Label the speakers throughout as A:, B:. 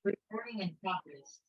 A: Recording in progress.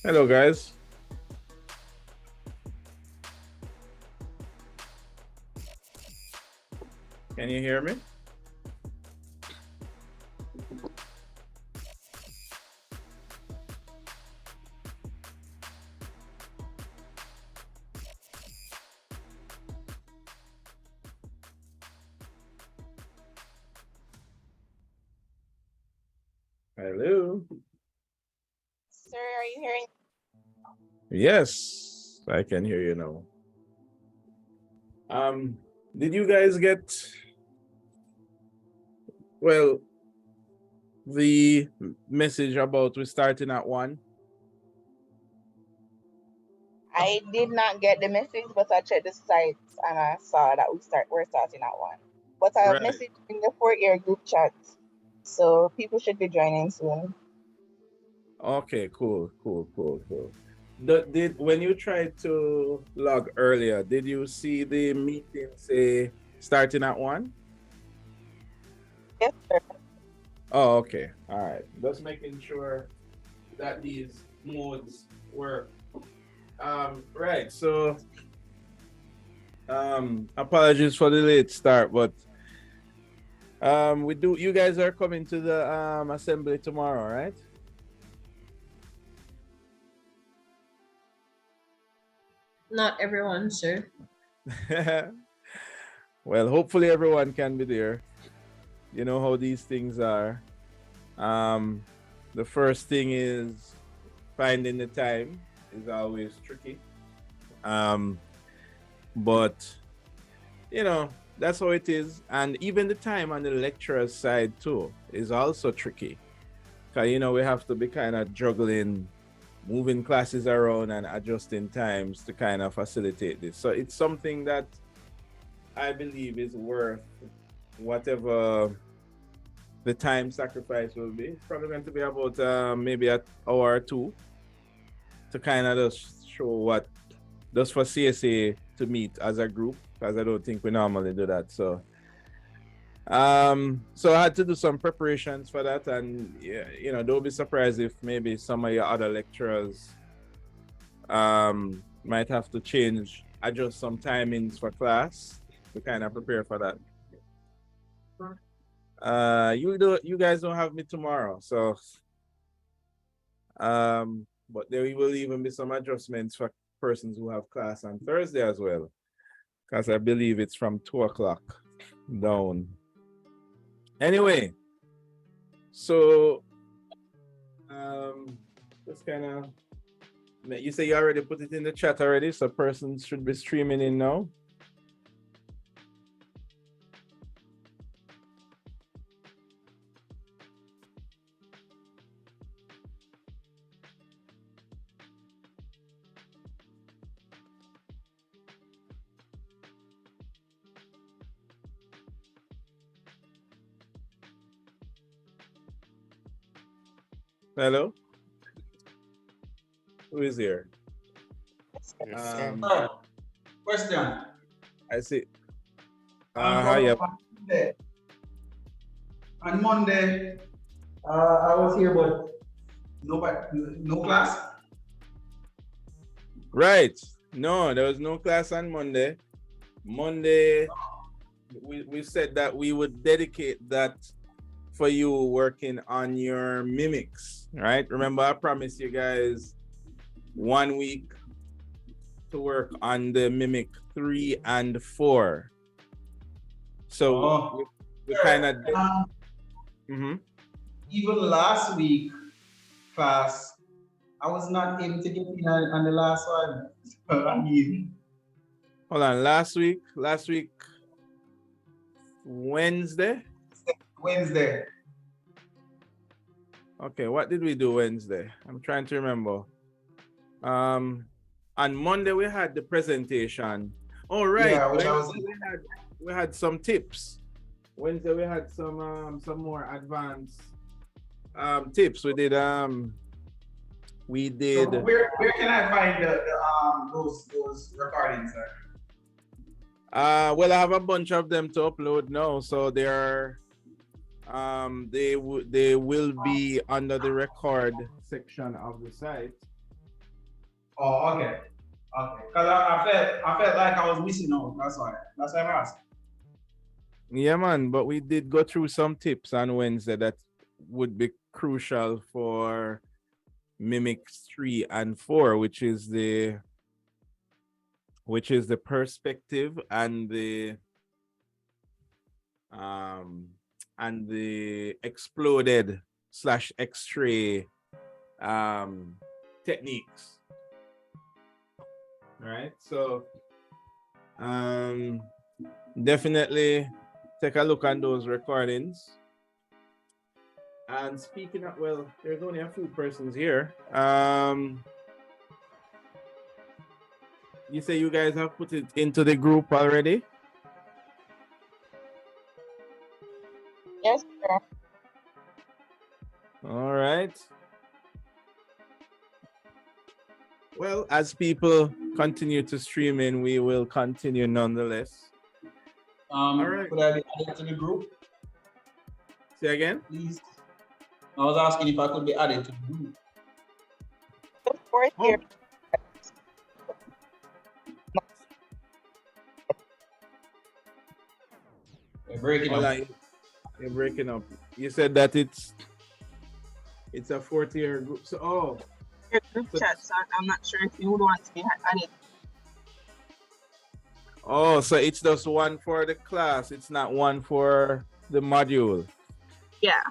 B: Hello, guys.
A: Can you hear me? Hello.
B: Sir, are you hearing?
A: Yes, I can hear you now. Did you guys get, well, the message about we starting at 1?
B: I did not get the message, but I checked the sites and I saw that we're starting at 1. But I
A: Right.
B: messaged in the 4-year group chat, so people should be joining soon.
A: Okay, cool. When you tried to log earlier, did you see the meeting say starting at 1?
B: Yes, sir.
A: Oh, okay. All right. Just making sure that these modes work. Right. So, apologies for the late start, but you guys are coming to the assembly tomorrow, right?
C: Not everyone, sir.
A: Well, hopefully everyone can be there. You know how these things are. The first thing is finding the time is always tricky. But you know, that's how it is. And even the time on the lecturer's side too is also tricky. Cause we have to be kind of juggling, moving classes around and adjusting times to kind of facilitate this. So it's something that I believe is worth whatever the time sacrifice will be. It's probably going to be about maybe an hour or two to kind of just show what, just for CSA to meet as a group, because I don't think we normally do that. So so I had to do some preparations for that, and yeah, don't be surprised if maybe some of your other lecturers might have to adjust some timings for class to kind of prepare for that. You guys don't have me tomorrow, so but there will even be some adjustments for persons who have class on Thursday as well, because I believe it's from 2 o'clock down. Anyway, so just kind of, you say you already put it in the chat already, so persons should be streaming in now. Hello? Who is here?
D: Question.
A: I see. Hi.
D: On Monday, I was here, but no class.
A: Right. No, there was no class on Monday. Monday, we said that we would dedicate that for you working on your mimics, right? Remember, I promised you guys 1 week to work on the mimic 3 and 4. So we kind of
D: even last week class, I was not able to get in on the last one.
A: Hold on, last week, Wednesday. Okay, what did we do Wednesday? I'm trying to remember. On Monday we had the presentation. Oh, right. Yeah, we had some tips. Wednesday we had some more advanced tips. We did So
D: where can I find those recordings?
A: Well, I have a bunch of them to upload now, so they are they will be under the record section of the site.
D: Oh, okay. Because I felt like I was missing out. That's why I'm asking.
A: Yeah, man. But we did go through some tips on Wednesday that would be crucial for Mimics 3 and 4, which is the perspective um and the exploded slash X-ray um techniques. Right. So um definitely take a look on those recordings. And speaking of, well, there's only a few persons here. You say you guys have put it into the group already?
B: Yes, sir.
A: All right. Well, as people continue to stream in, we will continue nonetheless. All right.
D: Could I be added to the group,
A: Say again?
D: please? I was asking if I could be added to the group.
B: The fourth
A: Oh,
B: year.
D: We're breaking
A: hold
D: up.
A: on. You're breaking up. You said that it's a 4th year group. So,
B: Your group
A: so
B: chat, so I'm not sure if you would want to be added.
A: so it's just one for the class. It's not one for the module.
B: Yeah.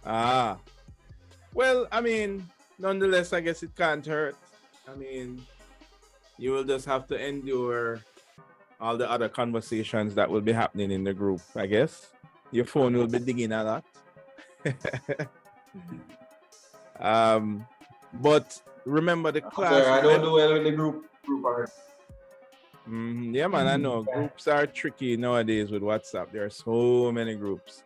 A: Ah. Well, I mean, nonetheless, I guess it can't hurt. I mean, you will just have to endure all the other conversations that will be happening in the group, I guess. Your phone will be dinging a lot. But remember the class.
D: Sir, I don't do well with the group already.
A: Yeah, man, I know. Groups are tricky nowadays with WhatsApp. There are so many groups.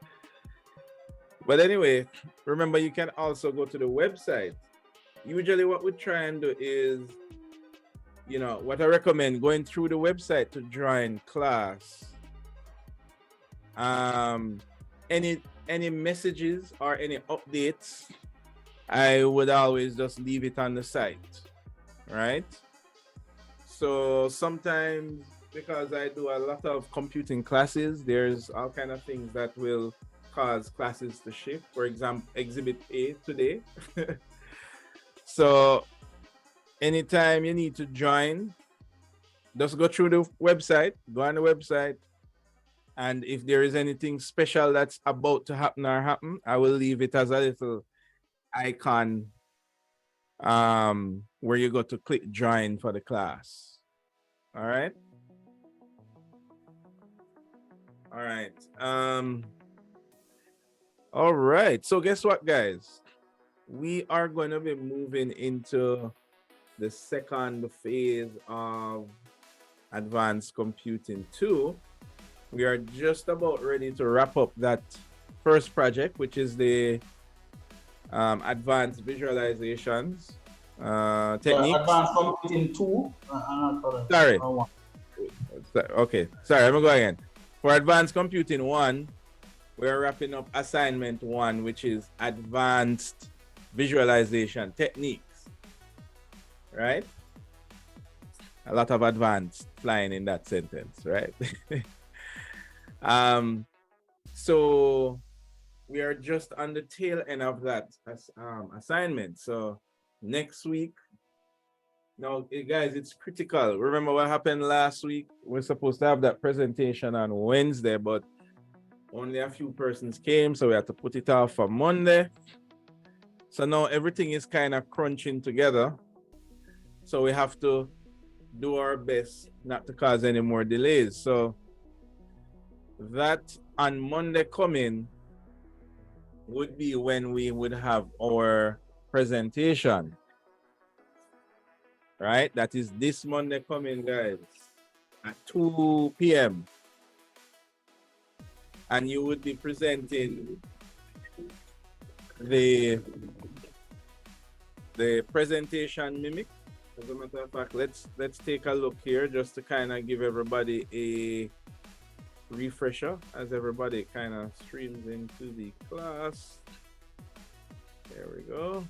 A: But anyway, remember you can also go to the website. Usually what we try and do is, what I recommend going through the website to join class. Any messages or any updates, I would always just leave it on the site, right? So sometimes, because I do a lot of computing classes, there's all kind of things that will cause classes to shift. For example, Exhibit A today. So anytime you need to join, just go through the website, go on the website, and if there is anything special that's about to happen, I will leave it as a little icon where you go to click join for the class. All right. All right. So guess what, guys? We are going to be moving into the second phase of Advanced Computing 2. We are just about ready to wrap up that first project, which is the advanced visualizations techniques.
D: Advanced Computing 2.
A: Sorry. Okay. Sorry, I'm going to go again. For Advanced Computing 1, we're wrapping up assignment 1, which is advanced visualization techniques. Right? A lot of advanced flying in that sentence, right? So we are just on the tail end of that assignment. So next week, now guys, it's critical. Remember what happened last week? We're supposed to have that presentation on Wednesday, but only a few persons came, so we had to put it off for Monday. So now everything is kind of crunching together. So we have to do our best not to cause any more delays. So that on Monday coming would be when we would have our presentation. Right? That is this Monday coming, guys, at 2 p.m. And you would be presenting the presentation mimic. As a matter of fact, let's take a look here just to kind of give everybody a refresher as everybody kind of streams into the class. There we go.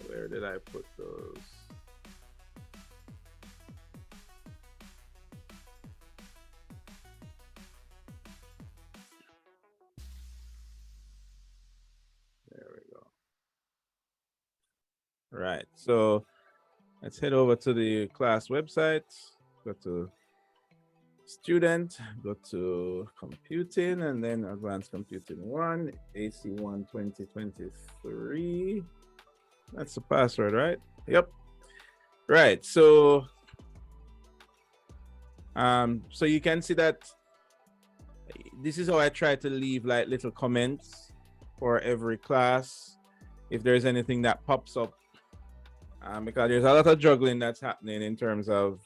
A: Where did I put those? Right. So let's head over to the class website. Go to student, go to computing, and then advanced computing 1, AC1 2023. That's the password, right? Yep. Right. So you can see that this is how I try to leave like little comments for every class if there's anything that pops up, because there's a lot of juggling that's happening in terms of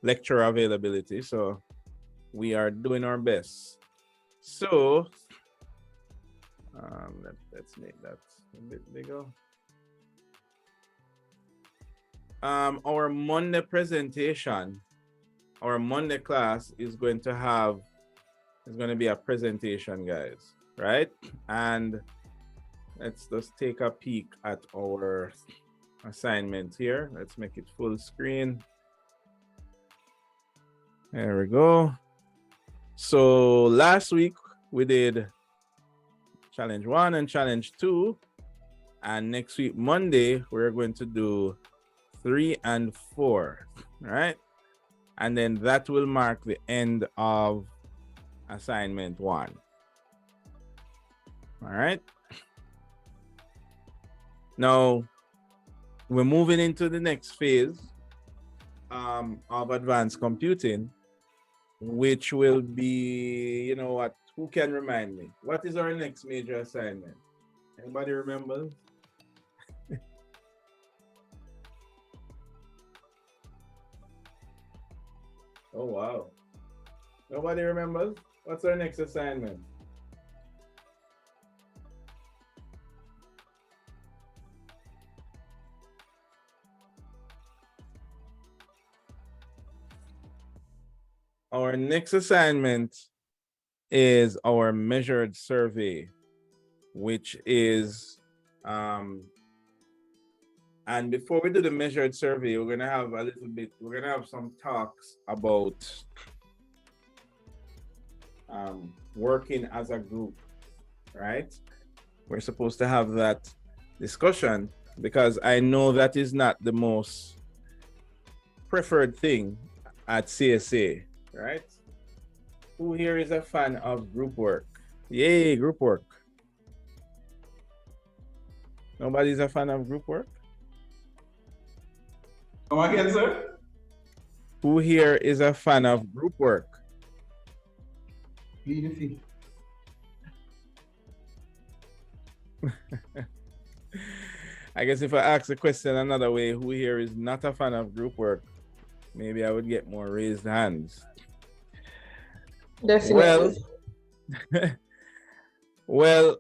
A: lecture availability. So we are doing our best. So let's make that a bit bigger. Our Monday presentation, our Monday class is going to be a presentation, guys, right? And let's just take a peek at our assignment here. Let's make it full screen. There we go. So last week we did challenge 1 and challenge 2. And next week, Monday, we're going to do 3 and 4, right? And then that will mark the end of assignment 1. All right. Now, we're moving into the next phase of advanced computing, which will be, you know what, who can remind me? What is our next major assignment? Anybody remember? Oh, wow. Nobody remembers? What's our next assignment? Our next assignment is our measured survey, which is, and before we do the measured survey, we're gonna have some talks about working as a group, right? We're supposed to have that discussion because I know that is not the most preferred thing at CSA, right? Who here is a fan of group work? Yay, group work. Nobody's a fan of group work?
D: Come again, sir?
A: Who here is a fan of group work?
D: Plead the fifth.
A: I guess if I ask the question another way, who here is not a fan of group work? Maybe I would get more raised hands.
C: Definitely.
A: Well,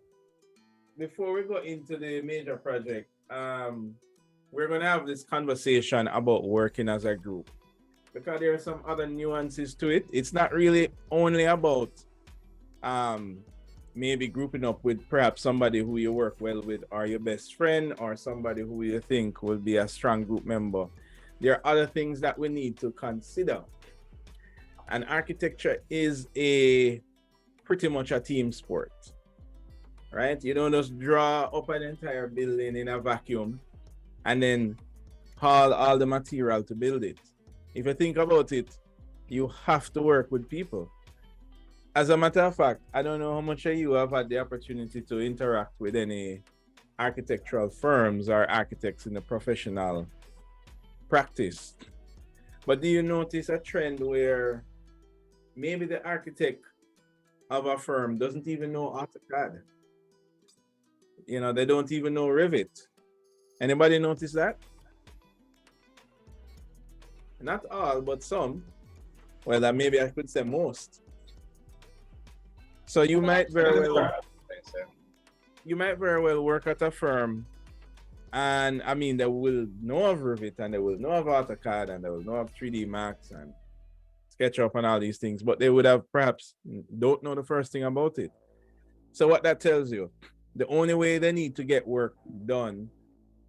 A: before we go into the major project, we're going to have this conversation about working as a group because there are some other nuances to it. It's not really only about maybe grouping up with perhaps somebody who you work well with or your best friend or somebody who you think will be a strong group member. There are other things that we need to consider. And architecture is pretty much a team sport, right? You don't just draw up an entire building in a vacuum and then haul all the material to build it. If you think about it, you have to work with people. As a matter of fact, I don't know how much of you have had the opportunity to interact with any architectural firms or architects in the professional practice. But do you notice a trend where maybe the architect of a firm doesn't even know AutoCAD? You know, they don't even know Revit. Anybody notice that? Not all, but some. Well, maybe I could say most. So you might very well work at a firm, and I mean they will know of Revit and they will know of AutoCAD and they will know of 3D Max and SketchUp and all these things, but they would have perhaps don't know the first thing about it. So what that tells you, the only way they need to get work done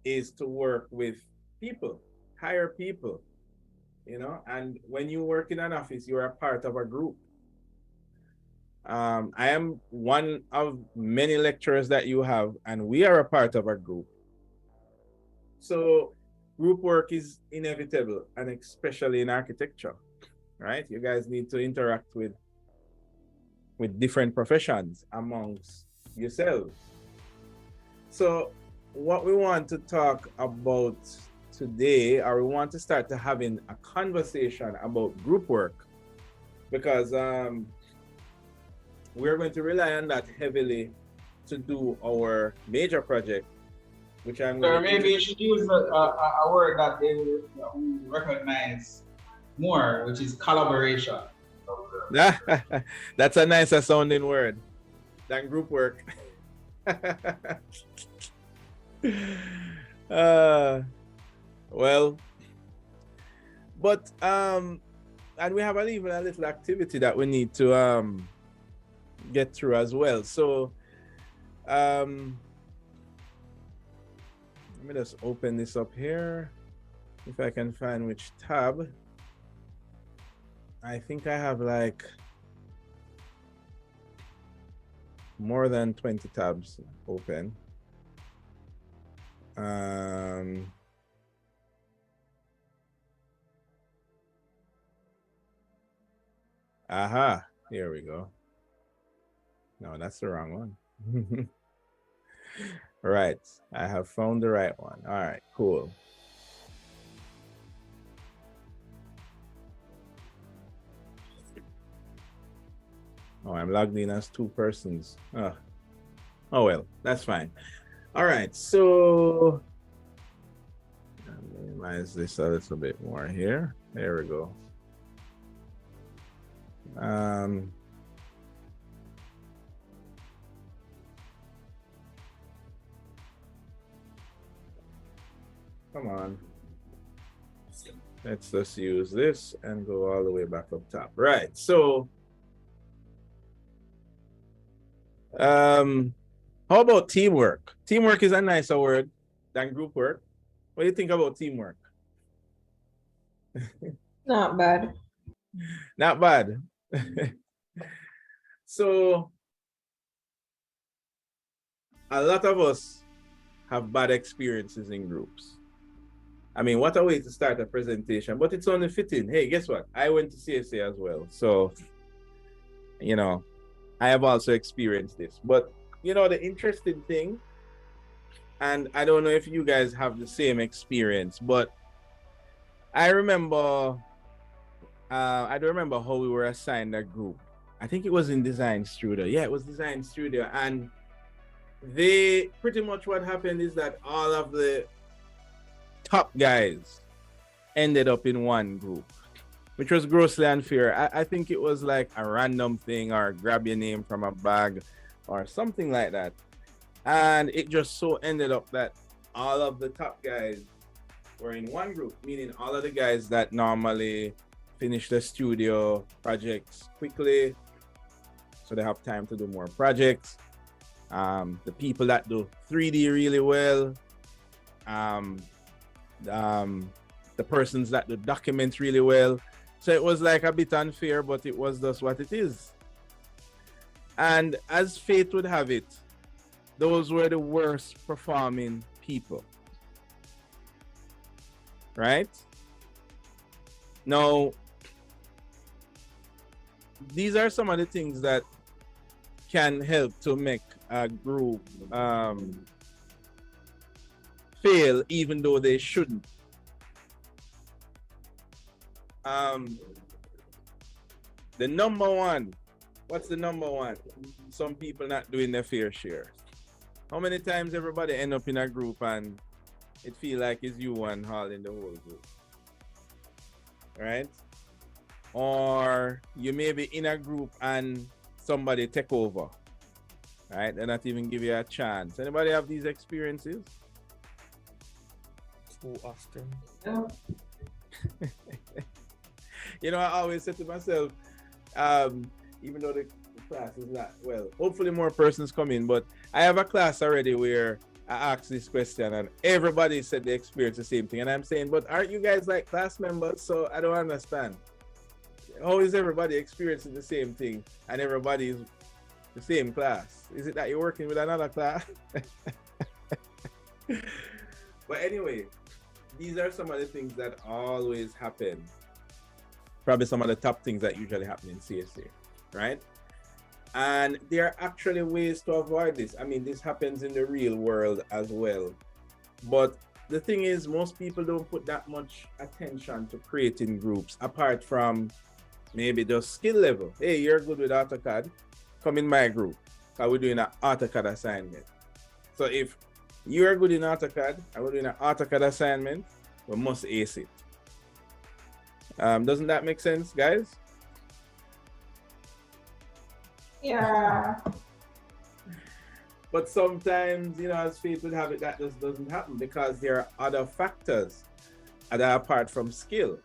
A: is to work with people, hire people, you know, and when you work in an office, you're a part of a group. I am one of many lecturers that you have, and we are a part of a group. So group work is inevitable, and especially in architecture, right? You guys need to interact with different professions amongst yourselves. So what we want to talk about today, or we want to start to having a conversation about group work, because we're going to rely on that heavily to do our major project, which I'm
D: Or
A: going
D: maybe
A: to.
D: you should use a word that they will recognize more, which is collaboration.
A: That's a nicer sounding word than group work. uh, well, but and we have even a little activity that we need to get through as well. So let me just open this up here, if I can find which tab. I think I have like more than 20 tabs open. Aha, here we go. No, that's the wrong one. Right, I have found the right one. All right, cool. Oh, I'm logged in as two persons. Oh well, that's fine. All right, so minimize this a little bit more here. There we go. Come on. Let's just use this and go all the way back up top. Right, so how about teamwork? Teamwork is a nicer word than group work. What do you think about teamwork?
C: Not bad.
A: Not bad. So a lot of us have bad experiences in groups. I mean, what a way to start a presentation, but it's only fitting. Hey, guess what? I went to CSA as well. So, you know, I have also experienced this. But, you know, the interesting thing, and I don't know if you guys have the same experience, but I remember, I don't remember how we were assigned a group. I think it was in Design Studio. Yeah, it was Design Studio. And they pretty much what happened is that all of the top guys ended up in one group, which was grossly unfair. I think it was like a random thing, or grab your name from a bag or something like that. And it just so ended up that all of the top guys were in one group, meaning all of the guys that normally finish the studio projects quickly, so they have time to do more projects. The people that do 3D really well, the persons that do documents really well. So it was like a bit unfair, but it was just what it is. And as fate would have it, those were the worst performing people. Right? Now, these are some of the things that can help to make a group fail, even though they shouldn't. The number one, what's the number one? Some people not doing their fair share. How many times everybody end up in a group and it feel like it's you one hauling the whole group, right? Or you may be in a group and somebody take over, right? They're not even give you a chance. Anybody have these experiences?
E: Too often.
C: No.
A: You know, I always say to myself, even though the class is not, well, hopefully more persons come in, but I have a class already where I asked this question and everybody said they experienced the same thing. And I'm saying, but aren't you guys like class members? So I don't understand. How is everybody experiencing the same thing and everybody is the same class? Is it that you're working with another class? But anyway, these are some of the things that always happen. Probably some of the top things that usually happen in CSA, right? And there are actually ways to avoid this. I mean, this happens in the real world as well. But the thing is, most people don't put that much attention to creating groups apart from maybe just skill level. Hey, you're good with AutoCAD, come in my group. Because we're doing an AutoCAD assignment. So if you're good in AutoCAD and we're doing an AutoCAD assignment, we must ace it. Doesn't that make sense, guys?
C: Yeah.
A: But sometimes, as fate would have it, that just doesn't happen because there are other factors that are apart from skill,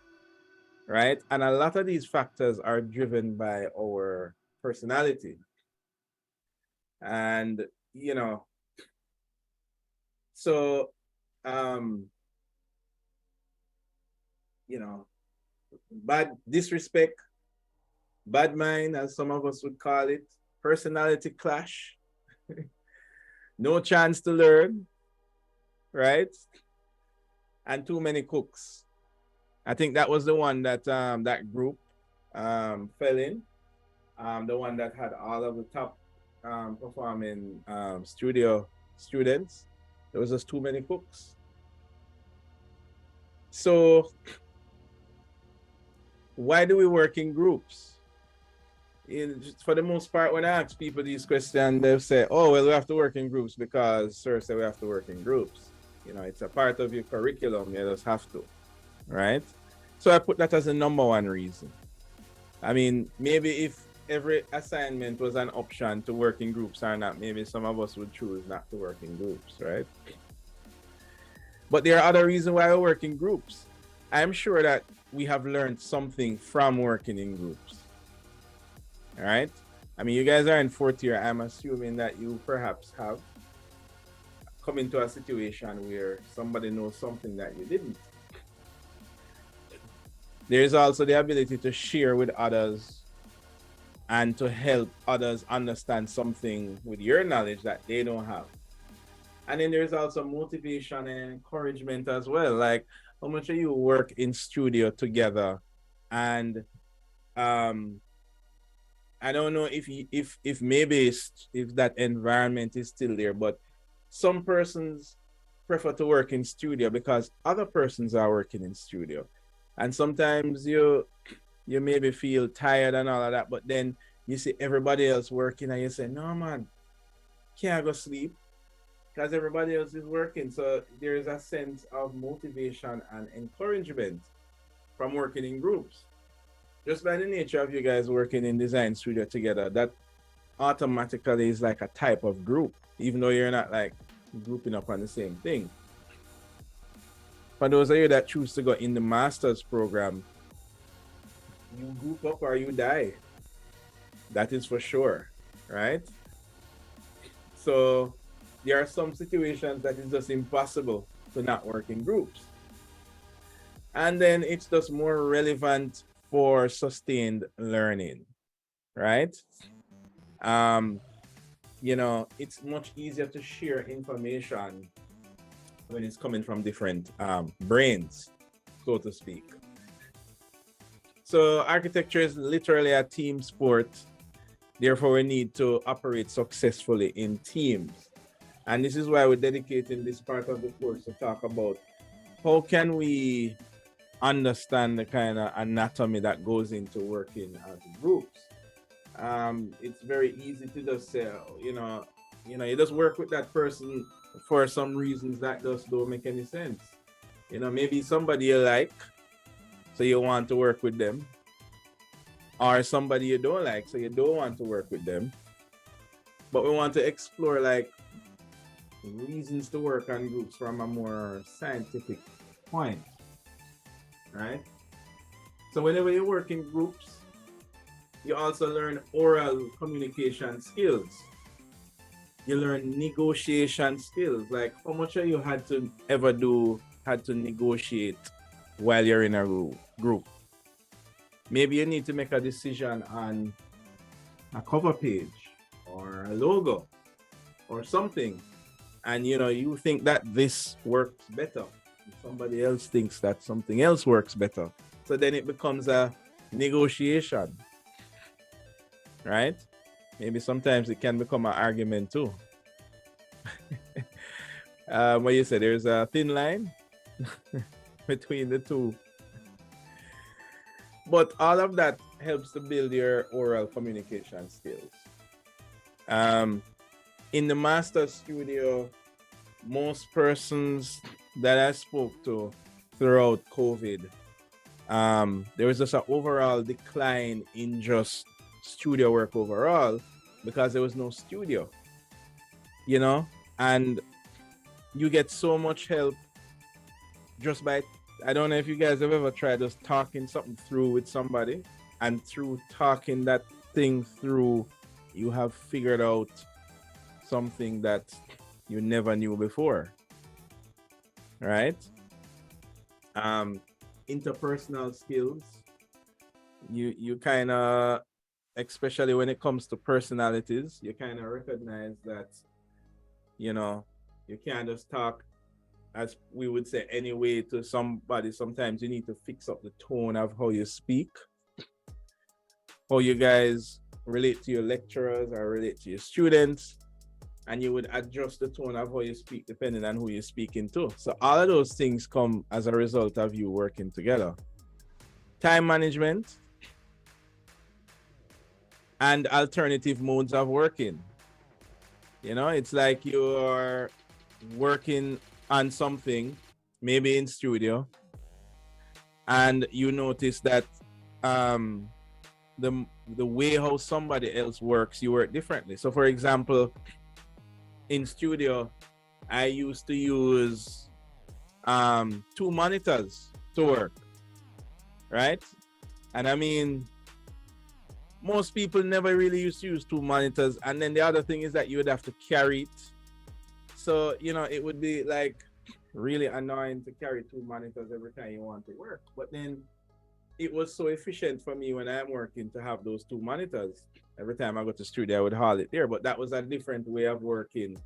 A: right? And a lot of these factors are driven by our personality. And, so, bad disrespect, bad mind, as some of us would call it, personality clash, no chance to learn, right? And too many cooks. I think that was the one that that group fell in. The one that had all of the top performing studio students. There was just too many cooks. So why do we work in groups? For the most part, when I ask people these questions, they'll say, oh, well, we have to work in groups because sir said we have to work in groups. It's a part of your curriculum. You just have to, right? So I put that as the number one reason. I mean, maybe if every assignment was an option to work in groups or not, maybe some of us would choose not to work in groups, right? But there are other reasons why we work in groups. I'm sure that we have learned something from working in groups. All right. I mean, you guys are in fourth year. I'm assuming that you perhaps have come into a situation where somebody knows something that you didn't. There's also the ability to share with others and to help others understand something with your knowledge that they don't have. And then there's also motivation and encouragement as well. Like, how much of you work in studio together? And I don't know if maybe if that environment is still there, but some persons prefer to work in studio because other persons are working in studio. And sometimes you maybe feel tired and all of that, but then you see everybody else working and you say, no man, can't go sleep because everybody else is working. So there is a sense of motivation and encouragement from working in groups. Just by the nature of you guys working in design studio together, that automatically is like a type of group, even though you're not like grouping up on the same thing. For those of you that choose to go in the master's program, you group up or you die. That is for sure, right? So there are some situations that it's just impossible to not work in groups. And then it's just more relevant for sustained learning, right? It's much easier to share information when it's coming from different brains, so to speak. So architecture is literally a team sport. Therefore, we need to operate successfully in teams. And this is why we're dedicating this part of the course to talk about how can we understand the kind of anatomy that goes into working as groups. It's very easy to just say, you just work with that person for some reasons that just don't make any sense. Maybe somebody you like, so you want to work with them, or somebody you don't like, so you don't want to work with them. But we want to explore like reasons to work on groups from a more scientific point, right? So whenever you work in groups, you also learn oral communication skills. You learn negotiation skills. Like how much of you had to negotiate while you're in a group? Maybe you need to make a decision on a cover page or a logo or something. And you think that this works better. Somebody else thinks that something else works better. So then it becomes a negotiation, right? Maybe sometimes it can become an argument too. What you said, there's a thin line between the two. But all of that helps to build your oral communication skills. In the master studio, most persons that I spoke to throughout COVID, there was just an overall decline in just studio work overall because there was no studio, and you get so much help just by, I don't know if you guys have ever tried just talking something through with somebody, and through talking that thing through, you have figured out something that you never knew before, right? Interpersonal skills, you kind of, especially when it comes to personalities, you kind of recognize that you can't just talk, as we would say, anyway to somebody. Sometimes you need to fix up the tone of how you speak, how you guys relate to your lecturers or relate to your students, and you would adjust the tone of how you speak depending on who you're speaking to. So all of those things come as a result of you working together. Time management and alternative modes of working. It's like you're working on something, maybe in studio, and you notice that the way how somebody else works, you work differently. So for example, in studio, I used to use 2 monitors to work, right? And I mean, most people never really used to use 2 monitors. And then the other thing is that you would have to carry it. So, it would be like really annoying to carry 2 monitors every time you want to work. But then it was so efficient for me when I'm working to have those 2 monitors. Every time I go to studio, I would haul it there. But that was a different way of working.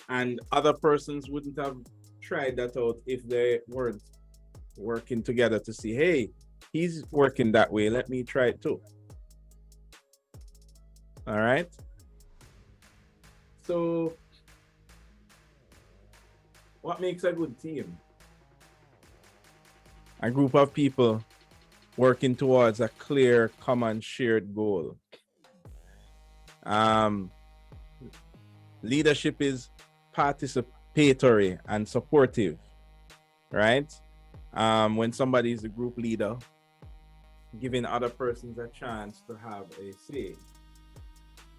A: And other persons wouldn't have tried that out if they weren't working together to see, hey, he's working that way, let me try it too. All right. So what makes a good team? A group of people working towards a clear, common, shared goal. Leadership is participatory and supportive, right? When somebody is a group leader, giving other persons a chance to have a say.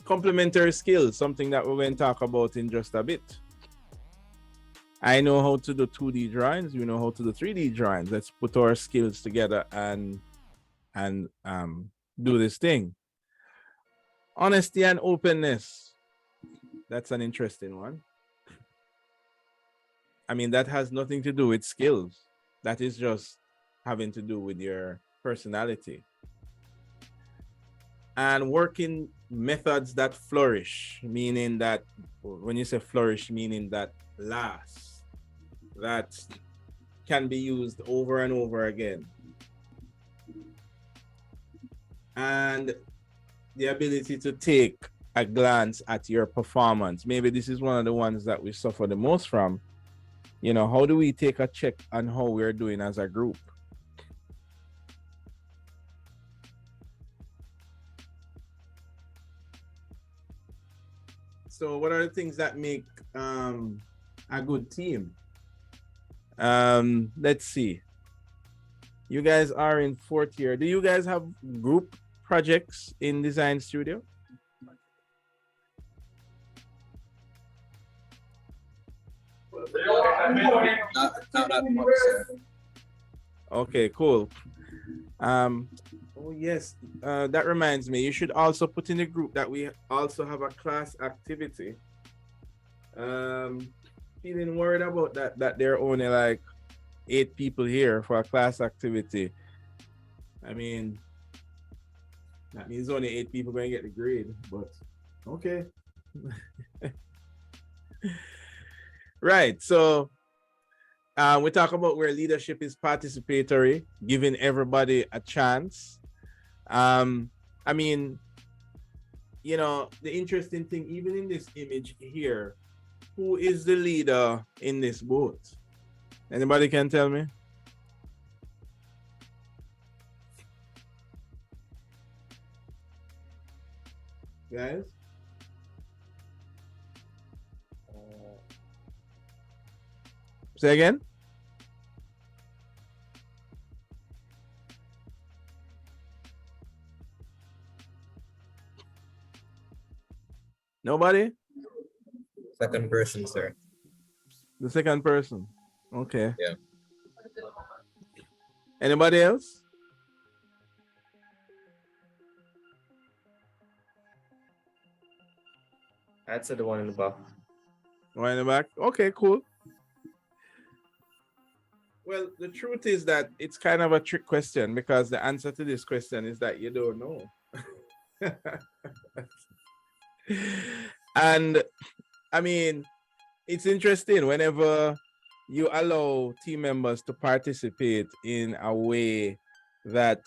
A: Complementary skills, something that we're going to talk about in just a bit. I know how to do 2D drawings, you know how to do 3D drawings. Let's put our skills together and do this thing. Honesty and openness. That's an interesting one. I mean, that has nothing to do with skills. That is just having to do with your personality. And working methods that flourish, meaning that, when you say flourish, meaning that last, that can be used over and over again. And the ability to take a glance at your performance. Maybe this is one of the ones that we suffer the most from. How do we take a check on how we're doing as a group? So what are the things that make a good team? Let's see. You guys are in 4th year. Do you guys have group projects in design studio? Okay, cool. Oh yes, that reminds me, you should also put in the group that we also have a class activity. Feeling worried about that there are only like 8 people here for a class activity. I mean, that means only 8 people going to get the grade, but okay. Right. So we talk about where leadership is participatory, giving everybody a chance. I mean, the interesting thing, even in this image here, who is the leader in this boat? Anybody can tell me? Guys? Say again? Nobody?
E: Second person, sir.
A: The second person. Okay.
E: Yeah.
A: Anybody else?
E: I'd say the one in the back.
A: One in the back? Okay, cool. Well, the truth is that it's kind of a trick question because the answer to this question is that you don't know. And I mean, it's interesting whenever you allow team members to participate in a way that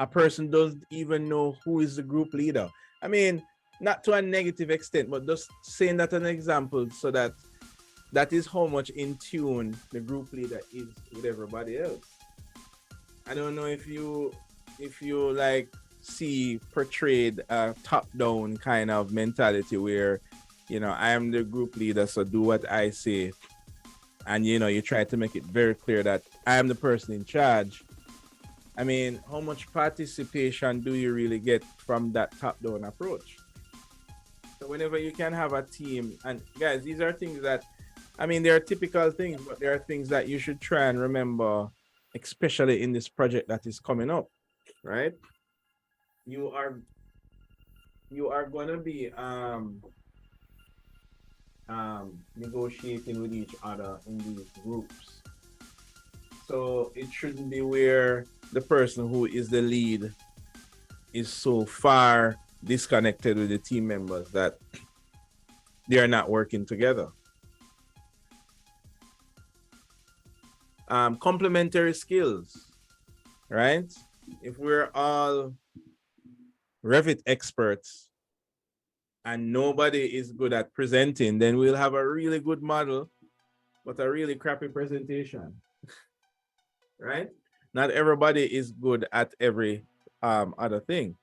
A: a person doesn't even know who is the group leader. I mean, not to a negative extent, but just saying that an example so that is how much in tune the group leader is with everybody else. I don't know if you like see portrayed a top-down kind of mentality where I am the group leader, so do what I say, and you try to make it very clear that I am the person in charge. I mean, how much participation do you really get from that top-down approach? So whenever you can have a team, and guys, these are things that, I mean, there are typical things, but there are things that you should try and remember, especially in this project that is coming up, right? You are going to be negotiating with each other in these groups. So it shouldn't be where the person who is the lead is so far disconnected with the team members that they are not working together. Complementary skills, right? If we're all Revit experts and nobody is good at presenting, then we'll have a really good model, but a really crappy presentation, right? Not everybody is good at every other thing.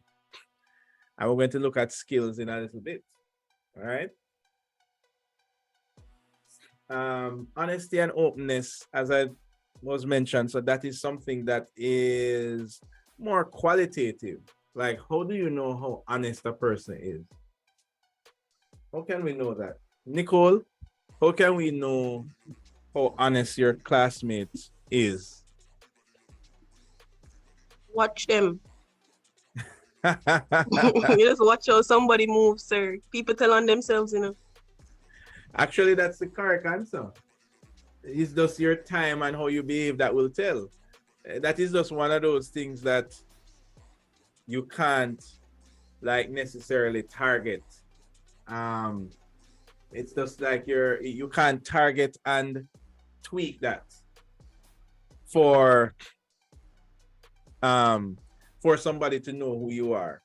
A: And we're going to look at skills in a little bit, all right? Honesty and openness, as I was mentioned, so that is something that is more qualitative. Like, how do you know how honest a person is? How can we know that? Nicole, how can we know how honest your classmate is?
F: Watch them. You just watch how somebody moves, sir. People tell on themselves,
A: Actually, that's the correct answer. It's just your time and how you behave that will tell. That is just one of those things that you can't necessarily target. It's just like you can't target and tweak that for somebody to know who you are.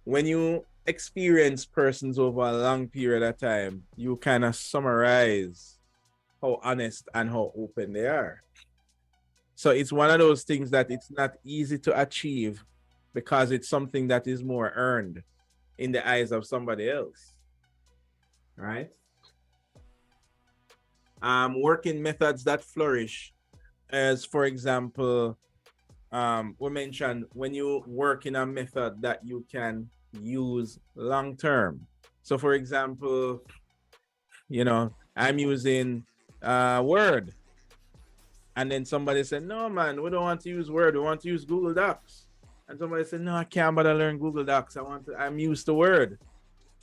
A: When you experience persons over a long period of time, you kind of summarize how honest and how open they are. So it's one of those things that it's not easy to achieve because it's something that is more earned in the eyes of somebody else, right? Working methods that flourish, as for example, we mentioned when you work in a method that you can use long term. So for example, I'm using Word, and then somebody said, no man, we don't want to use Word, we want to use Google Docs. And somebody said, no, I can't bother learn Google Docs, I'm used to Word.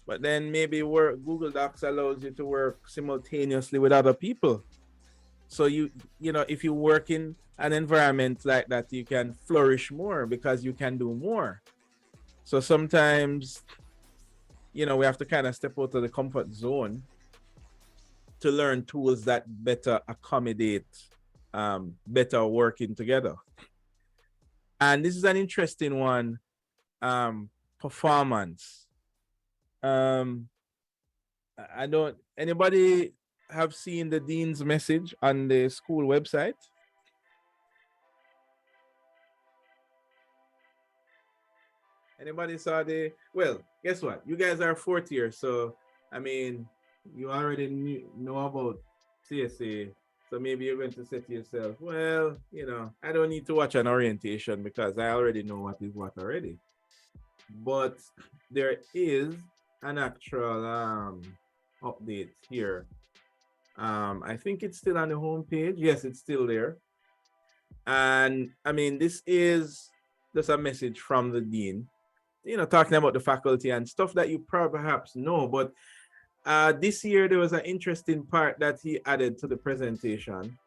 A: But then maybe Google Docs allows you to work simultaneously with other people. So if you work in an environment like that, you can flourish more because you can do more. So sometimes, we have to kind of step out of the comfort zone to learn tools that better accommodate better working together. And this is an interesting one, performance. I don't, anybody have seen the dean's message on the school website? Anybody saw the, well, guess what? You guys are fourth year, so I mean, you already know about CSA. So maybe you're going to say to yourself, well, you know, I don't need to watch an orientation because I already know what is what already. But there is an actual update here. I think it's still on the homepage. Yes, it's still there. And I mean, this is just a message from the dean, you know, talking about the faculty and stuff that you perhaps know. But this year there was an interesting part that he added to the presentation.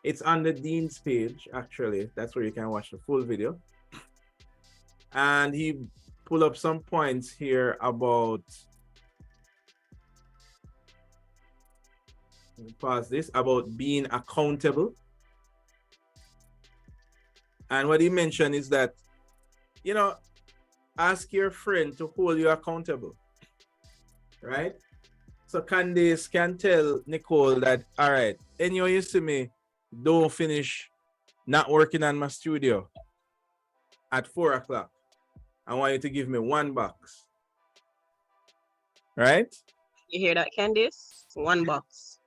A: It's on the dean's page, actually. That's where you can watch the full video. And he pulled up some points here about, pause this, about being accountable. And what he mentioned is that, you know, ask your friend to hold you accountable, right? So Candace can tell Nicole that, all right, anyway, you see me, don't finish not working on my studio at 4 o'clock. I want you to give me $1, right?
F: You hear that, Candice? $1.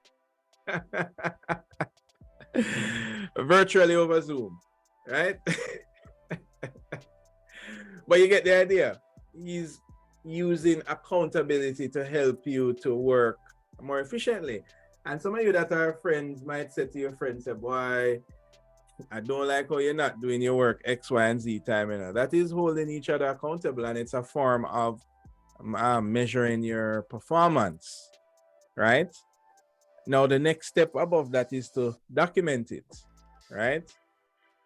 A: Virtually over Zoom, right? But you get the idea. He's using accountability to help you to work more efficiently. And some of you that are friends might say to your friends, say, boy, I don't like how you're not doing your work X, Y, and Z time. You know, that is holding each other accountable, and it's a form of measuring your performance, right? Now, the next step above that is to document it, right?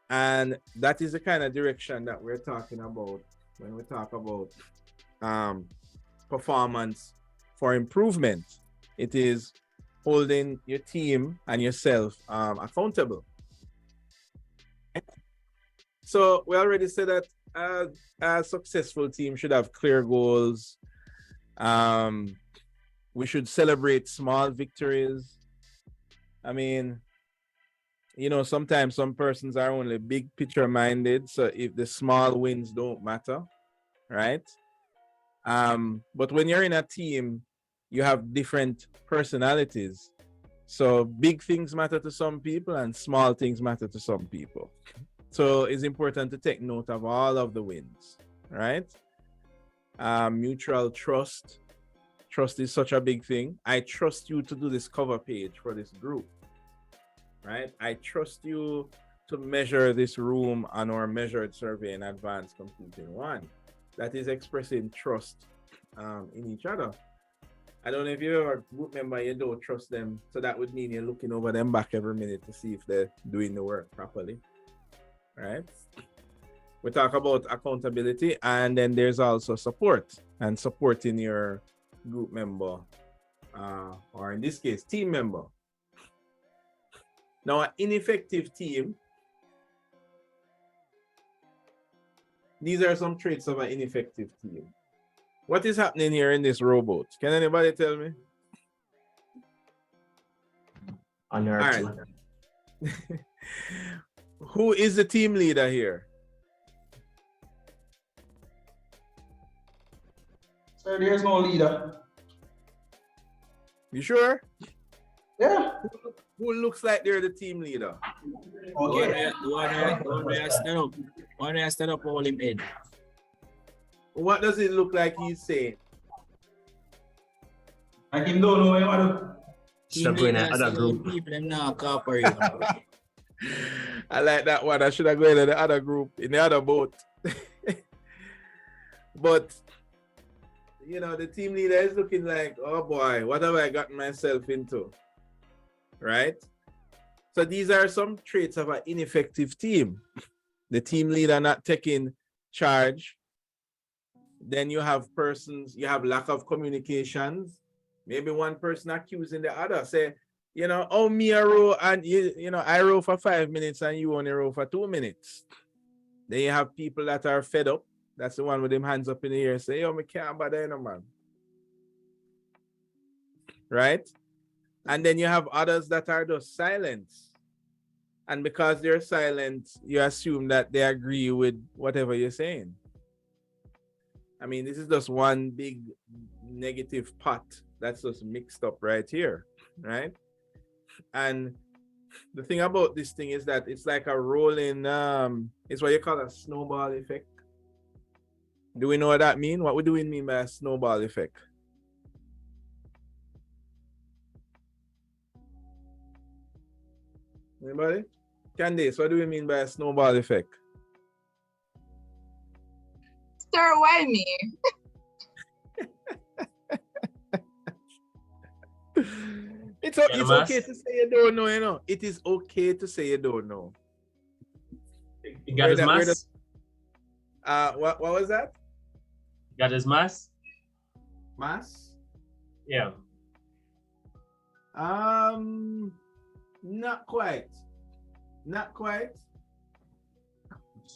A: And that is the kind of direction that we're talking about when we talk about performance for improvement. It is holding your team and yourself accountable. So we already said that a successful team should have clear goals. We should celebrate small victories. I mean, you know, sometimes some persons are only big picture minded. So if the small wins don't matter, right? But when you're in a team, you have different personalities. So big things matter to some people and small things matter to some people. So it's important to take note of all of the wins, right? Mutual trust. Trust is such a big thing. I trust you to do this cover page for this group, right? I trust you to measure this room on our measured survey in advanced computing 1. That is expressing trust in each other. I don't know if you're a group member, you don't trust them. So that would mean you're looking over them back every minute to see if they're doing the work properly, right? We talk about accountability, and then there's also support and supporting your group member, or in this case, team member. Now, an ineffective team, these are some traits of an ineffective team. What is happening here in this rowboat? Can anybody tell me?
E: Anarchy.
A: All right. Who is the team leader here?
D: Sir, there's no leader.
A: You sure?
D: Yeah.
A: Who looks like they're the team leader?
D: Okay.
G: One day I stand up, hold him in.
A: What does it look like he's saying?
D: I can don't know what you want to
E: Should go in another group.
G: People them now cooperate.
A: I like that one. I should have gone in the other group, in the other boat. But, you know, the team leader is looking like, oh boy, what have I gotten myself into? Right? So these are some traits of an ineffective team. The team leader not taking charge. Then you have persons, you have lack of communications. Maybe one person accusing the other. Say, You know, oh, me a row and I row for 5 minutes and you only row for 2 minutes. Then you have people that are fed up. That's the one with them hands up in the air say, yo, me can't bother no man. Right? And then you have others that are just silent. And because they're silent, you assume that they agree with whatever you're saying. I mean, this is just one big negative pot that's just mixed up right here, right? And the thing about this thing is that it's like a rolling, it's what you call a snowball effect. Do we know what that means? What do we mean by a snowball effect? Anybody? Candice, what do we mean by a snowball effect?
B: Sir, why me?
A: It's okay to say you don't know, you know. It is okay to say you don't know.
E: You got his mask?
A: What was that?
E: Got his mask?
A: Mass?
E: Yeah.
A: Not quite. Not quite.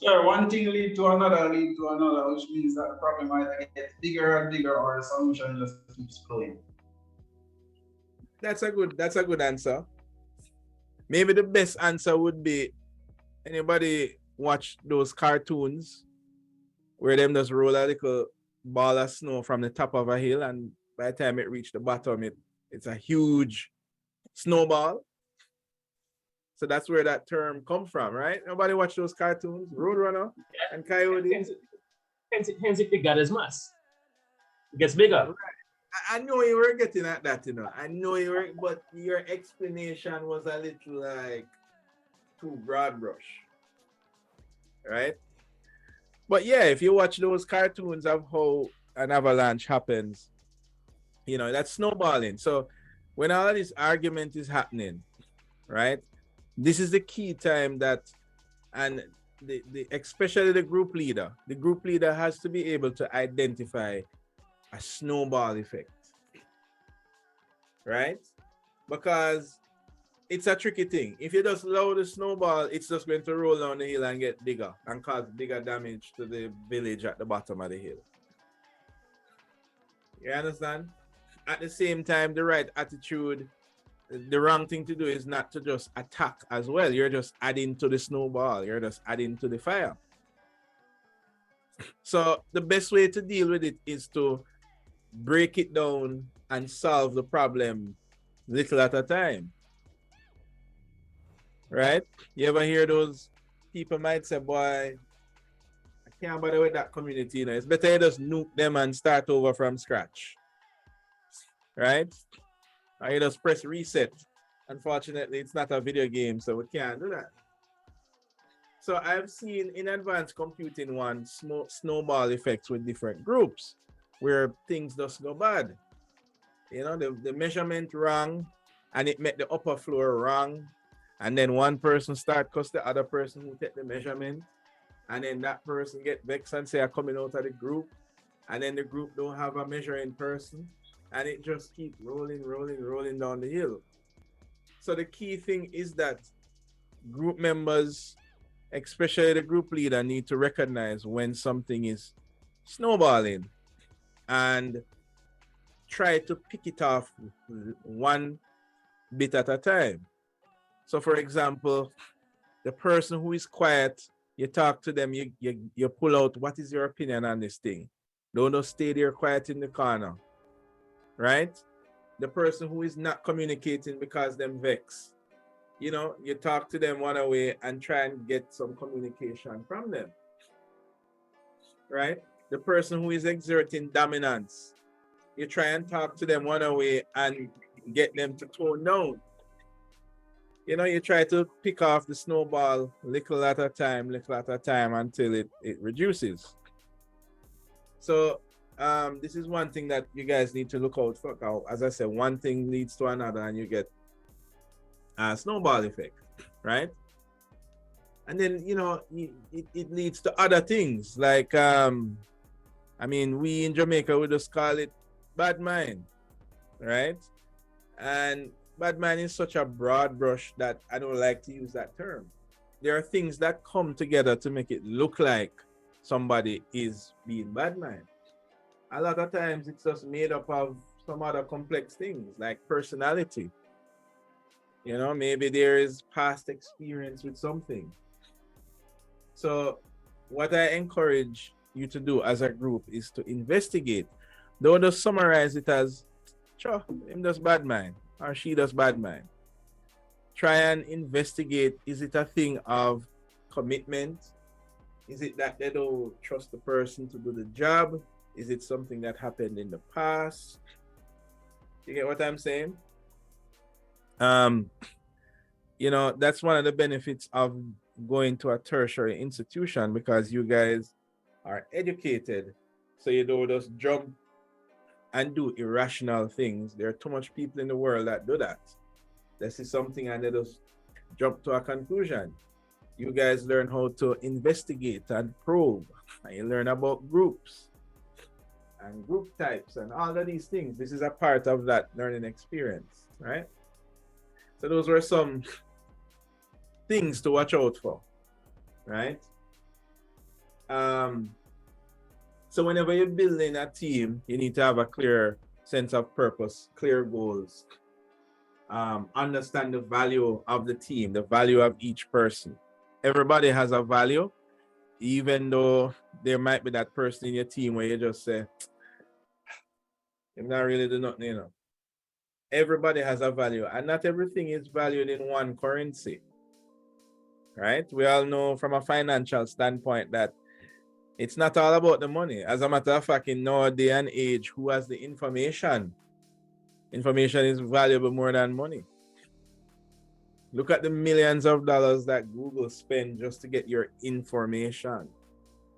D: Sure, one thing lead to another, which means that the problem either gets bigger and bigger or the solution just keeps flowing.
A: That's a good answer. Maybe the best answer would be, anybody watch those cartoons where them just roll a little ball of snow from the top of a hill, and by the time it reaches the bottom, it's a huge snowball. So that's where that term come from, right? Nobody watch those cartoons, Roadrunner and Coyote.
E: Hence if you got his mask. It gets bigger.
A: I know you were getting at that, you know. I know you were, but your explanation was a little like too broad brush, right? But yeah, if you watch those cartoons of how an avalanche happens, you know, that's snowballing. So when all of this argument is happening, right? This is the key time that, and especially the group leader has to be able to identify a snowball effect, right? Because it's a tricky thing. If you just allow the snowball, it's just going to roll down the hill and get bigger and cause bigger damage to the village at the bottom of the hill. You understand? At the same time, the right attitude, the wrong thing to do is not to just attack as well. You're just adding to the snowball. You're just adding to the fire. So the best way to deal with it is to break it down and solve the problem little at a time. Right? You ever hear those people might say, boy, I can't bother with that community, you know. It's better you just nuke them and start over from scratch. Right? Or you just press reset. Unfortunately, it's not a video game, so we can't do that. So I've seen in advanced computing one snowball effects with different groups where things just go bad. You know, the measurement wrong and it made the upper floor wrong. And then one person start cuss the other person who take the measurement. And then that person get vexed and say, I'm coming out of the group. And then the group don't have a measuring person. And it just keeps rolling down the hill. So the key thing is that group members, especially the group leader, need to recognize when something is snowballing and try to pick it off one bit at a time. So for example, the person who is quiet, you talk to them, you pull out, what is your opinion on this thing? Don't just stay there quiet in the corner, right? The person who is not communicating because them vex, you know, you talk to them one away and try and get some communication from them, right? The person who is exerting dominance, you try and talk to them one away and get them to tone down. You know, you try to pick off the snowball little at a time until it reduces. So this is one thing that you guys need to look out for. As I said, one thing leads to another and you get a snowball effect, right? And then, you know, it leads to other things like, I mean, we in Jamaica, we just call it bad mind, right? And bad man is such a broad brush that I don't like to use that term. There are things that come together to make it look like somebody is being bad man. A lot of times it's just made up of some other complex things like personality. You know, maybe there is past experience with something. So, what I encourage you to do as a group is to investigate. Don't just summarize it as, sure, him does bad mind or she does bad mind. Try and investigate, is it a thing of commitment? Is it that they don't trust the person to do the job? Is it something that happened in the past? You get what I'm saying? You know, that's one of the benefits of going to a tertiary institution, because you guys are educated. So you don't just jump and do irrational things. There are too much people in the world that do that. They see something and they just jump to a conclusion. You guys learn how to investigate and probe, and you learn about groups and group types and all of these things. This is a part of that learning experience, right? So those were some things to watch out for, right? So whenever you're building a team, you need to have a clear sense of purpose, clear goals, understand the value of the team, the value of each person. Everybody has a value, even though there might be that person in your team where you just say, I'm not really doing nothing, you know. Everybody has a value, and not everything is valued in one currency, right? We all know from a financial standpoint that it's not all about the money. As a matter of fact, in our day and age, who has the information? Information is valuable more than money. Look at the millions of dollars that Google spend just to get your information,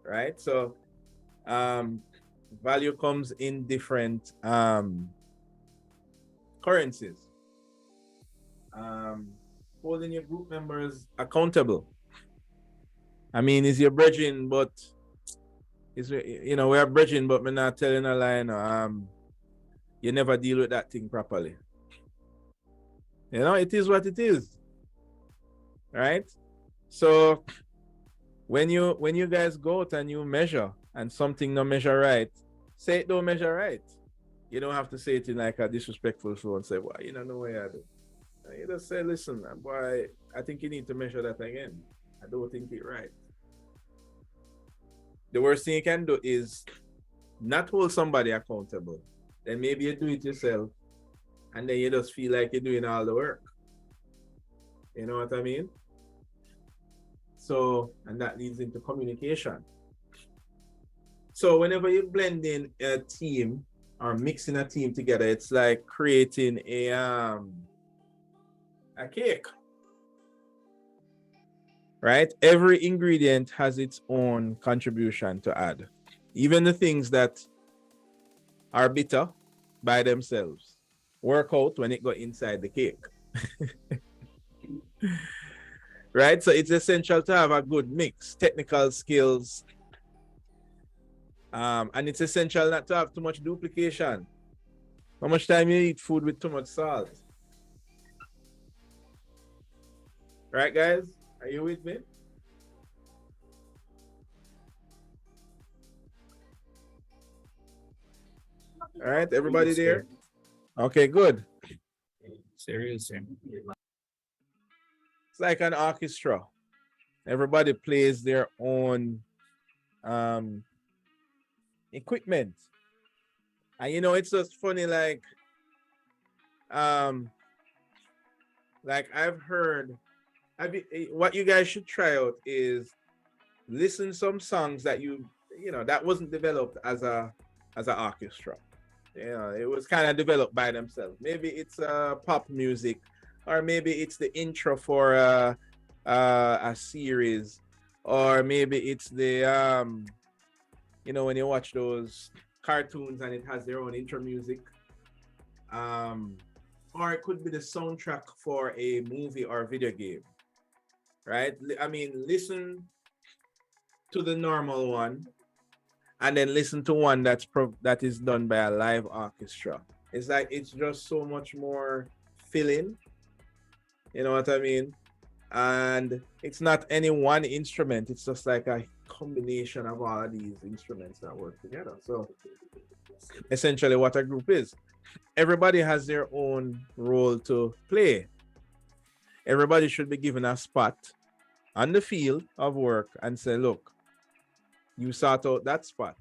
A: right? So value comes in different currencies. Holding your group members accountable. I mean, is your bridging, but is, you know, we are bridging, but we're not telling a lie. No, you never deal with that thing properly. You know, it is what it is, right? So when you guys go out and you measure and something don't measure right, say it don't measure right. You don't have to say it in like a disrespectful flow and say, well, you don't know what I do. You just say, listen, boy, I think you need to measure that again. I don't think it right. The worst thing you can do is not hold somebody accountable. Then maybe you do it yourself, and then you just feel like you're doing all the work. You know what I mean? So, and that leads into communication. So whenever you blend in a team or mixing a team together, it's like creating a cake. Right? Every ingredient has its own contribution to add. Even the things that are bitter by themselves work out when it go inside the cake. Right? So it's essential to have a good mix, technical skills, and it's essential not to have too much duplication. How much time you eat food with too much salt? Right, guys? Are you with me? All right, everybody there? Okay, good.
G: Seriously.
A: It's like an orchestra. Everybody plays their own equipment. And you know, it's just funny, like I've heard, what you guys should try out is listen some songs that you know that wasn't developed as an orchestra. You know, it was kind of developed by themselves. Maybe it's pop music, or maybe it's the intro for a series, or maybe it's the you know, when you watch those cartoons and it has their own intro music, or it could be the soundtrack for a movie or video game, right? I mean, listen to the normal one, and then listen to one that is done by a live orchestra. It's like it's just so much more fill in. You know what I mean? And it's not any one instrument, it's just like a combination of all of these instruments that work together. So essentially what a group is. Everybody has their own role to play. Everybody should be given a spot on the field of work and say, look, you sort out that spot.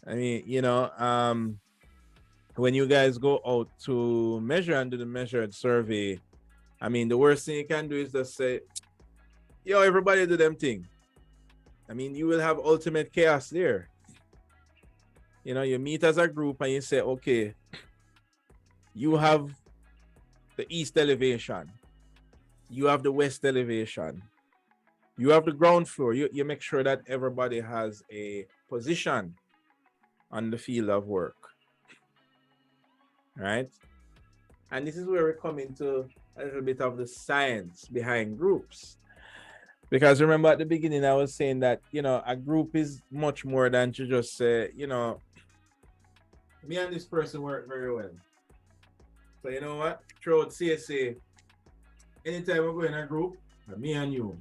A: I mean, when you guys go out to measure and do the measured survey, I mean, the worst thing you can do is just say, yo, everybody do them thing. I mean, you will have ultimate chaos there. You know, you meet as a group and you say, okay, you have the east elevation, you have the west elevation, you have the ground floor. You make sure that everybody has a position on the field of work. Right? And this is where we come into a little bit of the science behind groups. Because remember at the beginning, I was saying that, a group is much more than to just say, me and this person work very well. So you know what? Throughout CSA, anytime we go in a group, me and you.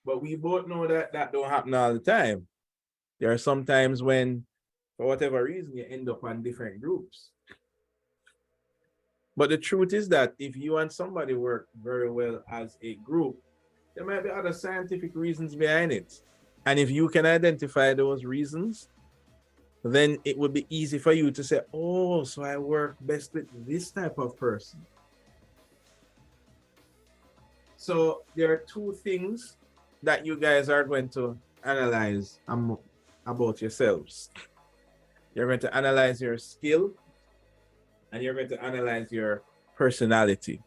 A: But we both know that that don't happen all the time. There are some times when, for whatever reason, you end up on different groups. But the truth is that if you and somebody work very well as a group, there might be other scientific reasons behind it. And if you can identify those reasons, then it would be easy for you to say, oh, so I work best with this type of person. So there are two things that you guys are going to analyze about yourselves. You're going to analyze your skill and you're going to analyze your personality.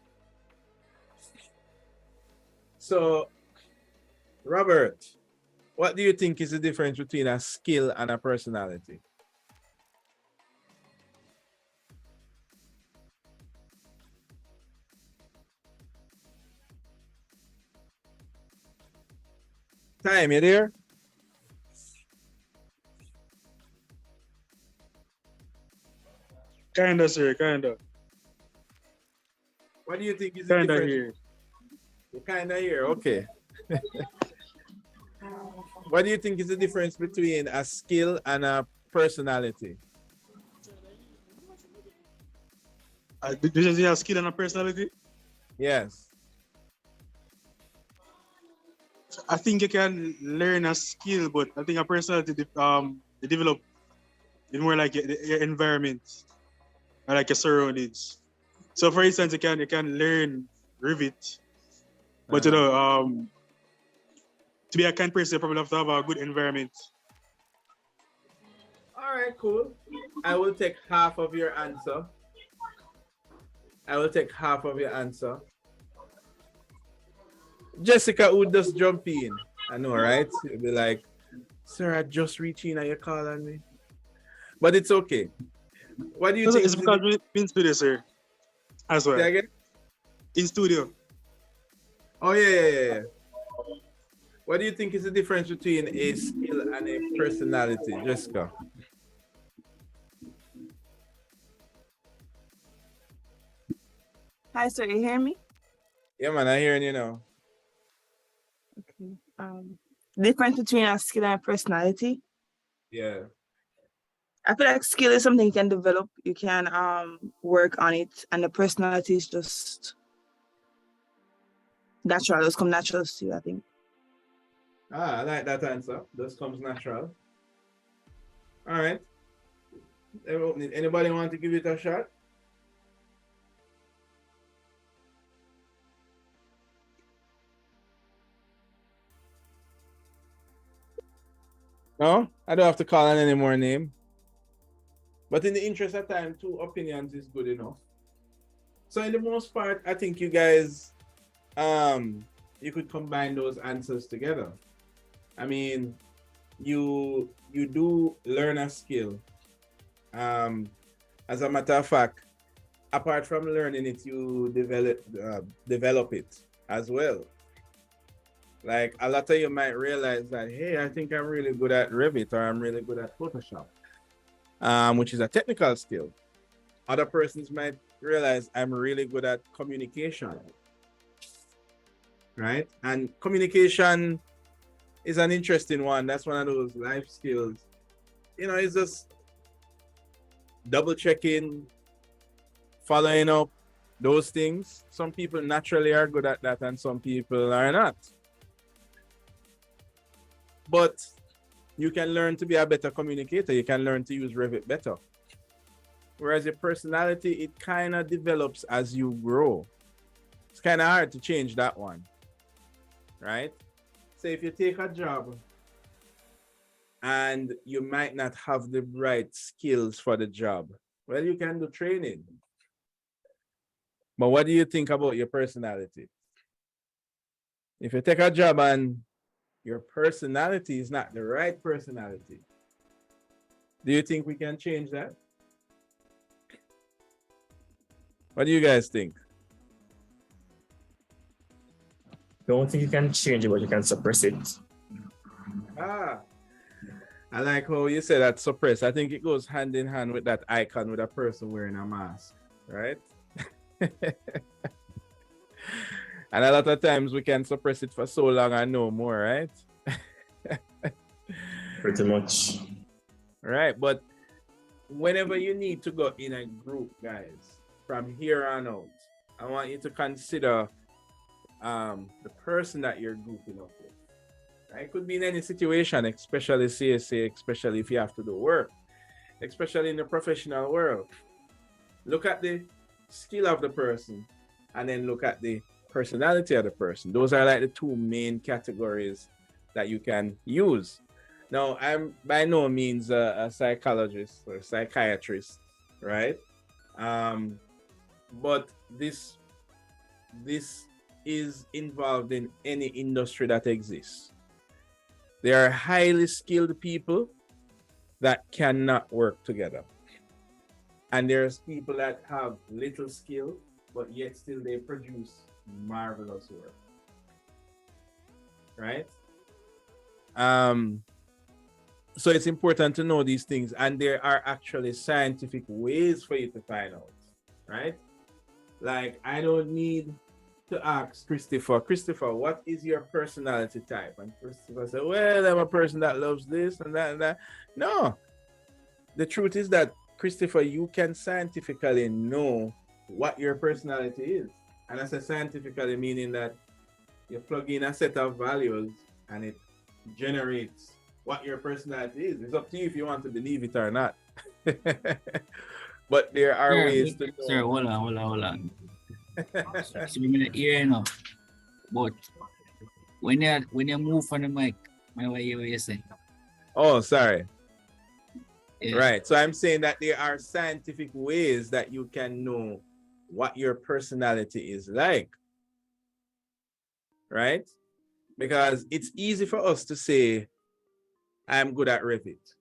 A: So, Robert, what do you think is the difference between a skill and a personality? Time, you there?
H: Kinda, sir, kinda.
A: What do you think is the
H: Kinda
A: difference?
H: here.
A: You're kinda here, okay. What do you think is the difference between a skill and a personality?
H: Do you see a skill and a personality?
A: Yes.
H: I think you can learn a skill, but I think a personality they develop in more like your environment and like your surroundings. So for instance, you can learn Rivet, but to be a kind person, you probably have to have a good environment.
A: All right, cool. I will take half of your answer. Jessica would just jump in. I know, right? You'll be like, sir, I just reached in and you're calling me. But it's okay. What do you think?
H: It's because we've been in studio, sir, as well.
A: Say again?
H: In studio.
A: Oh, yeah. What do you think is the difference between a skill and a personality, Jessica?
F: Hi, sir. You hear me?
A: Yeah, man, I'm hearing you now.
F: Okay. Difference between a skill and a personality.
A: Yeah.
F: I feel like skill is something you can develop. You can work on it, and the personality is just natural. Those come natural to you, I think.
A: I like that answer. This comes natural. All right. Anybody want to give it a shot? No, I don't have to call on any more name. But in the interest of time, 2 opinions is good enough. So in the most part, I think you guys, you could combine those answers together. I mean, you do learn a skill. As a matter of fact, apart from learning it, you develop it as well. Like a lot of you might realize that, hey, I think I'm really good at Revit or I'm really good at Photoshop, which is a technical skill. Other persons might realize I'm really good at communication, right? And communication is an interesting one. That's one of those life skills. It's just double checking, following up, those things. Some people naturally are good at that, and some people are not. But you can learn to be a better communicator. You can learn to use Revit better. Whereas your personality, it kind of develops as you grow. It's kind of hard to change that one, right? So if you take a job and you might not have the right skills for the job, well, you can do training. But what do you think about your personality? If you take a job and your personality is not the right personality, do you think we can change that? What do you guys think?
G: Don't think you can change it, but you can suppress it.
A: I like how you said that suppress. I think it goes hand in hand with that icon with a person wearing a mask, right? And a lot of times we can suppress it for so long and no more, right?
G: Pretty much.
A: Right, but whenever you need to go in a group, guys, from here on out, I want you to consider the person that you're grouping up with. It could be in any situation, especially CSA, especially if you have to do work, especially in the professional world. Look at the skill of the person and then look at the personality of the person. Those are like the two main categories that you can use. Now, I'm by no means a psychologist or psychiatrist, right? But this is involved in any industry that exists. There are highly skilled people that cannot work together. And there's people that have little skill, but yet still they produce marvelous work. Right? So it's important to know these things, and there are actually scientific ways for you to find out, right? Like, I don't need to ask Christopher, what is your personality type? And Christopher said, well, I'm a person that loves this and that and that. No, the truth is that, Christopher, you can scientifically know what your personality is. And I say scientifically, meaning that you plug in a set of values and it generates what your personality is. It's up to you if you want to believe it or not. But there are ways to know.
G: Sir, hold on. So we're gonna hear enough. But when you move from the mic, what you say?
A: Oh, sorry.
G: Yeah.
A: Right. So I'm saying that there are scientific ways that you can know what your personality is like. Right? Because it's easy for us to say, I'm good at Revit.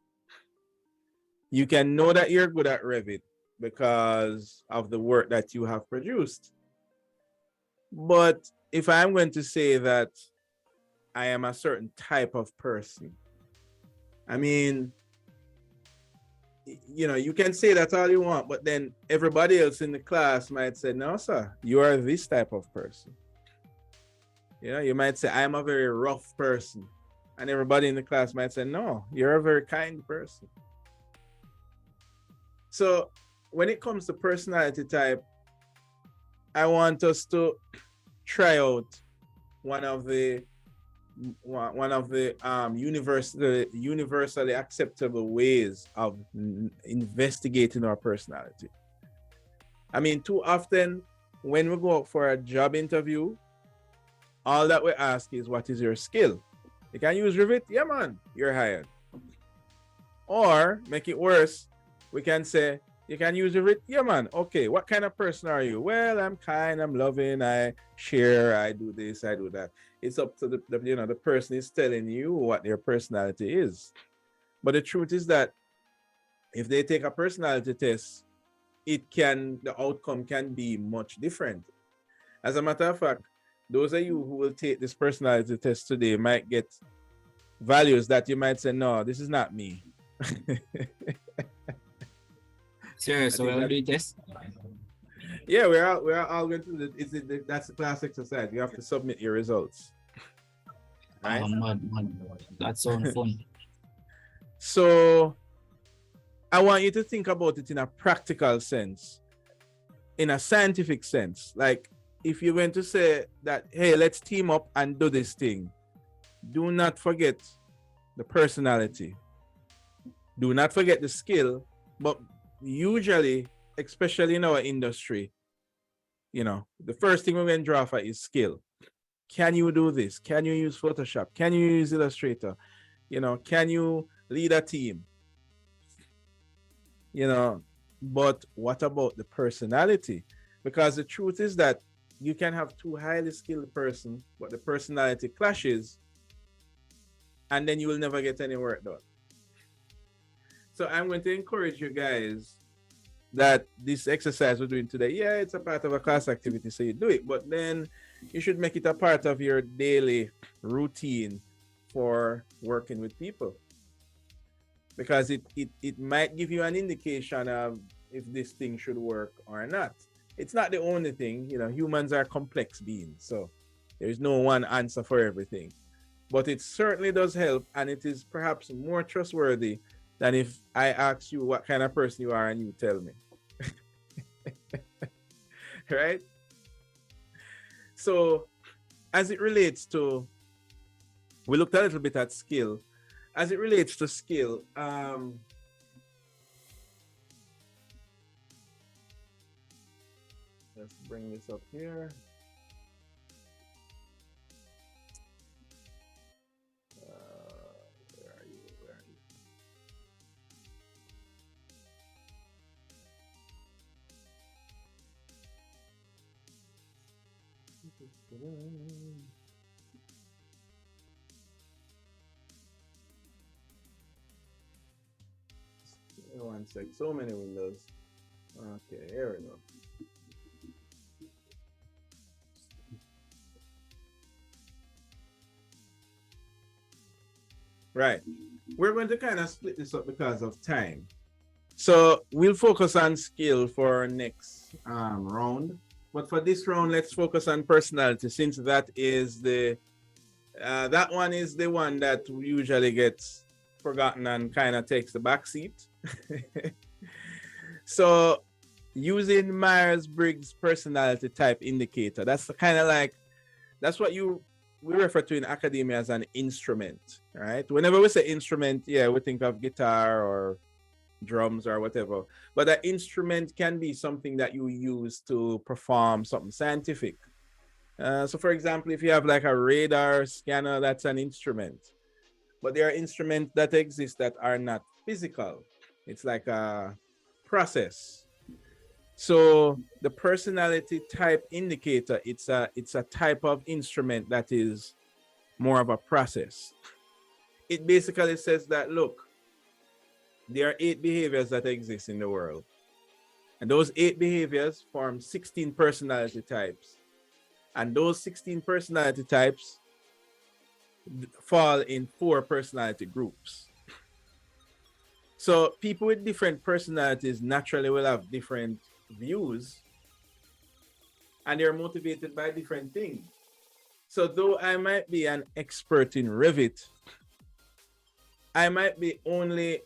A: You can know that you're good at Revit because of the work that you have produced. But if I'm going to say that I am a certain type of person, I mean, you can say that all you want, but then everybody else in the class might say, no, sir, you are this type of person. You might say, I'm a very rough person. And everybody in the class might say, no, you're a very kind person. So when it comes to personality type, I want us to try out one of the universally acceptable ways of investigating our personality. I mean, too often when we go out for a job interview, all that we ask is, what is your skill? You can use Revit? Yeah, man, you're hired. Or make it worse, we can say, you can use Revit? Yeah, man. Okay, what kind of person are you? Well, I'm kind, I'm loving, I share, I do this, I do that. It's up to the person is telling you what their personality is. But the truth is that if they take a personality test, the outcome can be much different. As a matter of fact, those of you who will take this personality test today might get values that you might say, no, this is not me.
G: Sir, so we'll do this.
A: Yeah, we're all going through that's the class exercise. You have to submit your results. Right?
G: Oh, man. That sounds fun.
A: So I want you to think about it in a practical sense, in a scientific sense. Like if you're going to say that, hey, let's team up and do this thing, do not forget the personality. Do not forget the skill. But usually, especially in our industry, the first thing we're going to draw for is skill. Can you do this? Can you use Photoshop? Can you use Illustrator? Can you lead a team? But what about the personality? Because the truth is that you can have two highly skilled person, but the personality clashes, and then you will never get any work done. So I'm going to encourage you guys that this exercise we're doing today, yeah, it's a part of a class activity, so you do it, but then you should make it a part of your daily routine for working with people, because it might give you an indication of if this thing should work or not. It's not the only thing. Humans are complex beings, so there's no one answer for everything, but it certainly does help, and it is perhaps more trustworthy than if I ask you what kind of person you are and you tell me. Right? So as it relates to, we looked a little bit at skill. As it relates to skill, let's bring this up here. Where are you? One sec. So many windows. Okay, here we go. Right. We're going to kind of split this up because of time. So we'll focus on skill for our next round. But for this round, let's focus on personality, since that is that one is the one that usually gets forgotten and kind of takes the back seat. So using Myers-Briggs personality type indicator, that's kind of like, that's what we refer to in academia as an instrument, right? Whenever we say instrument, yeah, we think of guitar or drums or whatever, but an instrument can be something that you use to perform something scientific. So for example, if you have like a radar scanner, that's an instrument. But there are instruments that exist that are not physical. It's like a process. So the personality type indicator, it's a type of instrument that is more of a process. It basically says that, look, there are 8 behaviors that exist in the world. And those 8 behaviors form 16 personality types. And those 16 personality types fall in 4 personality groups. So people with different personalities naturally will have different views, and they're motivated by different things. So though I might be an expert in Revit, I might be only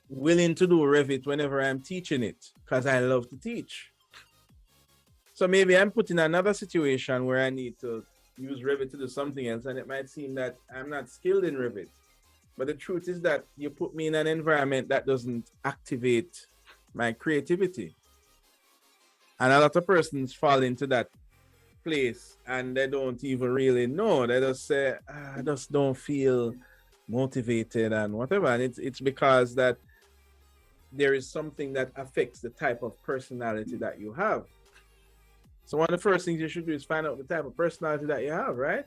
A: willing to do Revit whenever I'm teaching it because I love to teach. So maybe I'm put in another situation where I need to use Revit to do something else, and it might seem that I'm not skilled in Revit. But the truth is that you put me in an environment that doesn't activate my creativity. And a lot of persons fall into that place and they don't even really know. They just say, I just don't feel motivated and whatever. And it's because that there is something that affects the type of personality that you have. So one of the first things you should do is find out the type of personality that you have, right?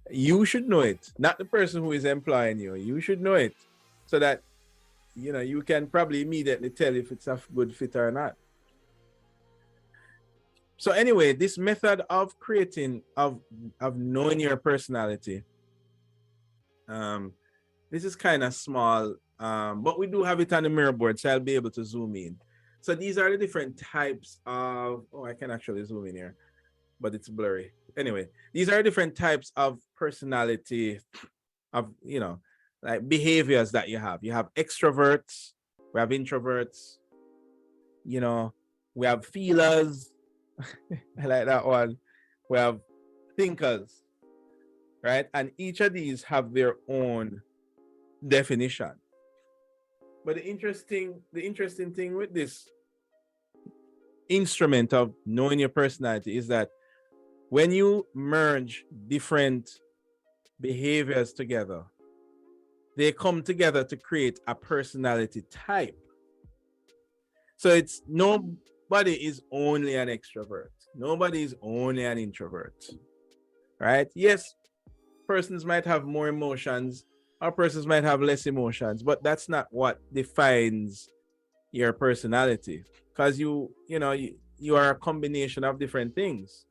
A: You should know it, not the person who is employing you. You should know it so that, you can probably immediately tell if it's a good fit or not. So anyway, this method of creating, of knowing your personality, this is kind of small, but we do have it on the mirror board, so I'll be able to zoom in. So these are the different types of, oh, I can actually zoom in here, but it's blurry. Anyway, these are different types of personality, of, like behaviors that you have. You have extroverts, we have introverts, you know, we have feelers. I like that one. We have thinkers, right? And each of these have their own definition. But the interesting thing with this instrument of knowing your personality is that when you merge different behaviors together, they come together to create a personality type. So it's nobody is only an extrovert. Nobody is only an introvert. Right? Yes, persons might have more emotions, or persons might have less emotions, but that's not what defines your personality. Because you are a combination of different things.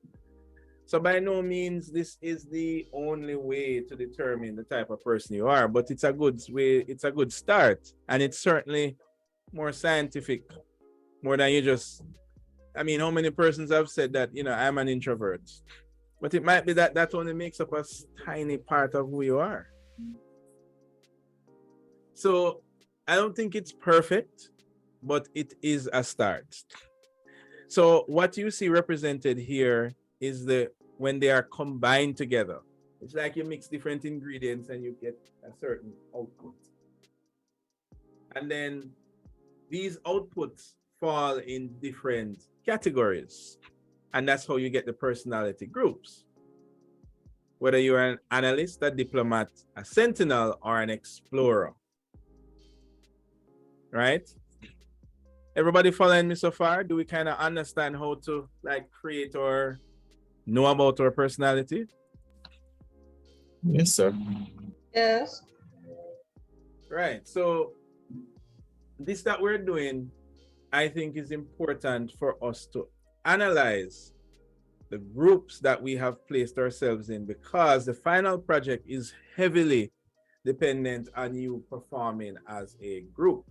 A: So by no means this is the only way to determine the type of person you are, but it's a good way, it's a good start. And it's certainly more scientific, more than you just, I mean, how many persons have said that, I'm an introvert? But it might be that that only makes up a tiny part of who you are. So I don't think it's perfect, but it is a start. So what you see represented here is when they are combined together. It's like you mix different ingredients and you get a certain output. And then these outputs fall in different categories. And that's how you get the personality groups. Whether you're an analyst, a diplomat, a sentinel, or an explorer. Right? Everybody following me so far? Do we kind of understand how to create or know about our personality?
G: Yes, sir.
B: Yes.
A: Right. So this that we're doing, I think, is important for us to analyze the groups that we have placed ourselves in, because the final project is heavily dependent on you performing as a group.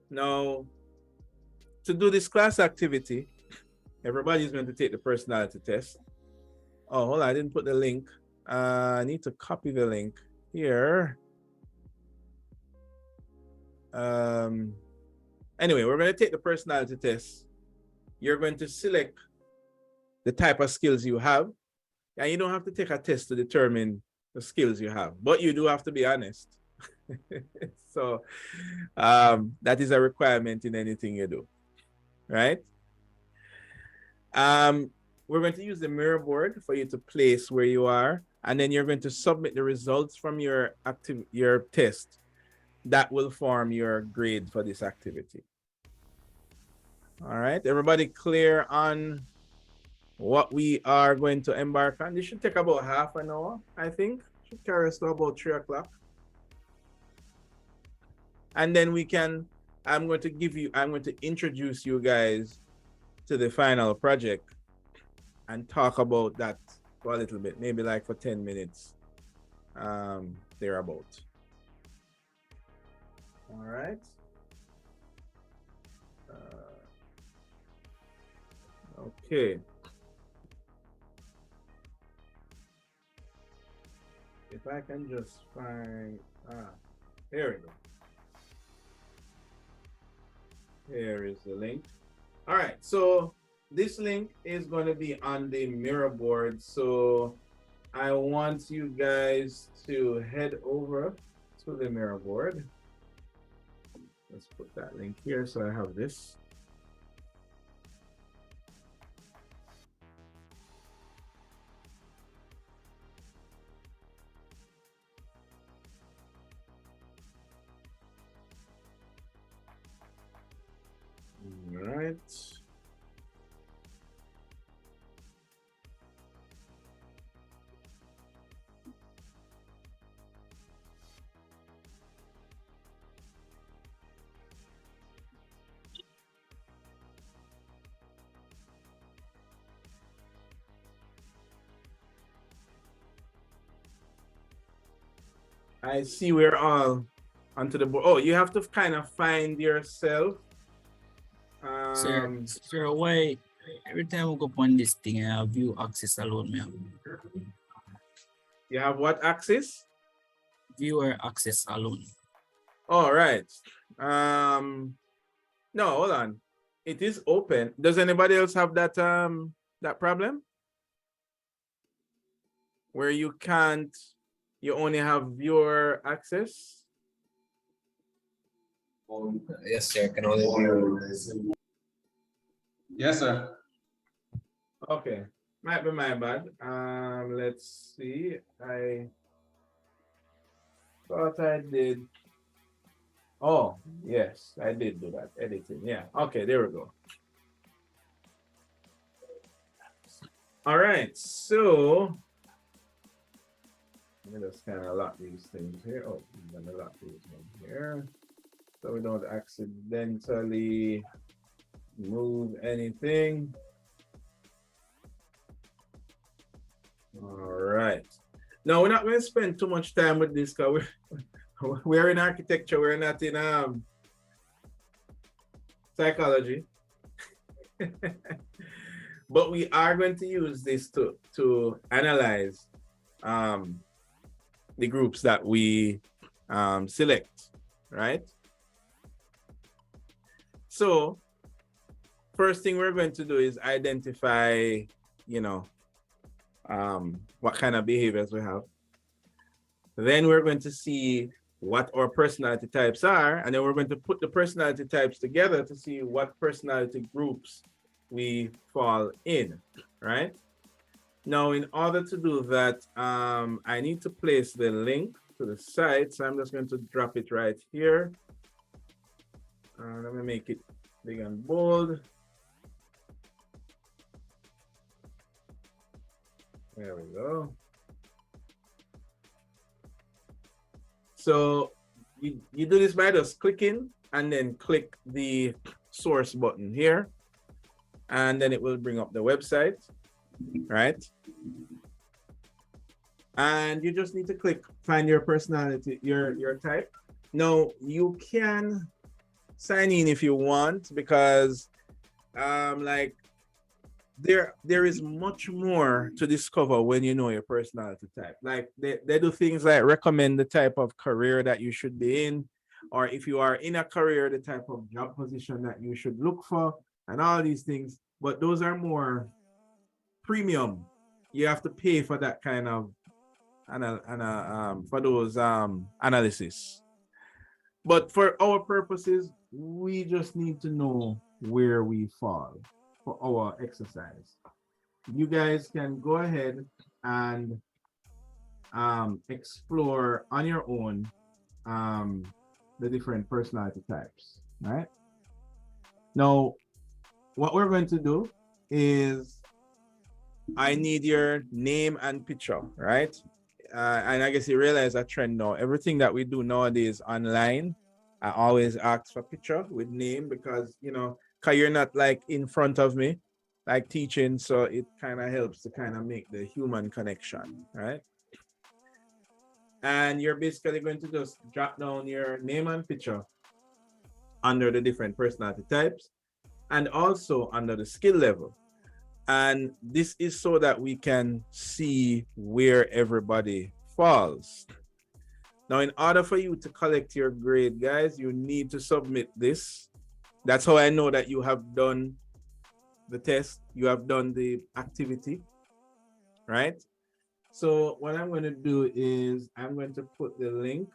A: Now, to do this class activity, everybody's going to take the personality test. Oh, hold on, I didn't put the link. I need to copy the link here. Anyway, we're going to take the personality test. You're going to select the type of skills you have. And you don't have to take a test to determine the skills you have, but you do have to be honest. So that is a requirement in anything you do, right? We're going to use the mirror board for you to place where you are, and then you're going to submit the results from your test. That will form your grade for this activity. All right, everybody clear on what we are going to embark on? This should take about half an hour, I think. Should carry us to about 3 o'clock. And then I'm going to introduce you guys to the final project and talk about that for a little bit, maybe like for 10 minutes, thereabout. All right. Okay. If I can just find, there we go. Here is the link. All right, so this link is going to be on the mirror board. So I want you guys to head over to the mirror board. Let's put that link here so I have this. All right. I see we're all onto the board. Oh, you have to kind of find yourself
G: Sir, why every time we go on this thing, I view access alone, man.
A: You have what access?
G: Viewer access alone.
A: All right. No, hold on. It is open. Does anybody else have that problem? Where you only have viewer access?
I: Yes, sir. Can only view.
D: Yes, sir.
A: Okay. Might be my bad. Let's see. I thought I did. Oh, yes, I did do that. Editing. Yeah. Okay, there we go. All right. So let me just kind of lock these things here. Oh, I'm gonna lock these ones here. So we don't accidentally move anything. All right. Now we're not going to spend too much time with this because we're in architecture. We're not in psychology. But we are going to use this to analyze the groups that we select, right? So first thing we're going to do is identify, what kind of behaviors we have. Then we're going to see what our personality types are, and then we're going to put the personality types together to see what personality groups we fall in, right? Now, in order to do that, I need to place the link to the site. So I'm just going to drop it right here. Let me make it big and bold. There we go. So you do this by just clicking and then click the source button here. And then it will bring up the website, right? And you just need to click find your personality, your type. Now you can sign in if you want, because like there is much more to discover when you know your personality type. Like they do things like recommend the type of career that you should be in, or if you are in a career, the type of job position that you should look for, and all these things. But those are more premium. You have to pay for that kind of for those analysis. But for our purposes, we just need to know where we fall for our exercise. You guys can go ahead and explore on your own the different personality types, right? Now, what we're going to do is I need your name and picture, right? And I guess you realize a trend now. Everything that we do nowadays online, I always ask for picture with name because, because you're not like in front of me, like teaching. So it kind of helps to kind of make the human connection, right? And you're basically going to just drop down your name and picture under the different personality types and also under the skill level. And this is so that we can see where everybody falls. Now, in order for you to collect your grade, guys, you need to submit this. That's how I know that you have done the test, you have done the activity, right? So what I'm going to do is I'm going to put the link.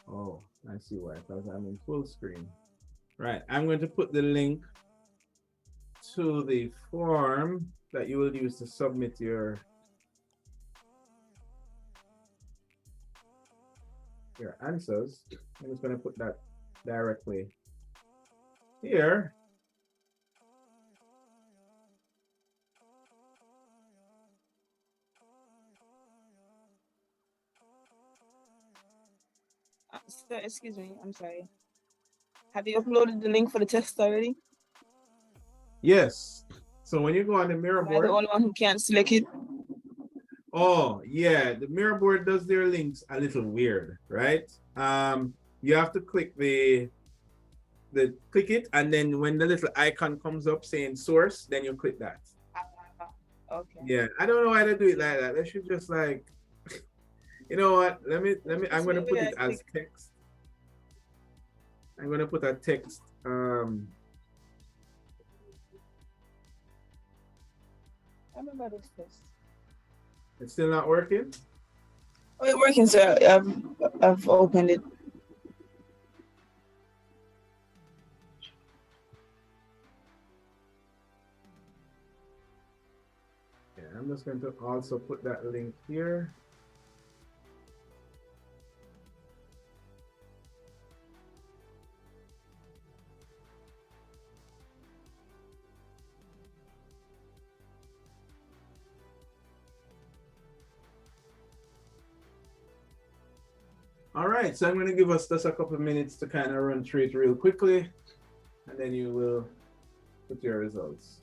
A: Oh, I see why, because I'm in full screen. Right, I'm going to put the link to the form that you will use to submit your answers. I'm just going to put that directly here.
F: So, excuse me, I'm sorry. Have you uploaded the link for the test already?
A: Yes. So when you go on the mirror
F: Am I the
A: board,
F: only one who can't select it?
A: oh yeah, the mirror board does their links a little weird, right? You have to click click it, and then when the little icon comes up saying source, then you click that.
F: Okay.
A: Yeah, I don't know why they do it like that. They should just like, you know what? I'm gonna put it as text. I'm gonna put a text.
F: I remember this first.
A: It's still not working.
F: Oh, it's working, sir. I've opened it.
A: Yeah, I'm just going to also put that link here. All right, so I'm going to give us just a couple of minutes to kind of run through it real quickly, and then you will put your results.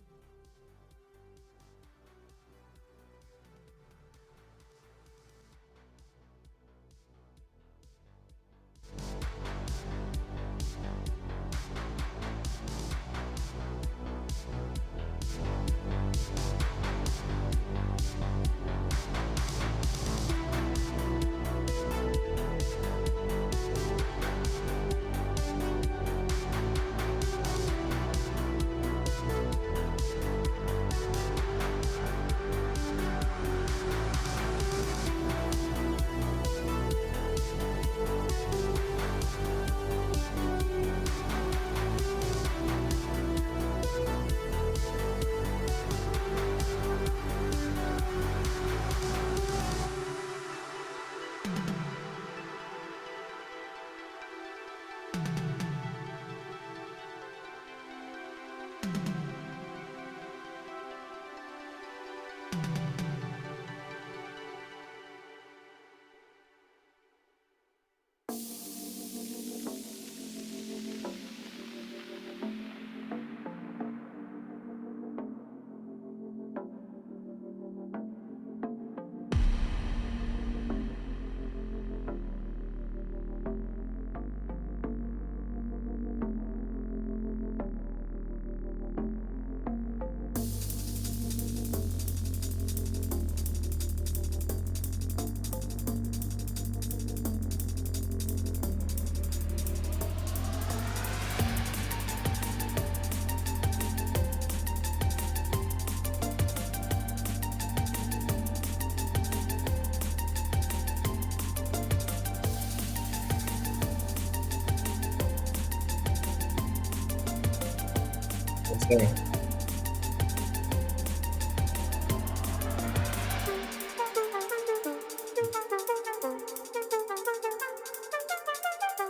I: Yes, sir.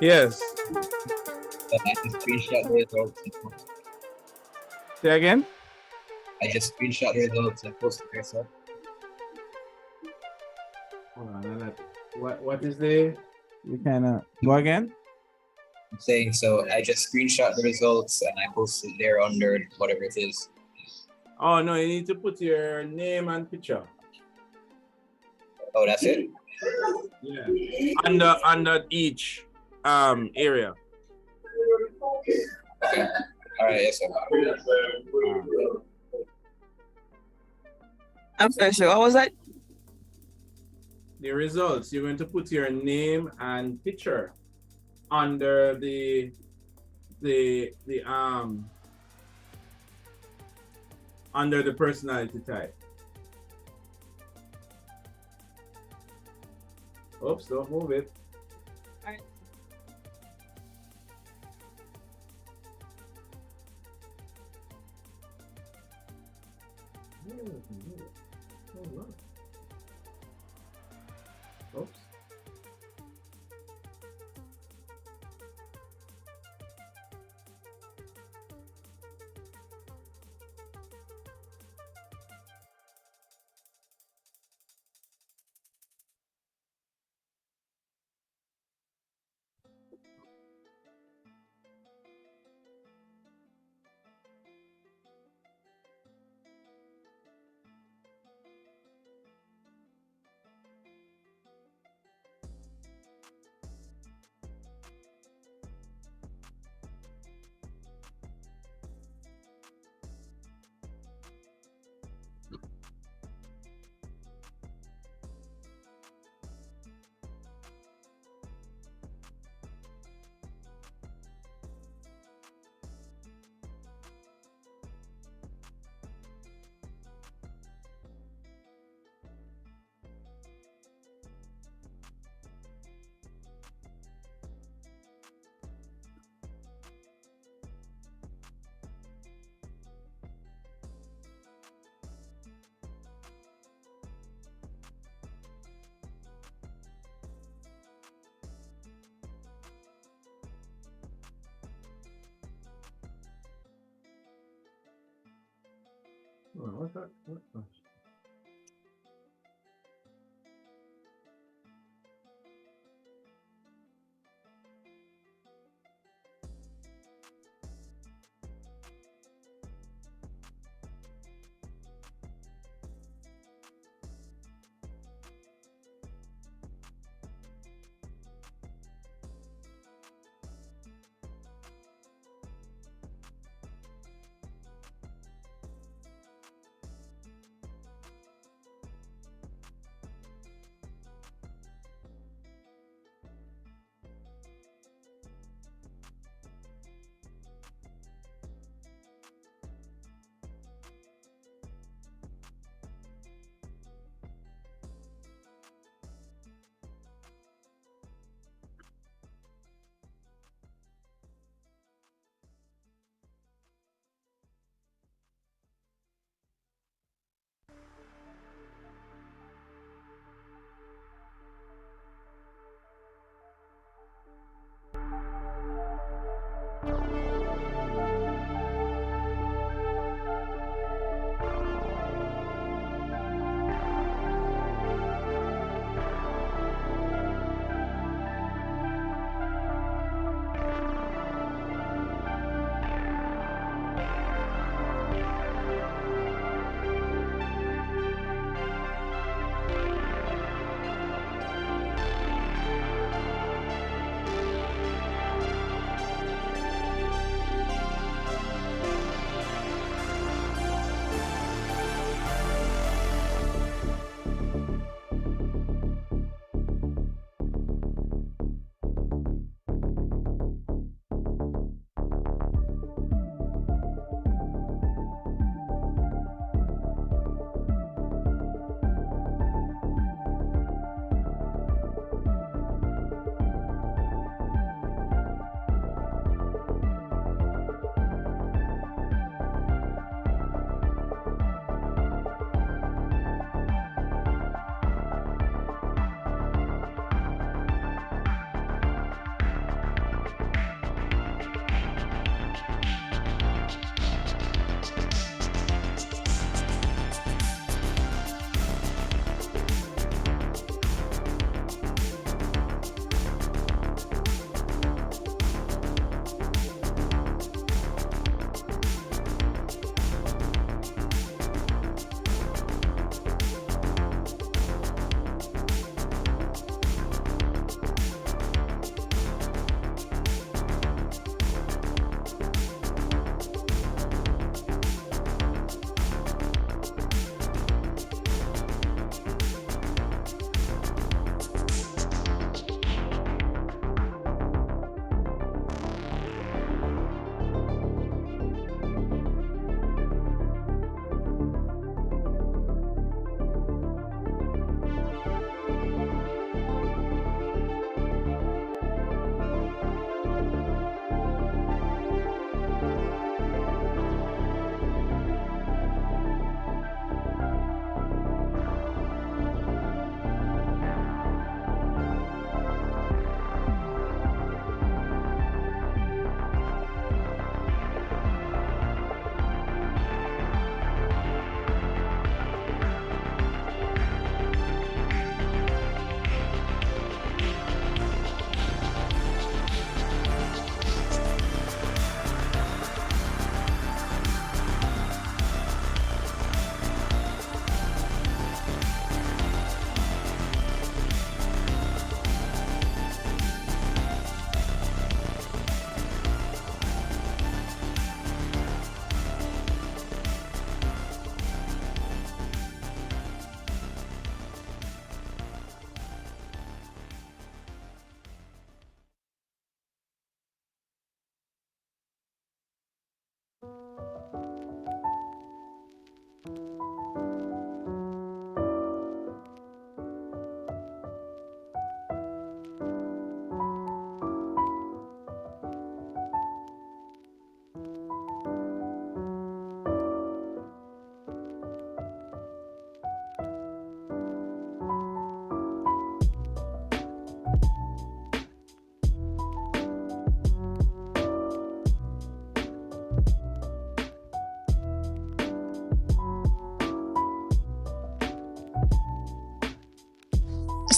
A: Yes.
I: I just screenshot the results.
A: Say again.
I: I just screenshot the results and posted there, sir.
A: Hold on. What is the? You kind of go again.
I: I'm saying so. I just screenshot the results and I posted there under whatever it is.
A: Oh no, you need to put your name and picture.
I: Oh, that's it.
A: Yeah. Under each area.
I: Okay. All right. Yes, sir.
F: I'm sorry, sir. What was that?
A: The results. You're going to put your name and picture under the under the personality type. Oops, don't move it.
F: Alright.
A: Oops. What's that?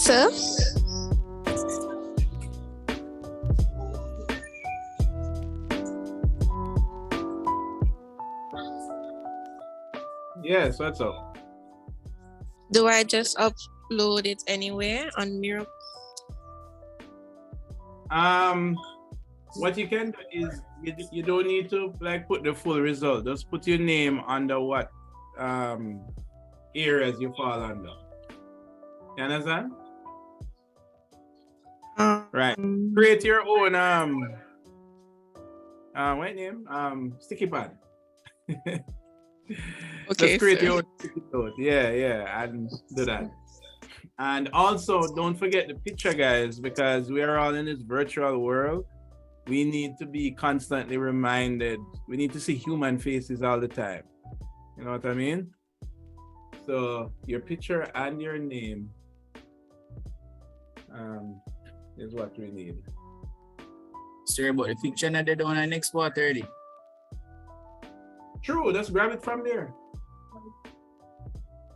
J: Sir?
A: Yes, what's up?
J: Do I just upload it anywhere on Miro?
A: What you can do is you don't need to like put the full result. Just put your name under what areas you fall under. You understand? Right. Create your own what name? Sticky pad.
J: Okay,
A: Just create
J: sir.
A: your own sticky note. Yeah, and do that. And also don't forget the picture, guys, because we are all in this virtual world. We need to be constantly reminded. We need to see human faces all the time. You know what I mean? So your picture and your name is what we need.
G: Sorry about the picture not dead on the next spot already.
A: True, just grab it from there.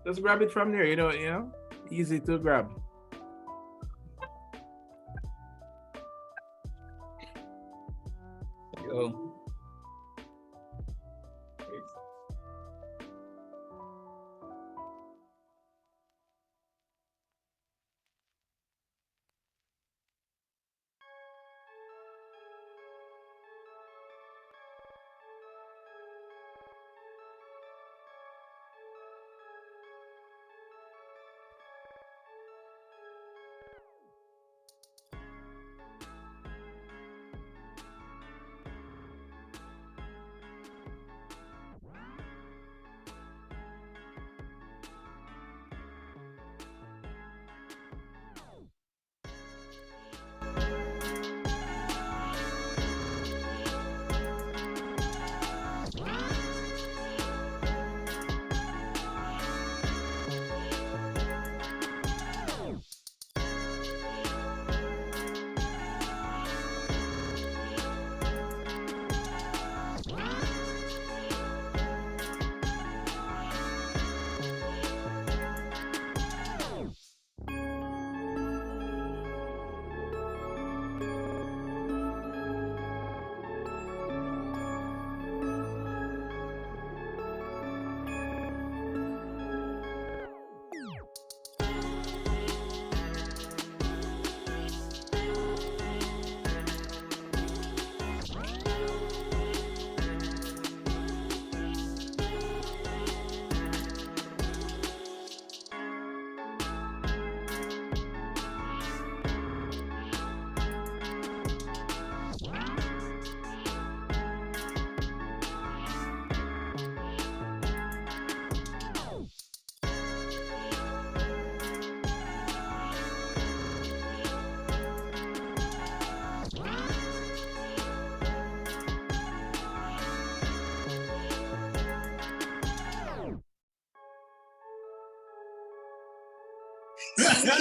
A: Just grab it from there, you know, easy to grab.
G: Yo.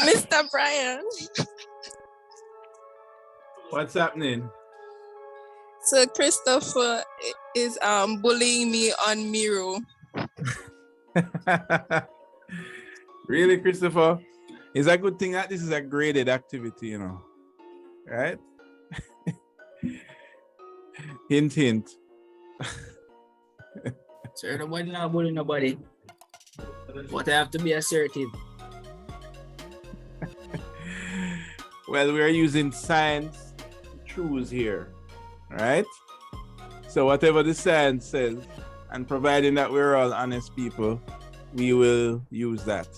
J: Mr. Brian.
A: What's happening?
J: So Christopher is bullying me on Miro.
A: Really, Christopher? It's a good thing that this is a graded activity, right? Hint, hint.
G: Sir, nobody not bullying nobody. But I have to be assertive.
A: Well, we're using science truths here, right? So whatever the science says, and providing that we're all honest people, we will use that.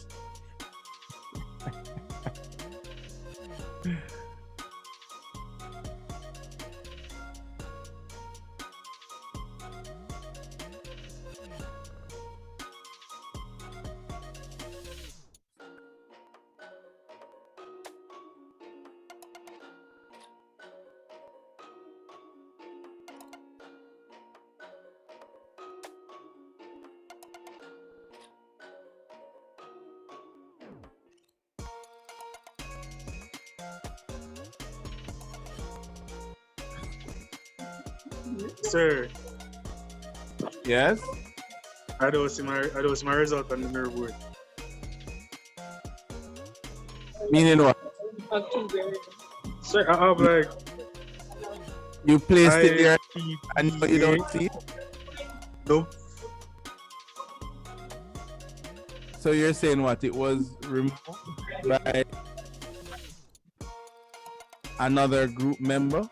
H: Sir,
A: Yes?
H: I don't see my result on the mirror board.
A: Meaning what?
C: Have two variants.
H: So I have like
A: You placed it there and you
H: INTPA.
A: don't see it?
H: Nope.
A: So you're saying what? It was removed by another group member?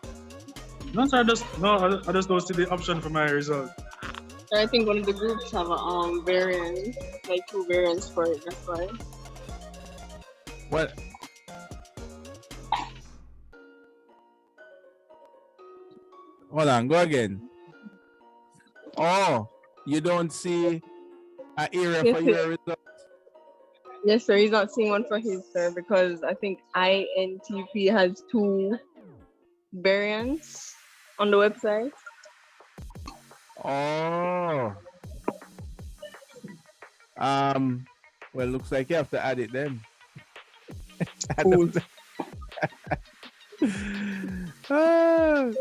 H: No, sir, I just don't see the option for my result.
C: I think one of the groups have a variant, like two variants for it. That's why.
A: What? Hold on, go again. Oh, you don't see an area
C: Yes,
A: for
C: sir.
A: your result?
C: Yes, sir. He's not seeing one for his, sir, because I think INTP has two variants on the website.
A: Oh. Well, looks like you have to add it then.
H: Cool.
A: Ah.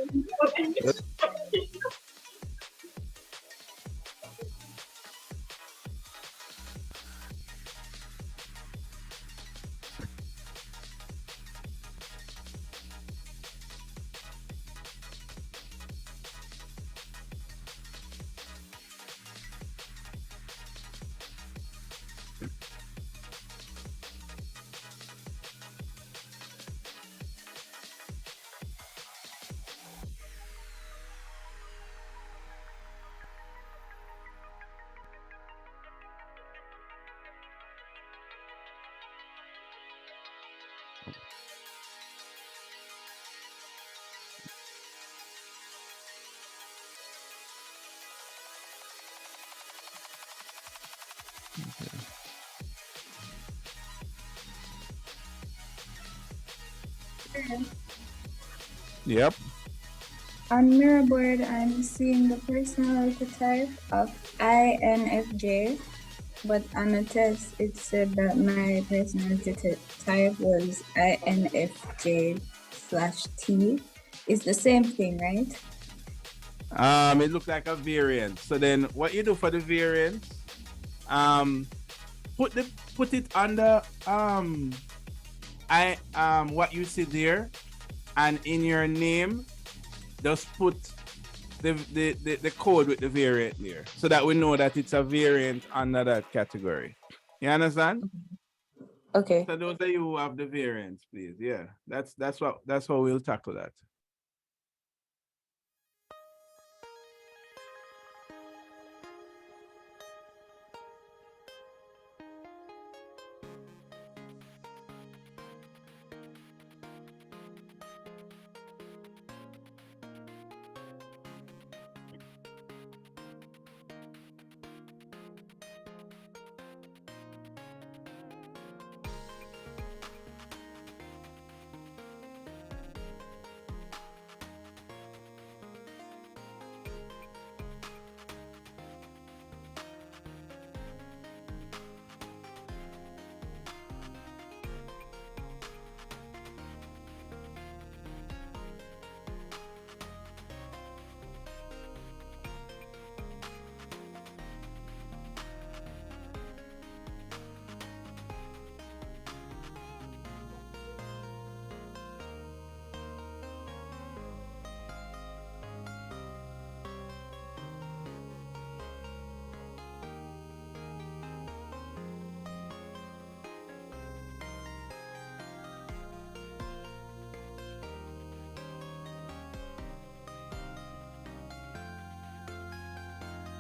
A: Yep.
K: On Mirrorboard, I'm seeing the personality type of INFJ, but on a test, it said that my personality type was INFJ/T. It's the same thing, right?
A: It looked like a variant. So then what you do for the variant, put it under what you see there, and in your name, just put the code with the variant there, so that we know that it's a variant under that category. You understand?
K: Okay.
A: So those of you who have the variants, please. Yeah, that's how we'll tackle that.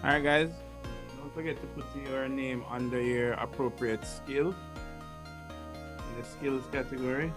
A: All right, guys. Don't forget to put your name under your appropriate skill in the skills category.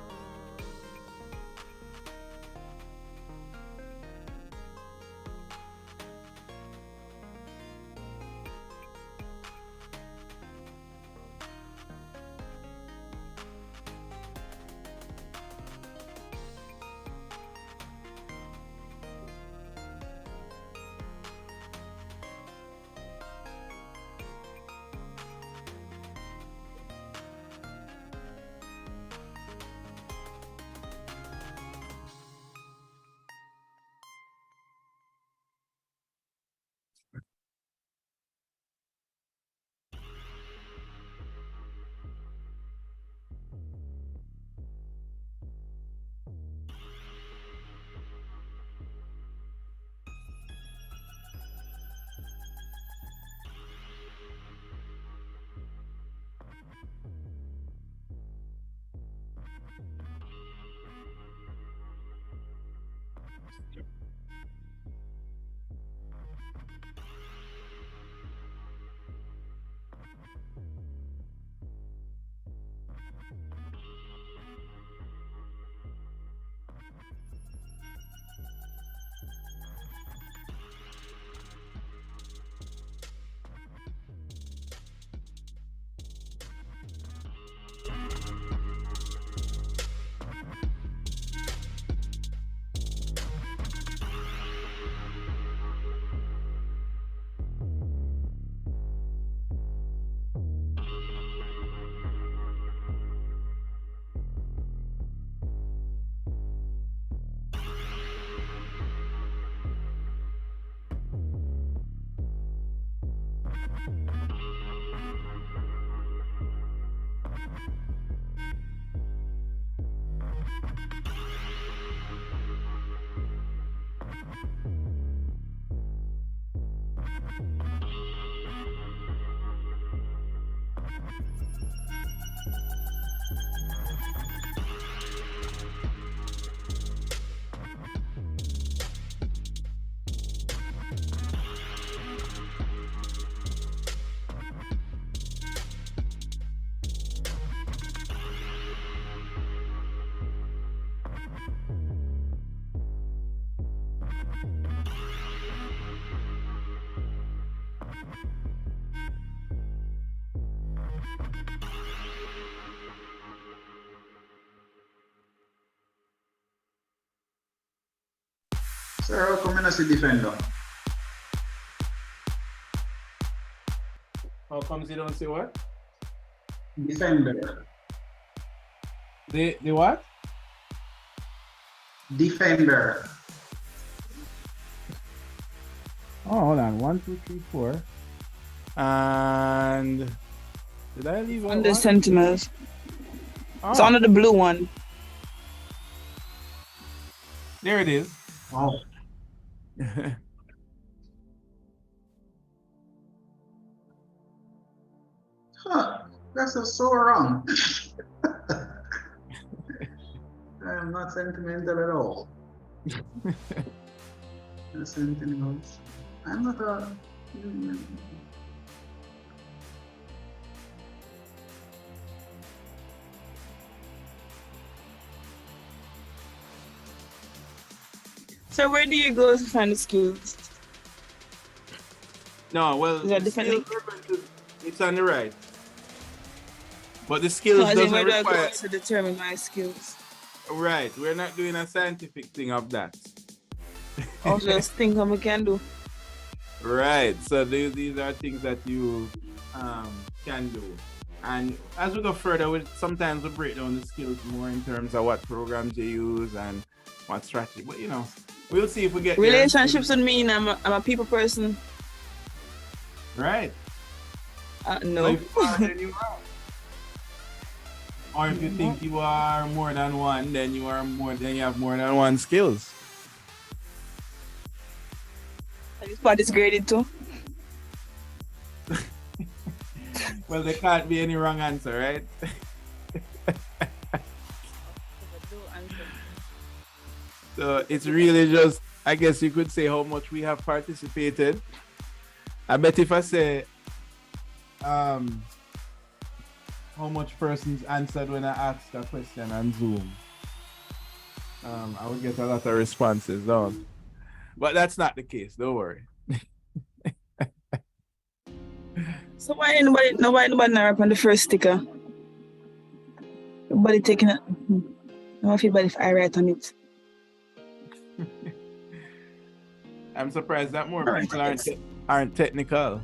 D: Sir, how come you not see defender?
A: How comes you don't see what?
D: Defender.
A: The what?
D: Defender.
A: Oh, hold on. 1, 2, 3, 4. And did I leave out
F: Under
A: one?
F: Sentinels. It's
A: Oh,
F: under the blue one.
A: there it is.
D: Oh. Huh. That's so wrong. I am not sentimental at all. Not sentimental. I'm not a.
F: So where do you go to find the skills?
A: No, well,
F: Is that
A: the
F: different?
A: skills are going to, it's on the right. But the
F: So
A: skills
F: as in
A: doesn't
F: where do I go
A: require.
F: to determine my skills?
A: Right, we're not doing a scientific thing of that.
F: Or just think what we can do.
A: Right, so these are things that you can do. And as we go further, sometimes we break down the skills more in terms of what programs you use and what strategy. But we'll see if we get there.
F: Relationships with me, I'm a people person.
A: Right. So
F: No.
A: if you are, then you are. Or if you think you are more than one, then you have more than one skills.
F: This part is graded too.
A: Well, there can't be any wrong answer, right? So it's really just, I guess you could say how much we have participated. I bet if I say how much persons answered when I asked a question on Zoom, I would get a lot of responses, don't? But that's not the case, don't worry.
F: So why nobody not rap on the first sticker? Nobody taking it. No, I feel bad if I write on it.
A: I'm surprised that more people aren't technical.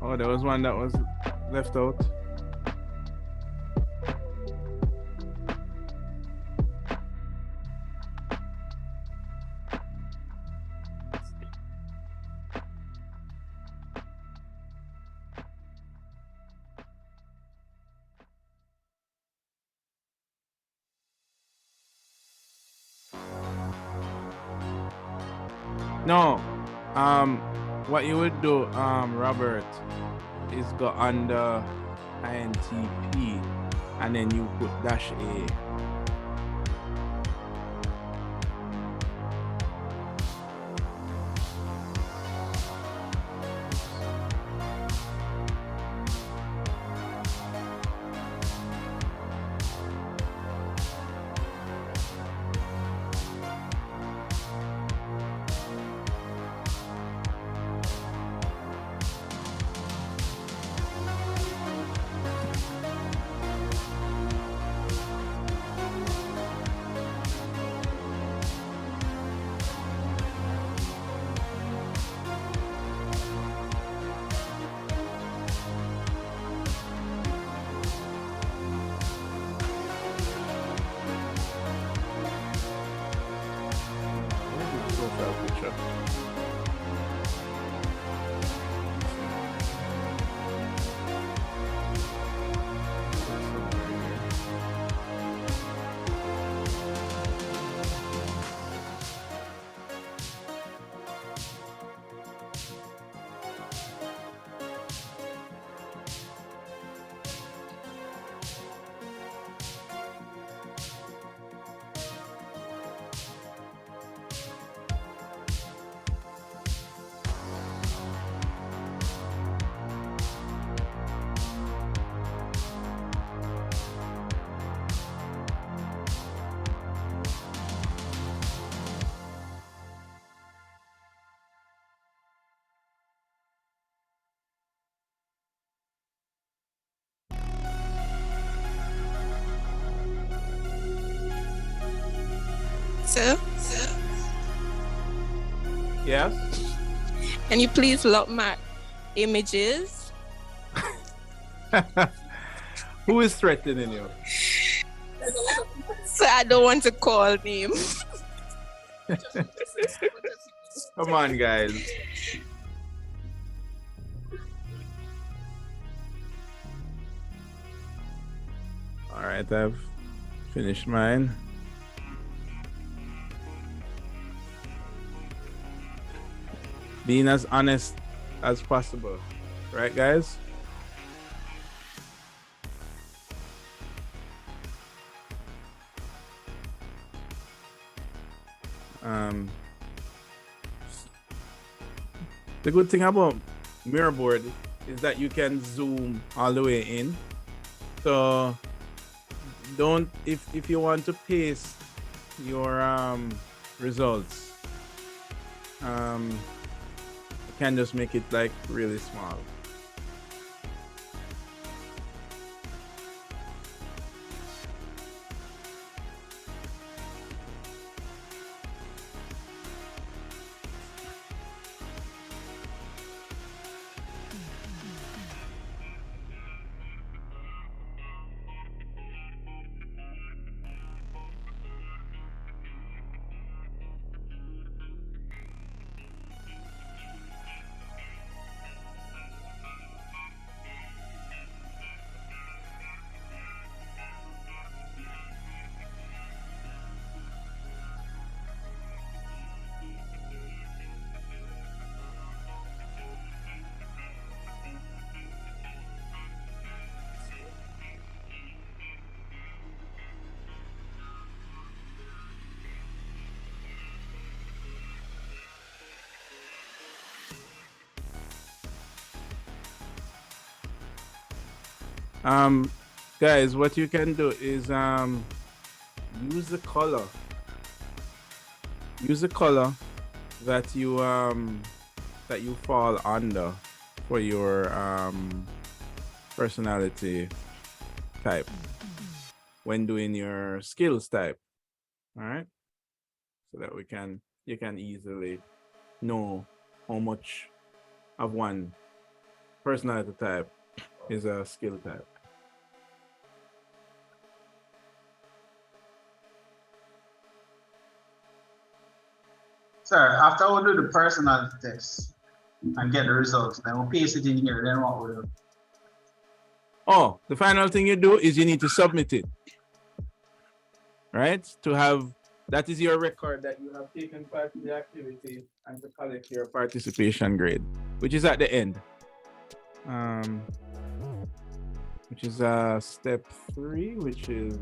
A: Oh, there was one that was left out. No. What you would do, Robert, is go under INTP and then you put -A. Profile picture.
J: Sir,
A: Yes.
J: can you please lock my images?
A: Who is threatening you?
J: So I don't want to call name.
A: Come on, guys. All right, I've finished mine. Being as honest as possible, right, guys? The good thing about Mirrorboard is that you can zoom all the way in. So don't if you want to paste your results, you can just make it like really small. Guys, what you can do is use the color. Use the color that you fall under for your personality type when doing your skills type. All right, so that you can easily know how much of one personality type is a skill type.
D: Sir, after we do the personality test and get the results, then we'll paste it in here. Then what we'll do?
A: Oh, the final thing you do is you need to submit it. Right? To have that is your record that you have taken part in the activity and to collect your participation grade, which is at the end. Which is step 3, which is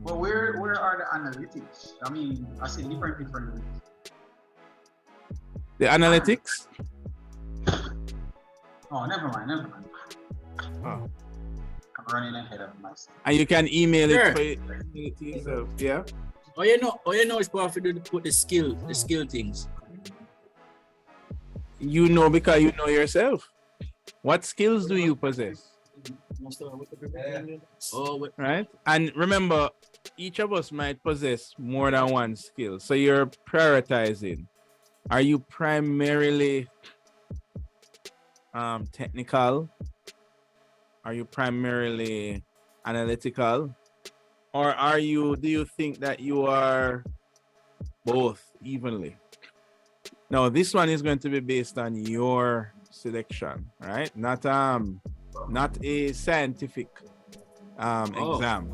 D: Well, where are the analytics? I mean, I see different.
A: the analytics.
D: Oh, never mind.
A: Oh.
D: I'm running ahead of myself.
A: And you can email
G: Sure.
A: it for it to yourself. Yeah.
G: Oh, you know, it's powerful to put the skill things.
A: You know because you know yourself. What skills do you possess?
G: Oh,
A: right? And remember, each of us might possess more than one skill. So you're prioritizing. Are you primarily technical? Are you primarily analytical? Or do you think that you are both evenly? Now, this one is going to be based on your selection, right? Not a scientific exam.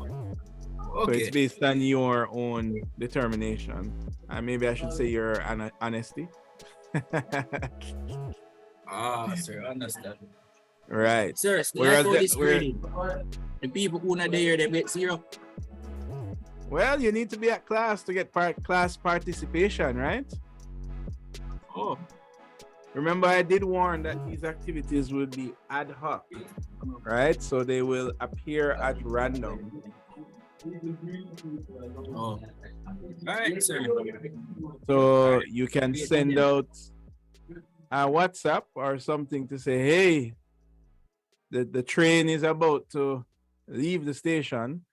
A: So it's based on your own determination. And maybe I should say your honesty.
G: Sir, understand.
A: Right.
G: Sir,
A: Whereas
G: the people who not there, they get 0.
A: Well, you need to be at class to get class participation, right?
G: Oh.
A: Remember, I did warn that these activities will be ad hoc, right? So they will appear at random.
G: Oh. All right, sir.
A: So you can send out a WhatsApp or something to say, hey, the train is about to leave the station.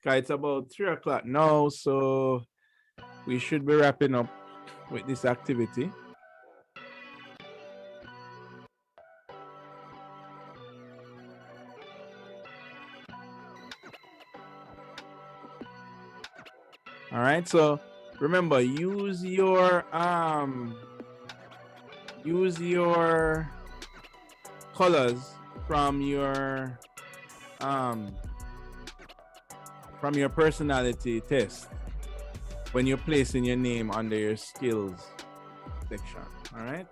A: It's about 3 o'clock now, so we should be wrapping up with this activity. All right, so remember, use your colors from your personality test when you're placing your name under your skills section. All right.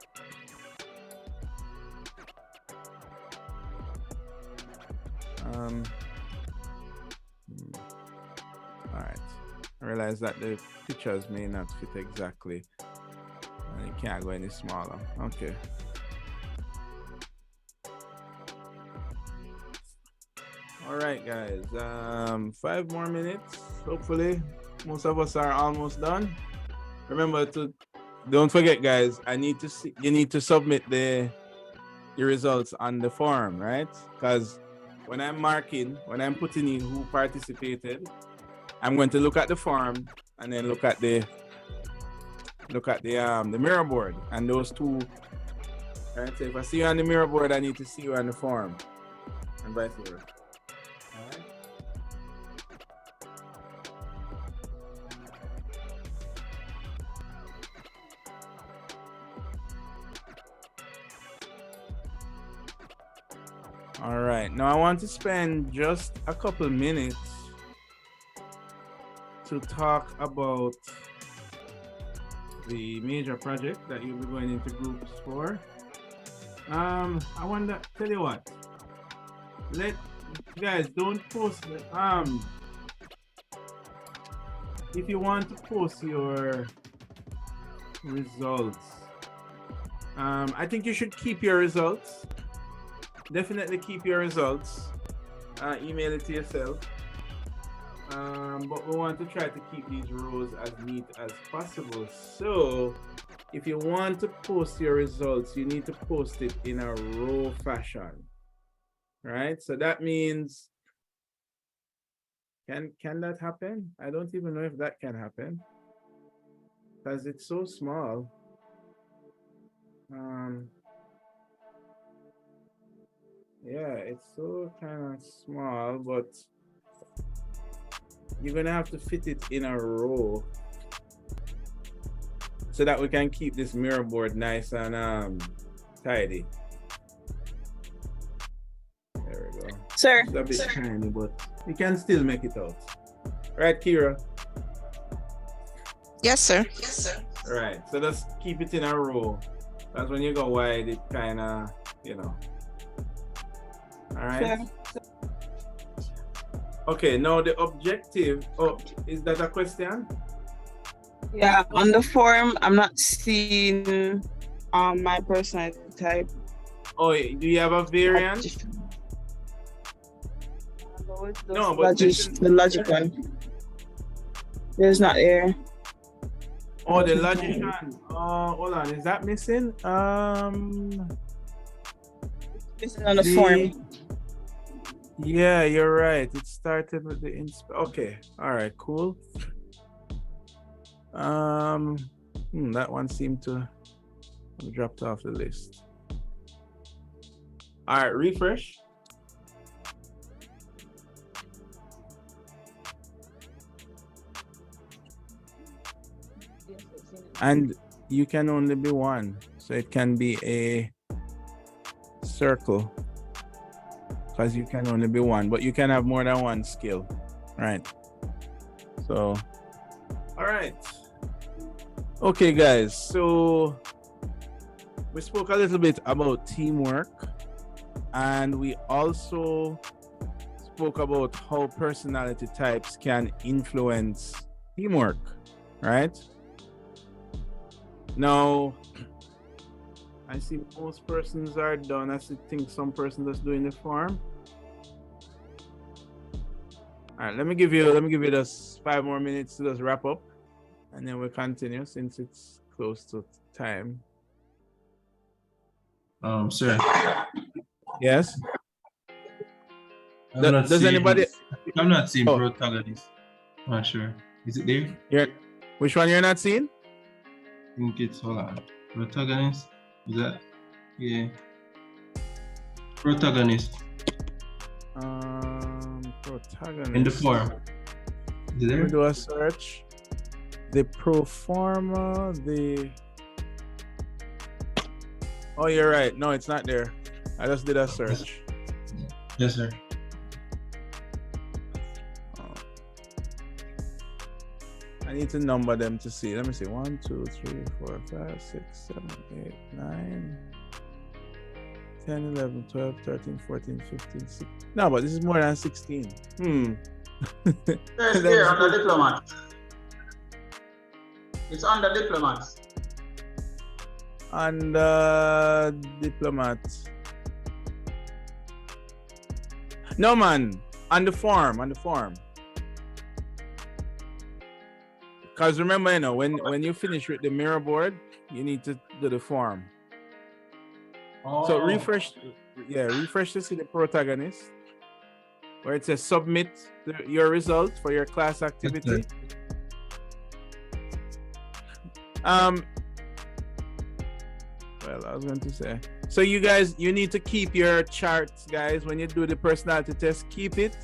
A: All right. I realize that the pictures may not fit exactly. And it can't go any smaller. Okay. All right, guys. 5 more minutes. Hopefully, most of us are almost done. Remember to don't forget, guys. You need to submit your results on the form, right? Because when I'm putting in who participated, I'm going to look at the form and then look at the mirror board, and those two. Right? So if I see you on the mirror board, I need to see you on the form, and vice versa. All right. Now I want to spend just a couple minutes to talk about the major project that you'll be going into groups for. I want to tell you what. Guys, don't post if you want to post your results. I think you should keep your results. Definitely keep your results. Email it to yourself. But we want to try to keep these rows as neat as possible. So if you want to post your results, you need to post it in a row fashion. Right? So that means, can that happen? I don't even know if that can happen, because it's so small. Yeah, it's so kind of small, but you're gonna have to fit it in a row so that we can keep this mirror board nice and tidy. There we go.
F: Sir.
A: It's a bit tiny, but you can still make it out. Right, Kira?
J: Yes, sir.
A: Right. So just keep it in a row. That's when you go wide, it kind of, you know. All right.
F: Sir.
A: Okay, now the objective. Oh, is that a question?
F: Yeah, on the form, I'm not seeing my personality type.
A: Oh, do you have a variant? No, but
F: the logic one. There's not there.
A: Oh, the logician. Hold on. Is that missing?
F: Missing on the form.
A: Yeah, you're right. It started with the okay. All right. Cool. That one seemed to have dropped off the list. All right. Refresh. And you can only be one, so it can be a circle because you can only be one, but you can have more than one skill, right? So, all right. Okay, guys, so we spoke a little bit about teamwork, and we also spoke about how personality types can influence teamwork, right? Now, I see most persons are done. I think some person that's doing the form. All right, let me give you just 5 more minutes to just wrap up, and then we'll continue since it's close to time.
L: Sir.
A: Yes.
L: I'm not seeing
A: Oh.
L: protagonist. I'm not sure. Is it there?
A: Which one you're not seeing?
L: I think it's, hold on. Protagonist? Is that? Yeah. Protagonist.
A: Protagonist.
L: In the form. Is it there?
A: Let me do a search. The pro forma, Oh, you're right. No, it's not there. I just did a search.
L: Yes, sir.
A: I need to number them to see. Let me see. 1, 2, 3, 4, 5, 6, 7, 8, 9, 10, 11, 12, 13, 14, 15, 16. No, but this is more than 16.
D: It's there on the diplomat. It's on the diplomat.
A: On the diplomat. No, man. On the form. Because remember, when you finish with the mirror board, you need to do the form.
D: Oh.
A: So refresh to see the protagonist, where it says submit your result for your class activity. Well, I was going to say, so you guys, you need to keep your charts, guys, when you do the personality test. Keep it,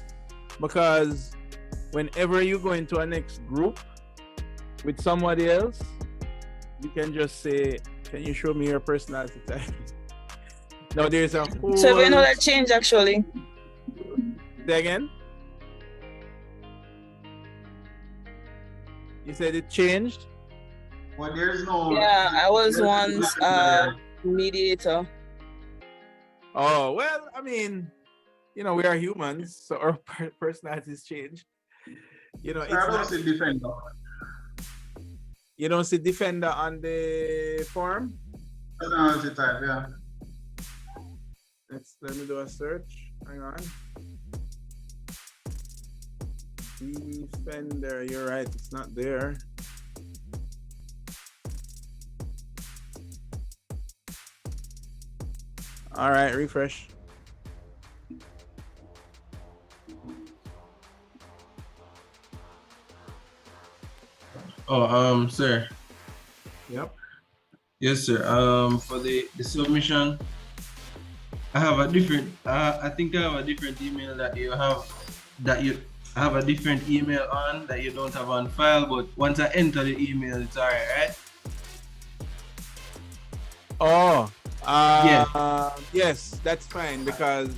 A: because whenever you go into a next group with somebody else, you can just say, can you show me your personality type? Now there's a whole...
F: So we know that change actually.
A: Say again? You said it changed?
D: Well, there's no...
F: Yeah, I was once mediator.
A: Oh, well, I mean, we are humans, so our personalities change. It's not...
D: defender.
A: You don't see defender on the form?
D: Personality type, yeah.
A: Let me do a search. Hang on. Defender, you're right, it's not there. All right, refresh.
L: Oh, sir.
A: Yep.
L: Yes, sir. For the submission, I have a different. I think I have a different email that you have. That you have a different email on that you don't have on file. But once I enter the email, it's alright, right?
A: Oh,
L: Yeah.
A: yes, that's fine because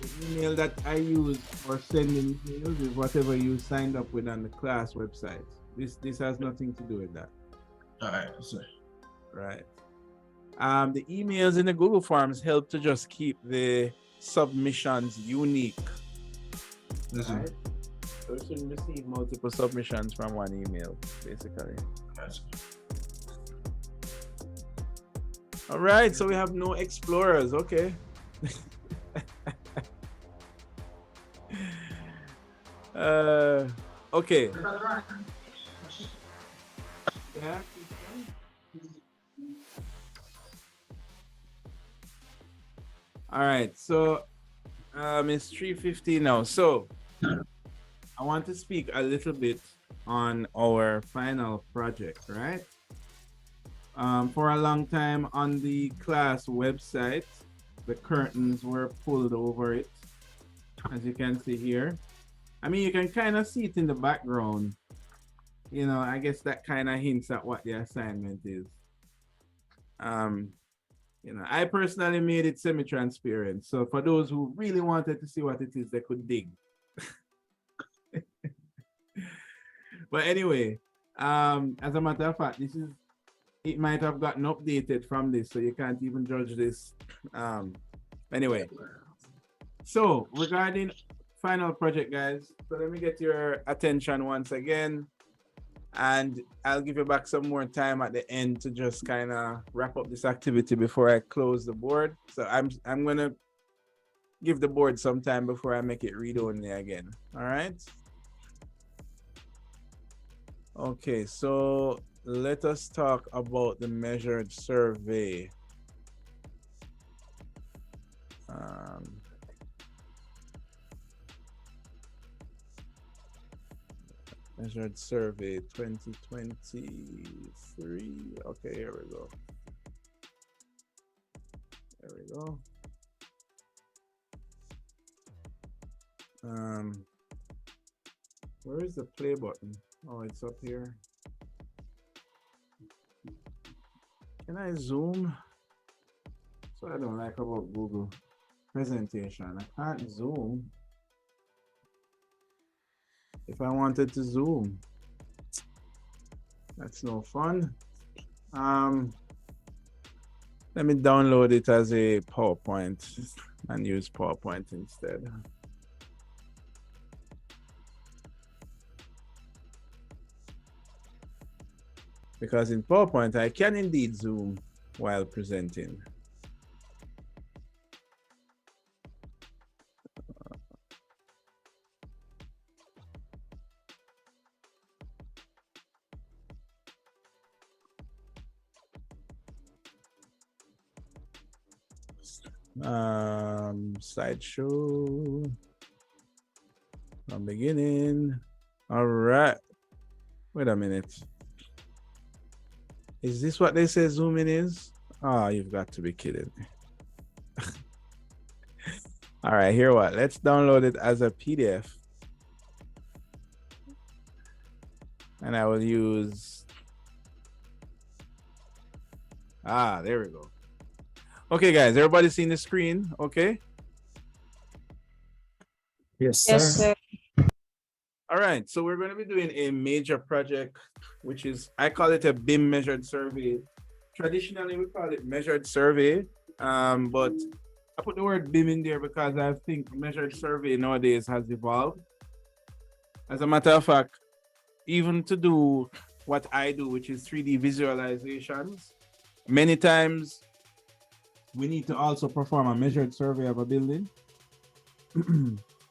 A: the email that I use for sending emails is whatever you signed up with on the class website. This has nothing to do with that.
L: Alright, sorry.
A: Right. The emails in the Google Forms help to just keep the submissions unique.
L: Listen.
A: Right? So you shouldn't receive multiple submissions from one email, basically.
L: That's
A: All right, so we have no explorers. Okay. Okay. Yeah. All right, so it's 3:50 now. So I want to speak a little bit on our final project, right? For a long time on the class website, the curtains were pulled over it, as you can see here. I mean, you can kind of see it in the background. You know, I guess that kind of hints at what the assignment is. You know, I personally made it semi-transparent. So for those who really wanted to see what it is, they could dig. But anyway, as a matter of fact, it might have gotten updated from this, so you can't even judge this. Anyway, so regarding final project, guys, so let me get your attention once again, and I'll give you back some more time at the end to just kind of wrap up this activity before I close the board. So I'm gonna give the board some time before I make it read only again. All right. Okay, so let us talk about the measured survey. Measured survey 2023. Okay, here we go. There we go. Where is the play button? Oh, it's up here. Can I zoom? So I don't like about Google presentation. I can't zoom. If I wanted to zoom, that's no fun. Let me download it as a PowerPoint and use PowerPoint instead. Because in PowerPoint, I can indeed zoom while presenting. Slideshow from beginning. All right. Wait a minute. Is this what they say zooming is? Oh, you've got to be kidding me. All right, here what? Let's download it as a PDF. And I will use, there we go. Okay, guys, everybody seen the screen? Okay.
E: Yes, sir.
C: Yes, sir.
A: All right, so we're going to be doing a major project, which is, I call it a BIM measured survey. Traditionally, we call it measured survey, but I put the word BIM in there because I think measured survey nowadays has evolved. As a matter of fact, even to do what I do, which is 3D visualizations, many times we need to also perform a measured survey of a building.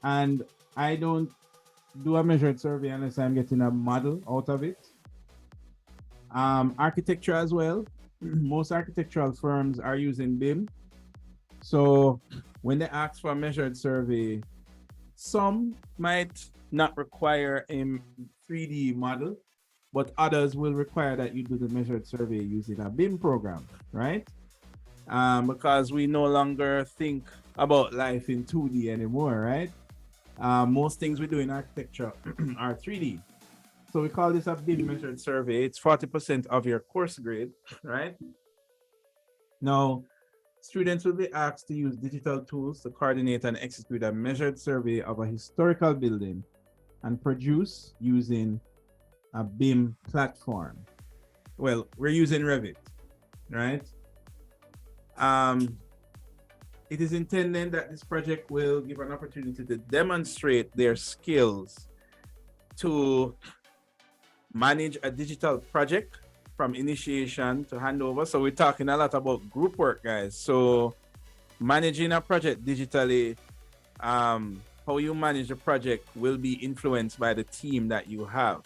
A: And I don't do a measured survey unless I'm getting a model out of it. Architecture as well. Most architectural firms are using BIM. So when they ask for a measured survey, some might not require a 3D model, but others will require that you do the measured survey using a BIM program, right? because we no longer think about life in 2D anymore, right? Most things we do in architecture are 3D. So we call this a BIM measured survey. It's 40% of your course grade, right? Now, students will be asked to use digital tools to coordinate and execute a measured survey of a historical building and produce using a BIM platform. Well, we're using Revit, right? It is intended that this project will give an opportunity to demonstrate their skills to manage a digital project from initiation to handover. So we're talking a lot about group work, guys. So managing a project digitally, how you manage a project will be influenced by the team that you have,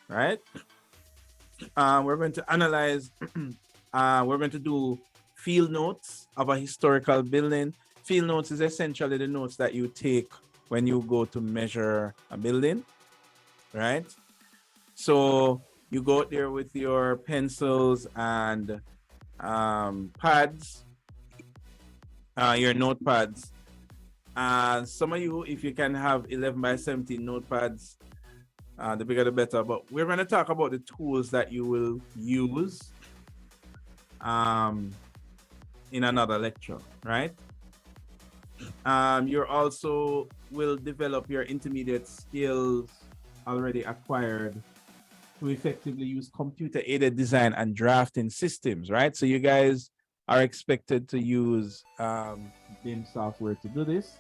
A: right? We're going to analyze, we're going to do field notes of a historical building. Field notes is essentially the notes that you take when you go to measure a building, right? So you go out there with your pencils and pads, your notepads. Some of you, if you can have 11 by 17 notepads, the bigger the better. But we're going to talk about the tools that you will use in another lecture, right? You also will develop your intermediate skills already acquired to effectively use computer-aided design and drafting systems, right? So you guys are expected to use BIM software to do this.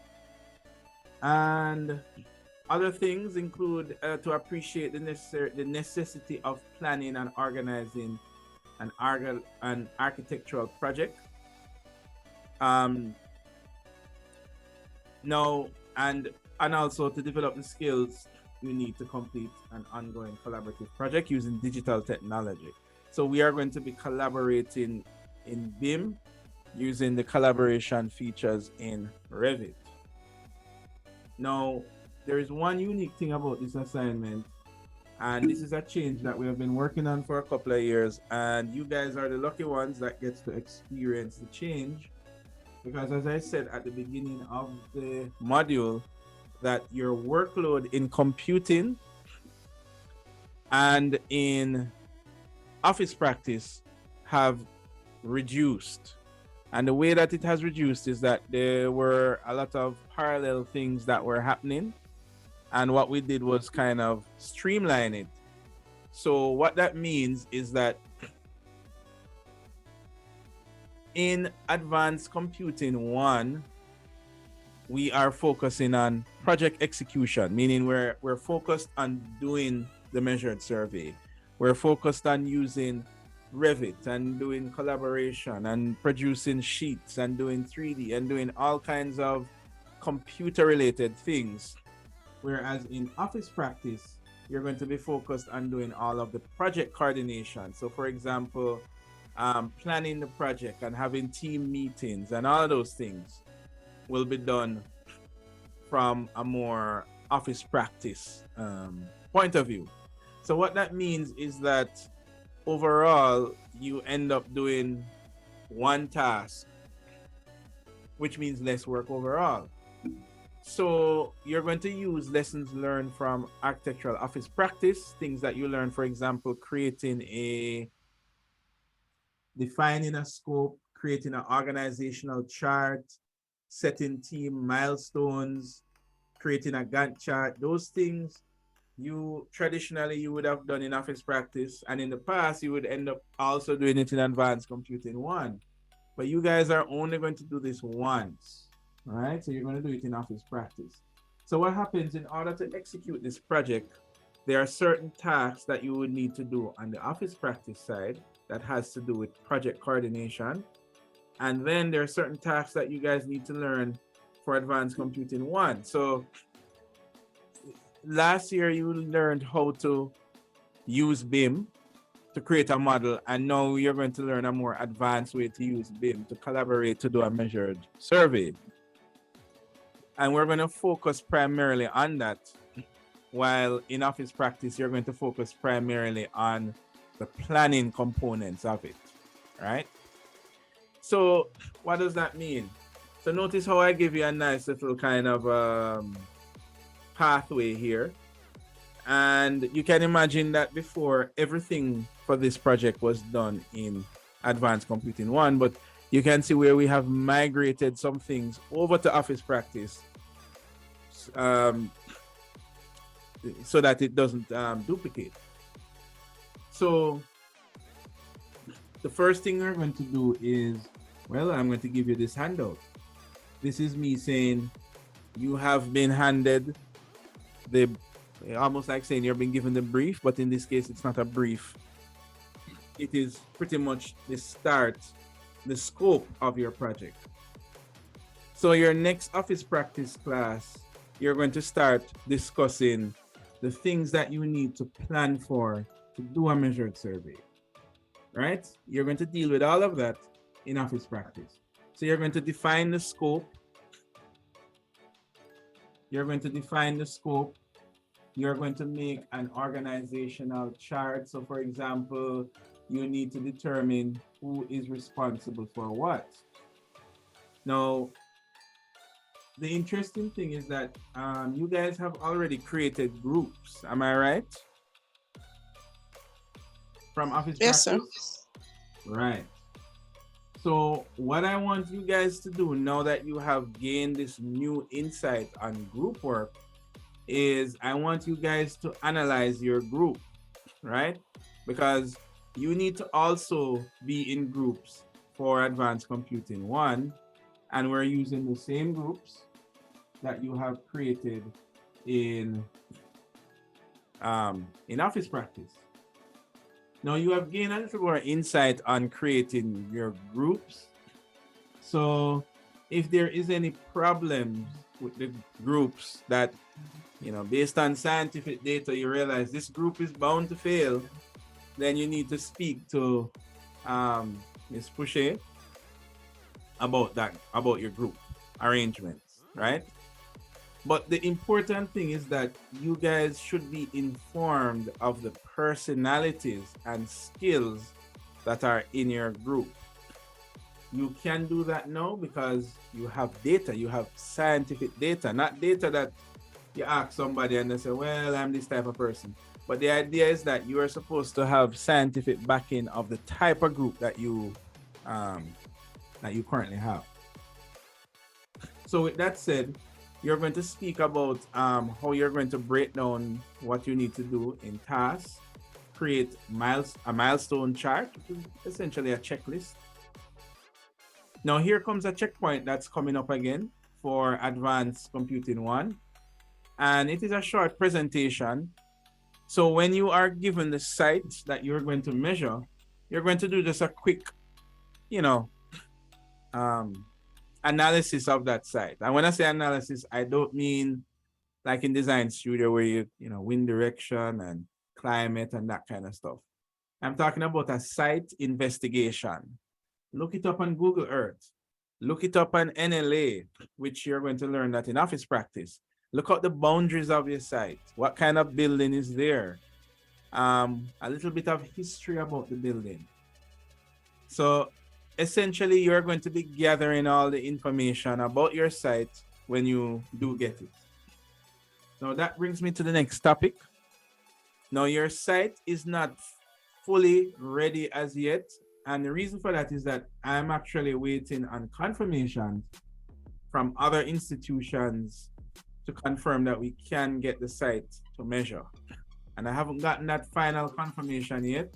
A: And other things include to appreciate the necessity of planning and organizing an architectural project. Now, and also to develop the skills you need to complete an ongoing collaborative project using digital technology. So we are going to be collaborating in BIM using the collaboration features in Revit. Now, there is one unique thing about this assignment, and this is a change that we have been working on for a couple of years, and you guys are the lucky ones that gets to experience the change, because as I said at the beginning of the module, that your workload in computing and in office practice have reduced. And the way that it has reduced is that there were a lot of parallel things that were happening. And what we did was kind of streamline it. So what that means is that in advanced computing 1, we are focusing on project execution, meaning we're focused on doing the measured survey. We're focused on using Revit and doing collaboration and producing sheets and doing 3D and doing all kinds of computer related things. Whereas in office practice, you're going to be focused on doing all of the project coordination. So for example, planning the project and having team meetings and all of those things will be done from a more office practice point of view. So what that means is that overall, you end up doing one task, which means less work overall. So you're going to use lessons learned from architectural office practice, things that you learn, for example, defining a scope, creating an organizational chart, setting team milestones, creating a Gantt chart. Those things you would have done in office practice, and in the past you would end up also doing it in advanced computing 1. But you guys are only going to do this once, all right? So you're going to do it in office practice. So what happens in order to execute this project, there are certain tasks that you would need to do on the office practice side that has to do with project coordination. And then there are certain tasks that you guys need to learn for advanced computing 1. So last year you learned how to use BIM to create a model, and now you're going to learn a more advanced way to use BIM to collaborate to do a measured survey. And we're going to focus primarily on that, while in office practice you're going to focus primarily on the planning components of it, right? So what does that mean? So notice how I give you a nice little kind of pathway here. And you can imagine that before everything for this project was done in Advanced Computing 1, but you can see where we have migrated some things over to Office Practice so that it doesn't duplicate. So the first thing we're going to do is, well, I'm going to give you this handout. This is me saying you have been handed the, almost like saying you've been given the brief, but in this case, it's not a brief. It is pretty much the start, the scope of your project. So your next Office Practice class, you're going to start discussing the things that you need to plan for to do a measured survey, right? You're going to deal with all of that in Office Practice. So you're going to define the scope. You're going to define the scope. You're going to make an organizational chart. So for example, you need to determine who is responsible for what. Now, the interesting thing is that you guys have already created groups. Am I right? From Office
J: Yes, sir.
A: Practice? Right. So what I want you guys to do now that you have gained this new insight on group work is I want you guys to analyze your group, right? Because you need to also be in groups for Advanced Computing 1, and we're using the same groups that you have created in Office Practice. Now you have gained a little more insight on creating your groups. So if there is any problems with the groups that, you know, based on scientific data, you realize this group is bound to fail, then you need to speak to Ms. Pouchet about that, about your group arrangements, right? But the important thing is that you guys should be informed of the personalities and skills that are in your group. You can do that now because you have data, you have scientific data, not data that you ask somebody and they say, well, I'm this type of person. But the idea is that you are supposed to have scientific backing of the type of group that you currently have. So with that said, you're going to speak about how you're going to break down what you need to do in tasks, create a milestone chart, which is essentially a checklist. Now here comes a checkpoint that's coming up again for Advanced Computing 1. And it is a short presentation. So when you are given the site that you're going to measure, you're going to do just a quick, you know, analysis of that site. And when I say analysis, I don't mean like in Design Studio where you know, wind direction and climate and that kind of stuff. I'm talking about a site investigation. Look it up on Google Earth. Look it up on NLA, which you're going to learn that in Office Practice. Look at the boundaries of your site. What kind of building is there? A little bit of history about the building. So essentially, you're going to be gathering all the information about your site when you do get it. Now that brings me to the next topic. Now your site is not fully ready as yet. And the reason for that is that I'm actually waiting on confirmation from other institutions to confirm that we can get the site to measure. And I haven't gotten that final confirmation yet.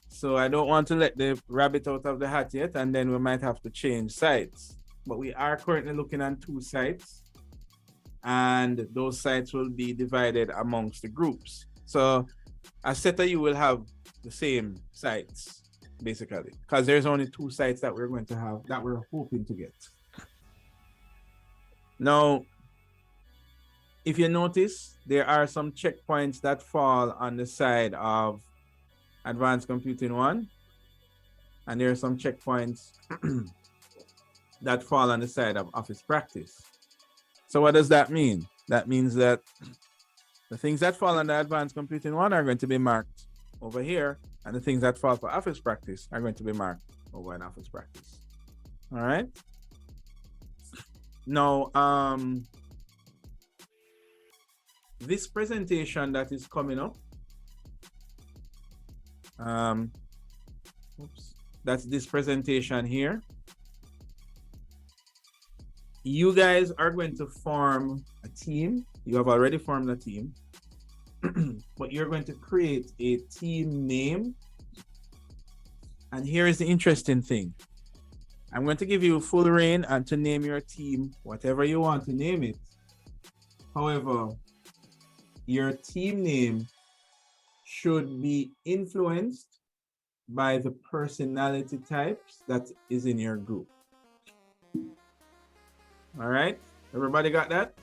A: So I don't want to let the rabbit out of the hat yet, and then we might have to change sites. But we are currently looking at 2 sites, and those sites will be divided amongst the groups. So a set of you will have the same sites, basically, because there's only 2 sites that we're going to have that we're hoping to get. Now, if you notice, there are some checkpoints that fall on the side of Advanced Computing 1, and there are some checkpoints that fall on the side of Office Practice. So what does that mean? That means that the things that fall under Advanced Computing 1 are going to be marked over here, and the things that fall for Office Practice are going to be marked over in Office Practice. All right. Now, this presentation that is coming up, that's this presentation here. You guys are going to form a team. You have already formed a team, but you're going to create a team name. And here is the interesting thing. I'm going to give you full reign and to name your team whatever you want to name it. However, your team name should be influenced by the personality types that is in your group. All right, everybody got that?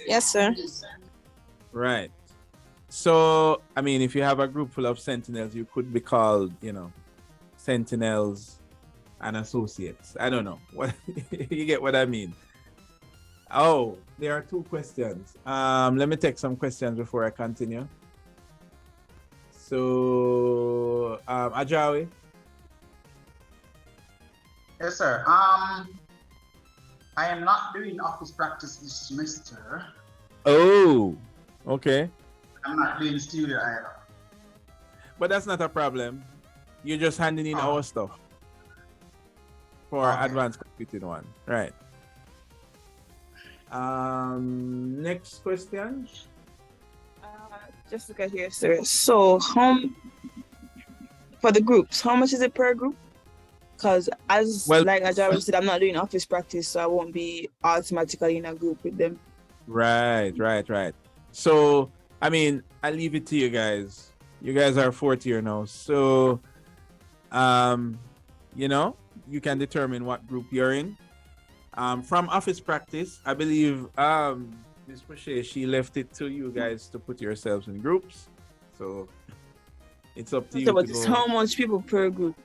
J: Yes, sir.
A: Right. So, I mean, if you have a group full of sentinels, you could be called, sentinels and associates. I don't know. What you get what I mean? Oh, there are 2 questions. Let me take some questions before I continue. So, Ajawi.
D: Yes, sir. I am not doing office practice this semester.
A: Oh, okay.
D: I'm not doing studio either.
A: But that's not a problem. You're just handing in our stuff for advanced computing 1, right? Next question.
F: Just look at here, sir. So, for the groups, how much is it per group? Because like Ajawa said, I'm not doing office practice, so I won't be automatically in a group with them.
A: Right. So, I mean, I leave it to you guys. You guys are 4th year now, so you can determine what group you're in. From office practice, I believe Ms. Poche, she left it to you guys to put yourselves in groups. So it's up to you.
F: So, it's how much people per group?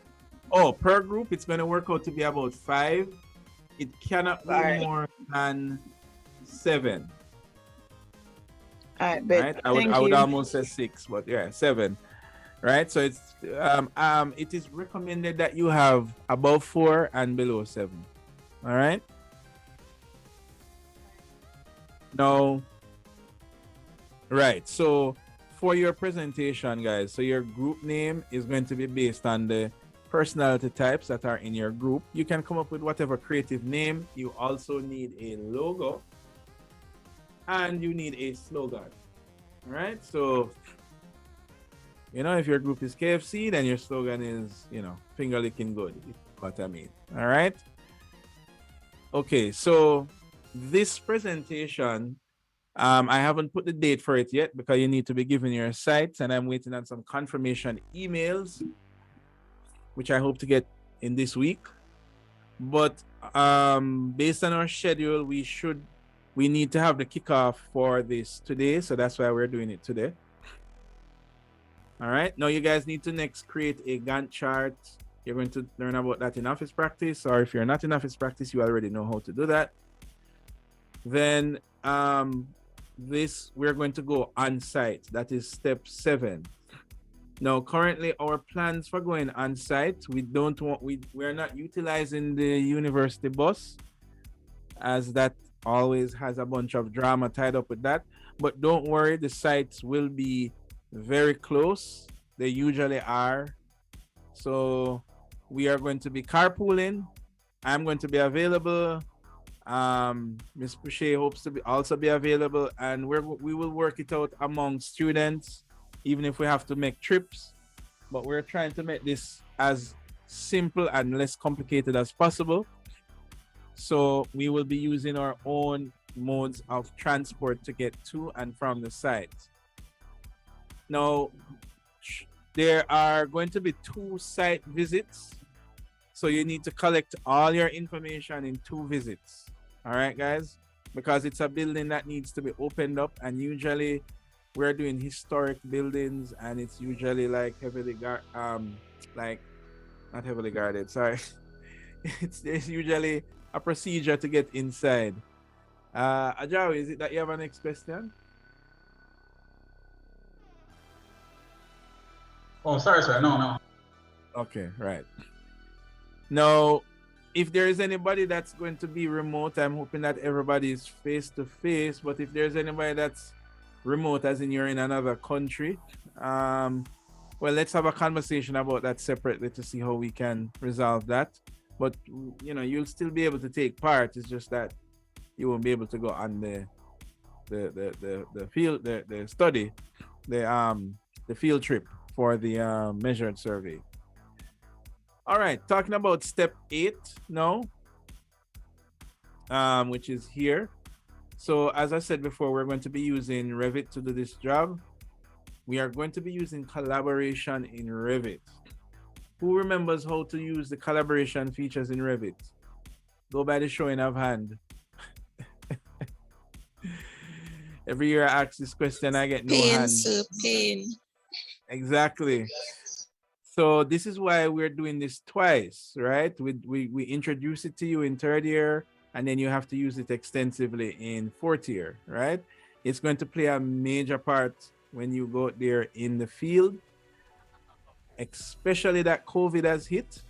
A: Oh, per group, it's going to work out to be about 5. It cannot be more than 7.
F: All right,
A: I would almost say 6, but yeah, 7. Right, so it's it is recommended that you have above 4 and below 7. All right. Now, right. So for your presentation, guys, so your group name is going to be based on the personality types that are in your group. You can come up with whatever creative name. You also need a logo and you need a slogan. All right. So, if your group is KFC, then your slogan is, finger licking good. What I mean. All right. Okay. So this presentation, I haven't put the date for it yet because you need to be given your sites, and I'm waiting on some confirmation emails, which I hope to get in this week. But based on our schedule, we need to have the kickoff for this today, so that's why we're doing it today. All right. Now you guys need to next create a Gantt chart. You're going to learn about that in office practice, or if you're not in office practice, you already know how to do that. Then we're going to go on site. That is step 7. Now, currently, our plans for going on site, we're not utilizing the university bus, as that always has a bunch of drama tied up with that. But don't worry, the sites will be very close. They usually are. So we are going to be carpooling. I'm going to be available. Ms. Boucher hopes to also be available, and we will work it out among students, even if we have to make trips. But we're trying to make this as simple and less complicated as possible. So we will be using our own modes of transport to get to and from the site. Now, there are going to be 2 site visits. So you need to collect all your information in 2 visits. All right, guys? Because it's a building that needs to be opened up, and usually we're doing historic buildings, and it's usually like not heavily guarded, sorry. There's usually a procedure to get inside. Ajawi, is it that you have an next question?
D: Oh, sorry, sir. No.
A: Okay, right. Now, if there is anybody that's going to be remote, I'm hoping that everybody is face to face. But if there's anybody that's remote, as in you're in another country, well, let's have a conversation about that separately to see how we can resolve that. But you know, you'll still be able to take part. It's just that you won't be able to go on the field, the study, the field trip for the measured survey. All right, talking about step 8 now, which is here. So as I said before, we're going to be using Revit to do this job. We are going to be using collaboration in Revit. Who remembers how to use the collaboration features in Revit? Go by the showing of hand. Every year I ask this question, I get no hands.
J: Pain.
A: Exactly. So this is why we're doing this twice, right? We introduce it to you in 3rd year, and then you have to use it extensively in 4th year, right? It's going to play a major part when you go there in the field, especially that COVID has hit,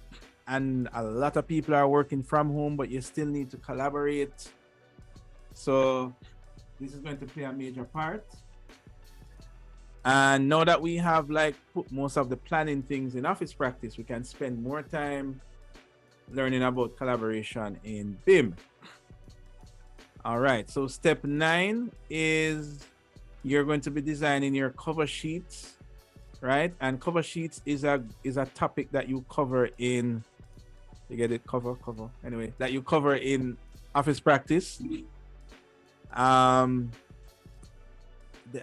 A: and a lot of people are working from home, but you still need to collaborate. So this is going to play a major part. And now that we have like put most of the planning things in office practice, we can spend more time learning about collaboration in BIM. All right, so step 9 is you're going to be designing your cover sheets, right? And cover sheets is a topic that you cover in, you get it, cover, anyway, that you cover in office practice.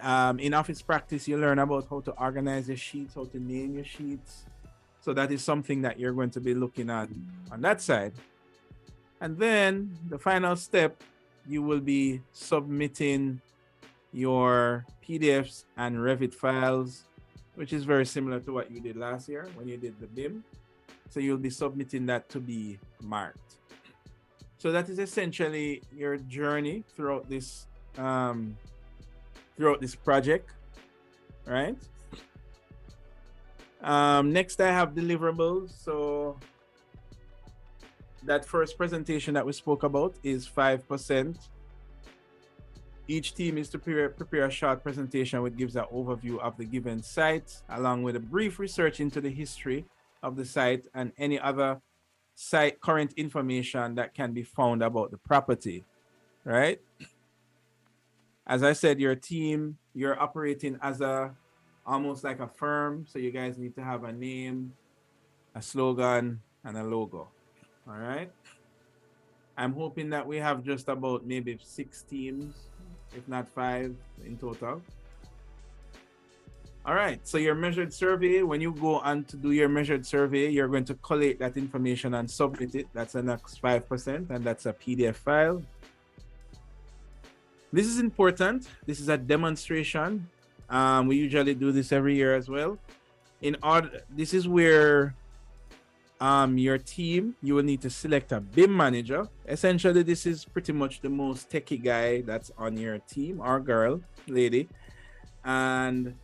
A: In office practice, you learn about how to organize your sheets, how to name your sheets. So that is something that you're going to be looking at on that side. And then the final step, you will be submitting your PDFs and Revit files, which is very similar to what you did last year when you did the BIM. So you'll be submitting that to be marked. So that is essentially your journey throughout this project, right? Next, I have deliverables. So that first presentation that we spoke about is 5%. Each team is to prepare a short presentation which gives an overview of the given site, along with a brief research into the history of the site and any other site current information that can be found about the property, right? As I said, your team, you're operating as almost like a firm. So you guys need to have a name, a slogan, and a logo. All right. I'm hoping that we have just about maybe 6 teams, if not 5 in total. All right. So your measured survey, when you go on to do your measured survey, you're going to collate that information and submit it. That's the next 5%, and that's a PDF file. This is important. This is a demonstration. We usually do this every year as well. This is where your team, you will need to select a BIM manager. Essentially, this is pretty much the most techie guy that's on your team, or girl, lady. And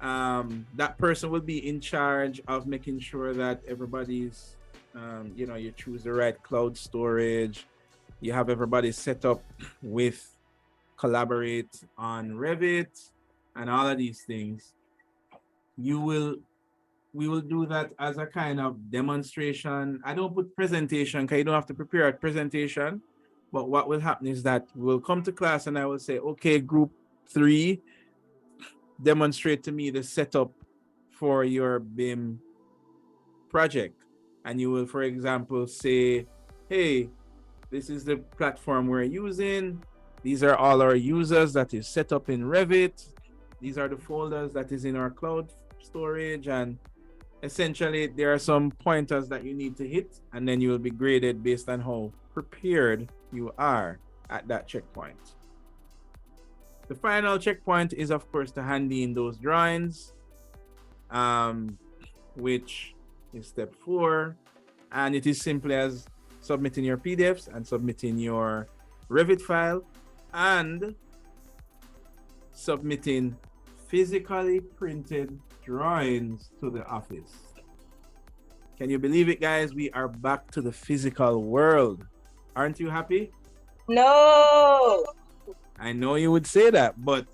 A: that person will be in charge of making sure that everybody's, you choose the right cloud storage. You have everybody set up with Collaborate on Revit and all of these things. We will do that as a kind of demonstration. I don't put presentation because you don't have to prepare a presentation. But what will happen is that we'll come to class and I will say, okay, group 3, demonstrate to me the setup for your BIM project. And you will, for example, say, hey, this is the platform we're using. These are all our users that is set up in Revit. These are the folders that is in our cloud storage. And essentially, there are some pointers that you need to hit, and then you will be graded based on how prepared you are at that checkpoint. The final checkpoint is, of course, to hand in those drawings, which is step 4. And it is simply as submitting your PDFs and submitting your Revit file and submitting physically printed drawings to the office. Can you believe it, guys? We are back to the physical world. Aren't you happy?
B: No.
A: I know you would say that, but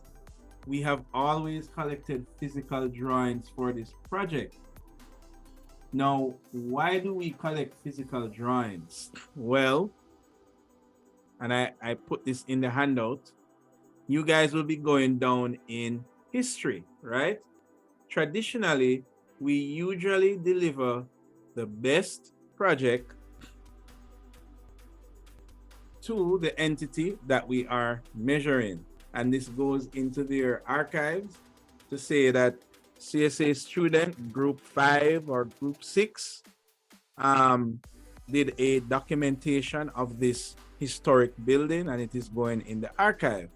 A: we have always collected physical drawings for this project. Now, why do we collect physical drawings? Well, and I put this in the handout, you guys will be going down in history, right? Traditionally, we usually deliver the best project to the entity that we are measuring. And this goes into their archives to say that CSA student group 5 or group 6 did a documentation of this historic building, and it is going in the archive.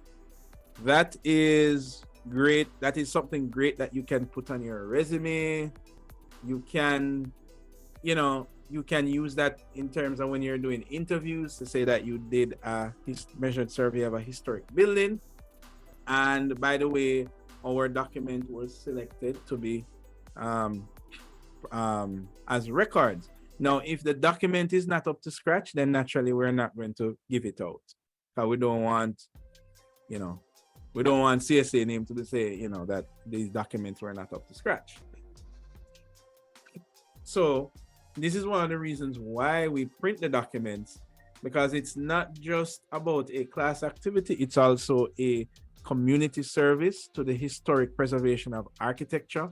A: That is great. That is something great that you can put on your resume. You can, you can use that in terms of when you're doing interviews to say that you did a measured survey of a historic building. And by the way, our document was selected to be as records. Now, if the document is not up to scratch, then naturally we're not going to give it out. Because we don't want, we don't want CSA name to say, that these documents were not up to scratch. So this is one of the reasons why we print the documents, because it's not just about a class activity, it's also a community service to the historic preservation of architecture.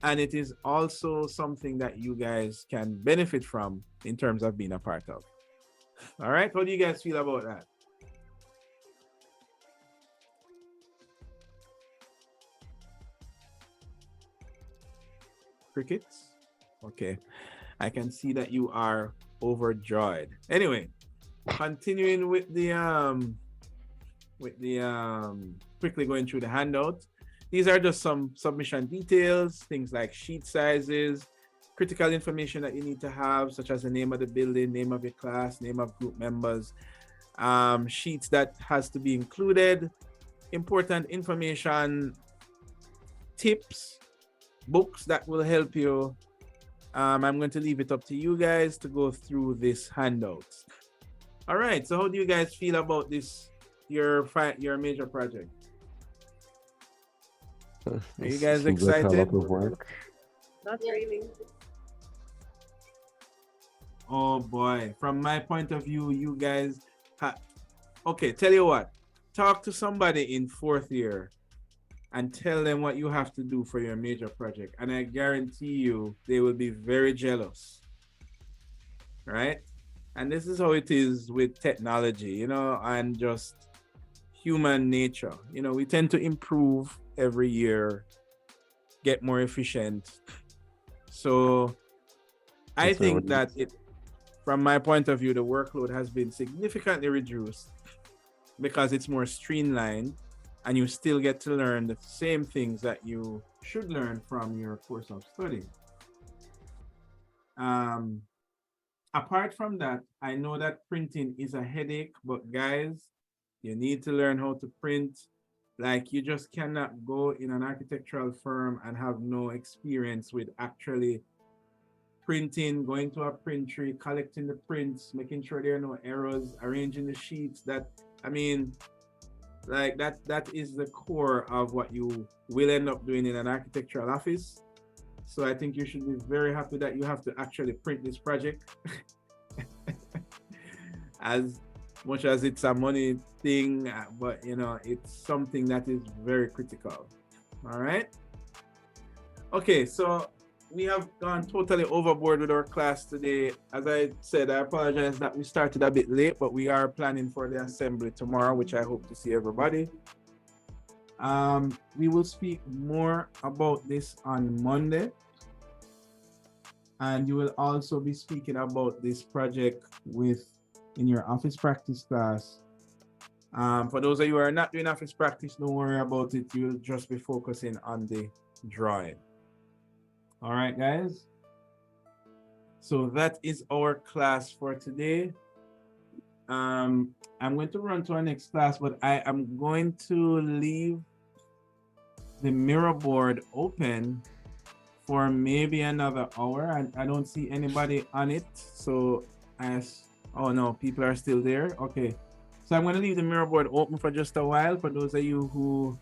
A: And it is also something that you guys can benefit from in terms of being a part of. All right, how do you guys feel about that? Crickets? Okay, I can see that you are overjoyed. Anyway, continuing with the quickly going through the handout. These are just some submission details, things like sheet sizes, critical information that you need to have, such as the name of the building, name of your class, name of group members, sheets that has to be included, important information, tips, books that will help you. I'm going to leave it up to you guys to go through this handout. All right, so how do you guys feel about this, your major project? Are you guys excited?
M: Like a lot of work.
C: Not really.
A: Oh boy, from my point of view, you guys okay, tell you what, talk to somebody in 4th year and tell them what you have to do for your major project, and I guarantee you they will be very jealous, right? And this is how it is with technology, and just human nature. We tend to improve every year, get more efficient. So I think that from my point of view, the workload has been significantly reduced because it's more streamlined, and you still get to learn the same things that you should learn from your course of study. Apart from that, I know that printing is a headache, but guys, you need to learn how to print. Like, you just cannot go in an architectural firm and have no experience with actually printing, going to a print tree, collecting the prints, making sure there are no errors, arranging the sheets. That is the core of what you will end up doing in an architectural office. So I think you should be very happy that you have to actually print this project. As much as it's a money thing, but it's something that is very critical. All right. Okay, so we have gone totally overboard with our class today. As I said, I apologize that we started a bit late, but we are planning for the assembly tomorrow, which I hope to see everybody. We will speak more about this on Monday. And you will also be speaking about this project in your office practice class. For those of you who are not doing office practice, don't worry about it. You'll just be focusing on the drawing. All right, guys. So that is our class for today. I'm going to run to our next class, but I am going to leave the mirror board open for maybe another hour. I don't see anybody on it. So oh no, people are still there. Okay. So I'm going to leave the mirror board open for just a while for those of you who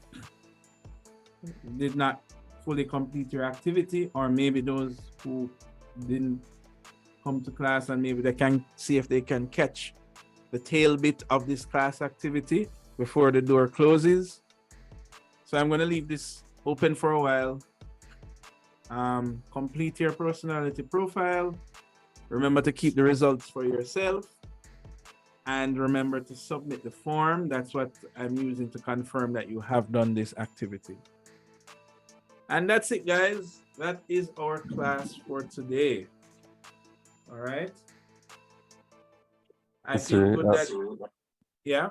A: did not fully complete your activity, or maybe those who didn't come to class and maybe they can see if they can catch the tail bit of this class activity before the door closes. So I'm going to leave this open for a while. Complete your personality profile. Remember to keep the results for yourself. And remember to submit the form. That's what I'm using to confirm that you have done this activity. And that's it, guys. That is our class for today. All right. I feel good that, yeah.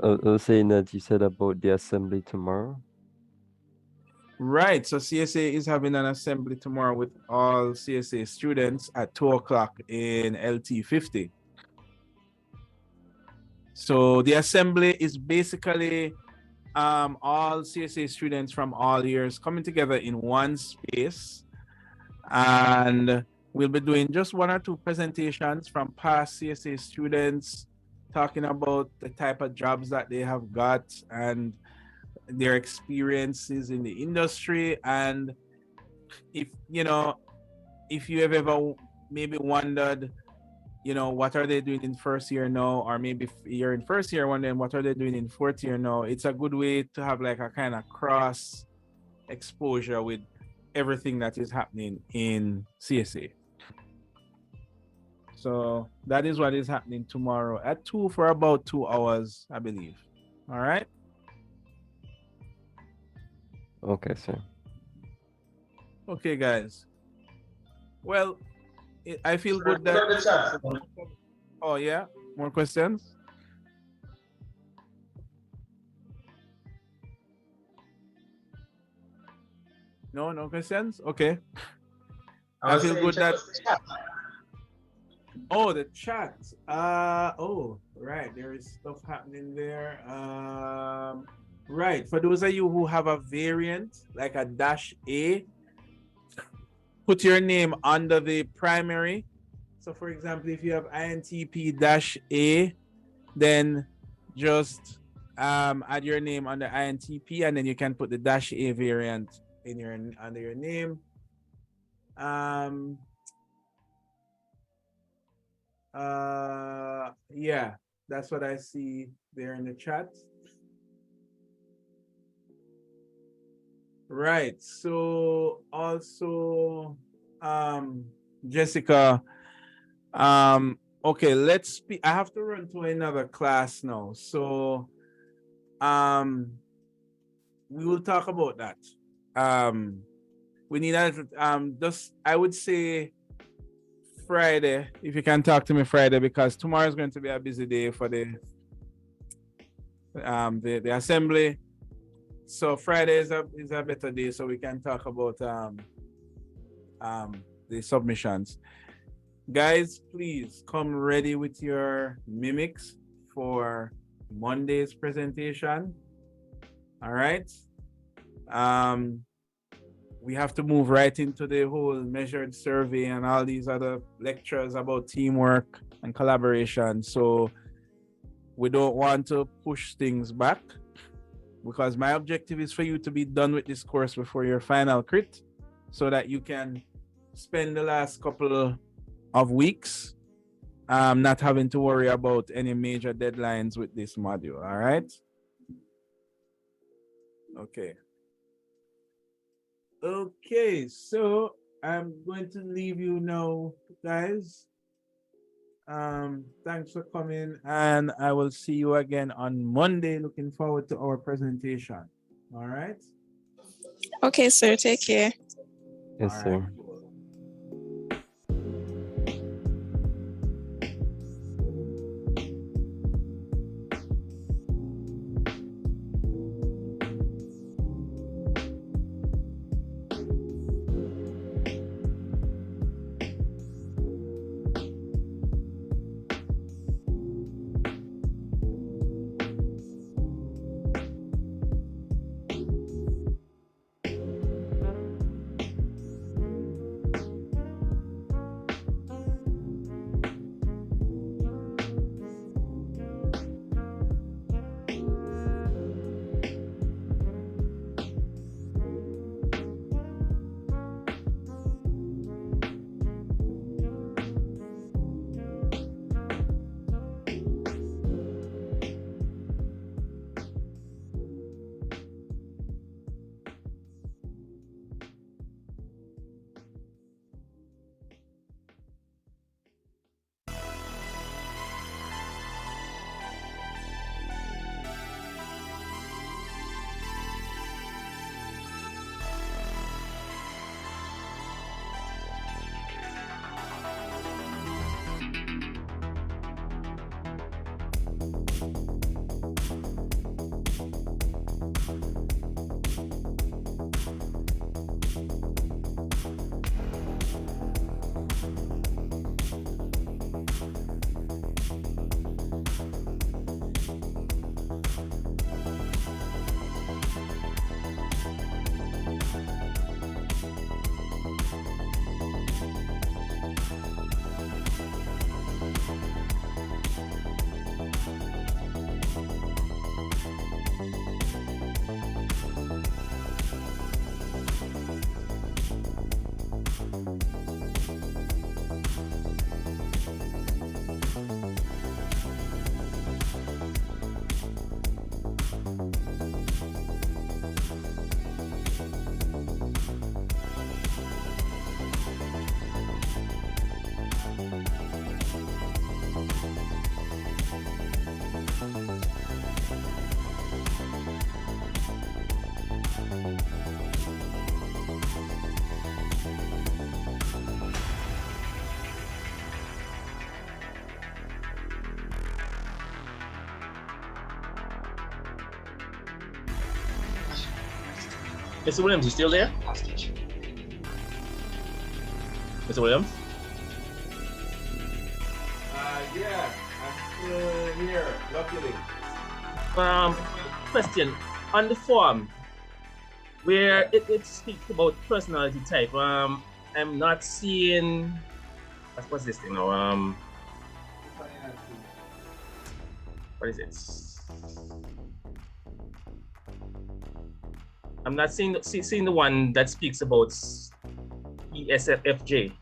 M: I was saying that you said about the assembly tomorrow.
A: Right. So CSA is having an assembly tomorrow with all CSA students at 2 o'clock in LT 50. So the assembly is basically all CSA students from all years coming together in one space, and we'll be doing just 1 or 2 presentations from past CSA students talking about the type of jobs that they have got and their experiences in the industry. And if you have ever maybe wondered, what are they doing in first year now, or maybe if you're in first year wondering what are they doing in fourth year now, it's a good way to have like a kind of cross exposure with everything that is happening in CSA. So that is what is happening tomorrow at 2 for about 2 hours, I believe. All right.
M: Okay, sir.
A: Okay, guys. Well, I feel good that. Oh yeah, more questions? No questions. Okay. I feel good that. Oh, the chat. Oh, right. There is stuff happening there. Right. For those of you who have a variant, like a -A, put your name under the primary. So for example, if you have INTP-A, then just add your name under INTP, and then you can put the -A variant in under your name. Yeah, that's what I see there in the chat. Right. So also, Jessica, okay, let's speak. I have to run to another class now. So, we will talk about that. We need just, I would say Friday, if you can talk to me Friday, because tomorrow is going to be a busy day for the assembly. So Friday is a better day, so we can talk about the submissions. Guys, please come ready with your mimics for Monday's presentation. All right. We have to move right into the whole measured survey and all these other lectures about teamwork and collaboration. So we don't want to push things back, because my objective is for you to be done with this course before your final crit, so that you can spend the last couple of weeks not having to worry about any major deadlines with this module. All right. Okay, so I'm going to leave you now, guys. Thanks for coming, and I will see you again on Monday. Looking forward to our presentation. All right.
J: Okay, sir. Take care.
M: Yes, sir.
E: Mr. Williams, you still there? Mr. Williams?
A: Yeah, I'm still here, luckily.
E: Question. On the form, where it speaks about personality type, I'm not seeing, what's this thing now? What is it? I'm not seeing the one that speaks about ESFJ.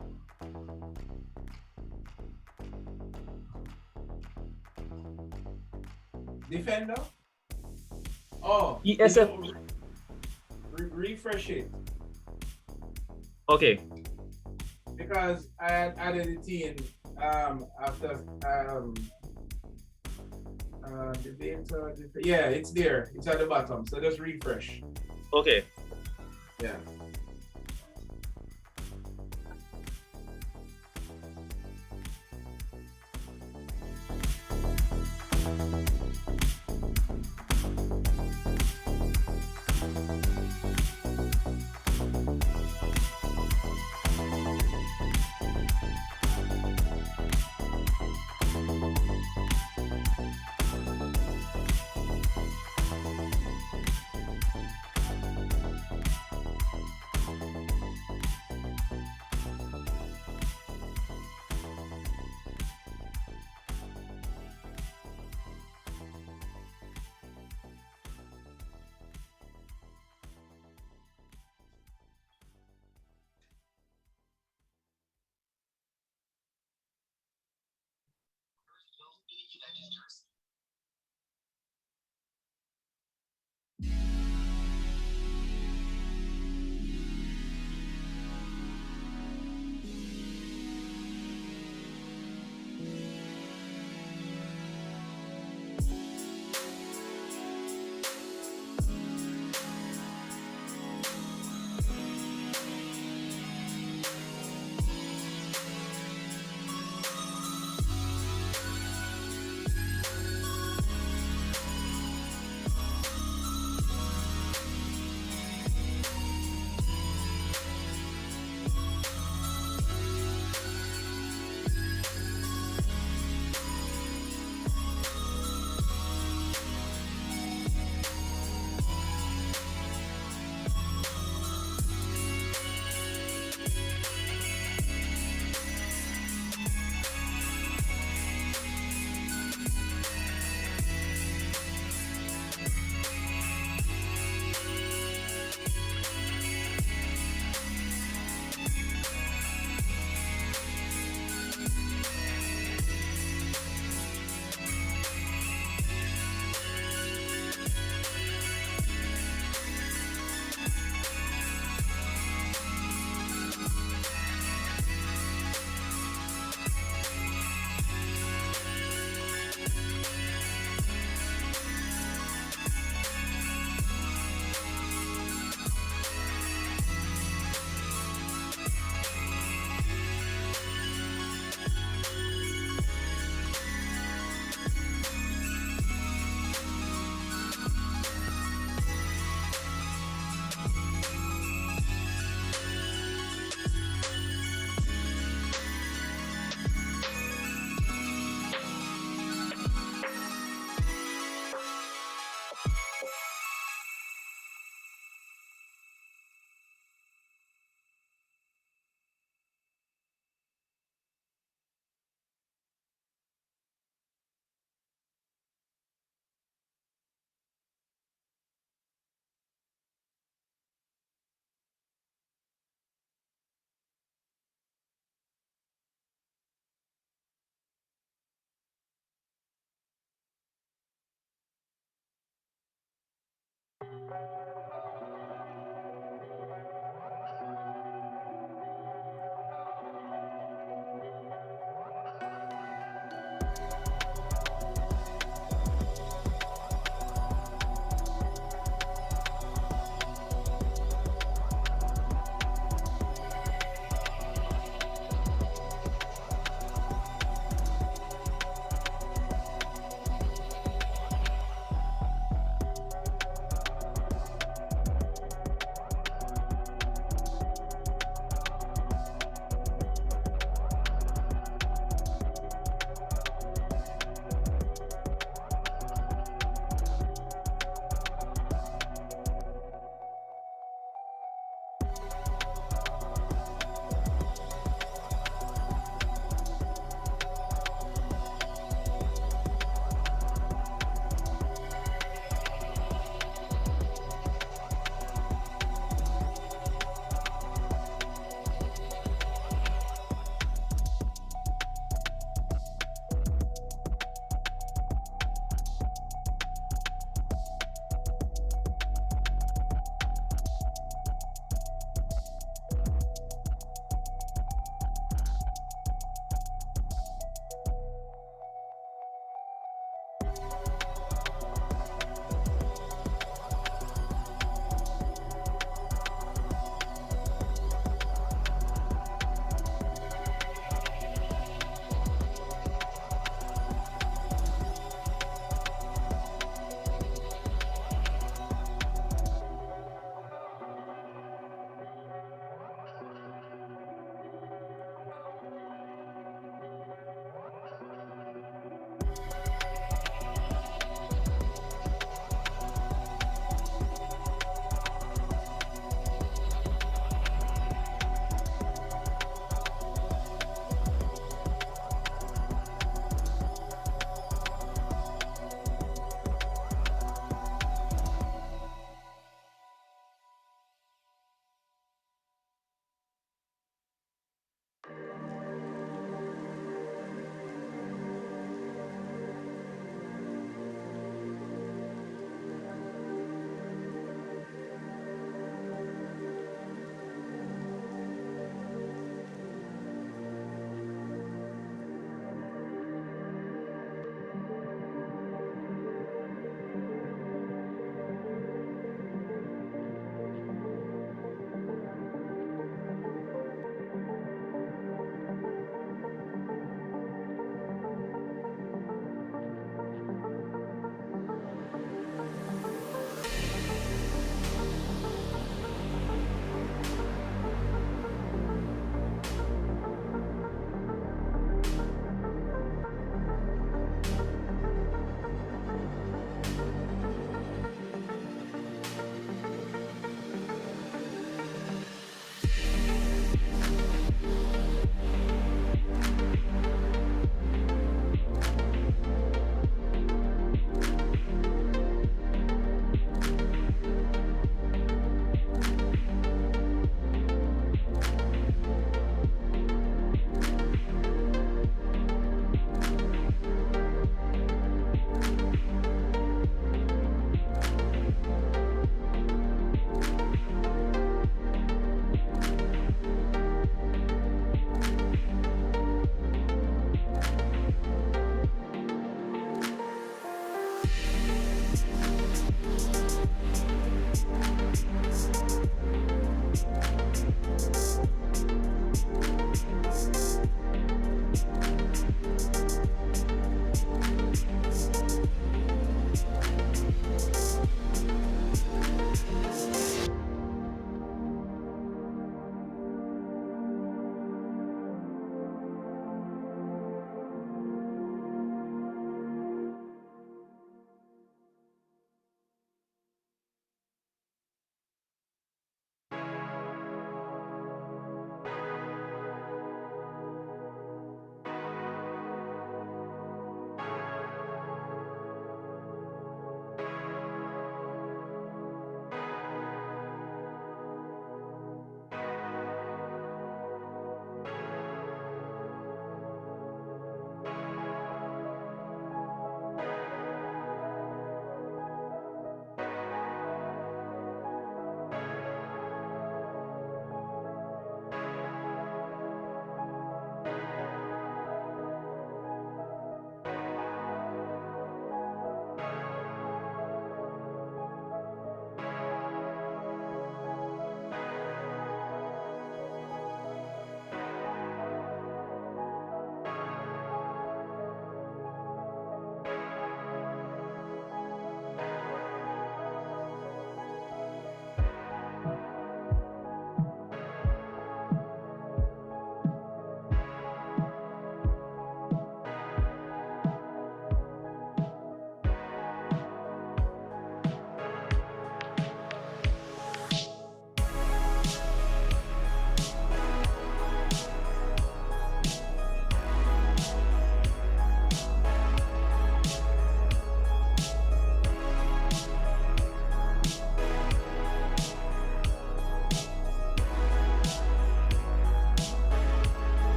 A: Defender? Oh,
E: ESF.
A: Refresh it.
E: Okay.
A: Because I had added it in after the data. Yeah, it's there. It's at the bottom. So just refresh.
E: Okay.
A: Yeah.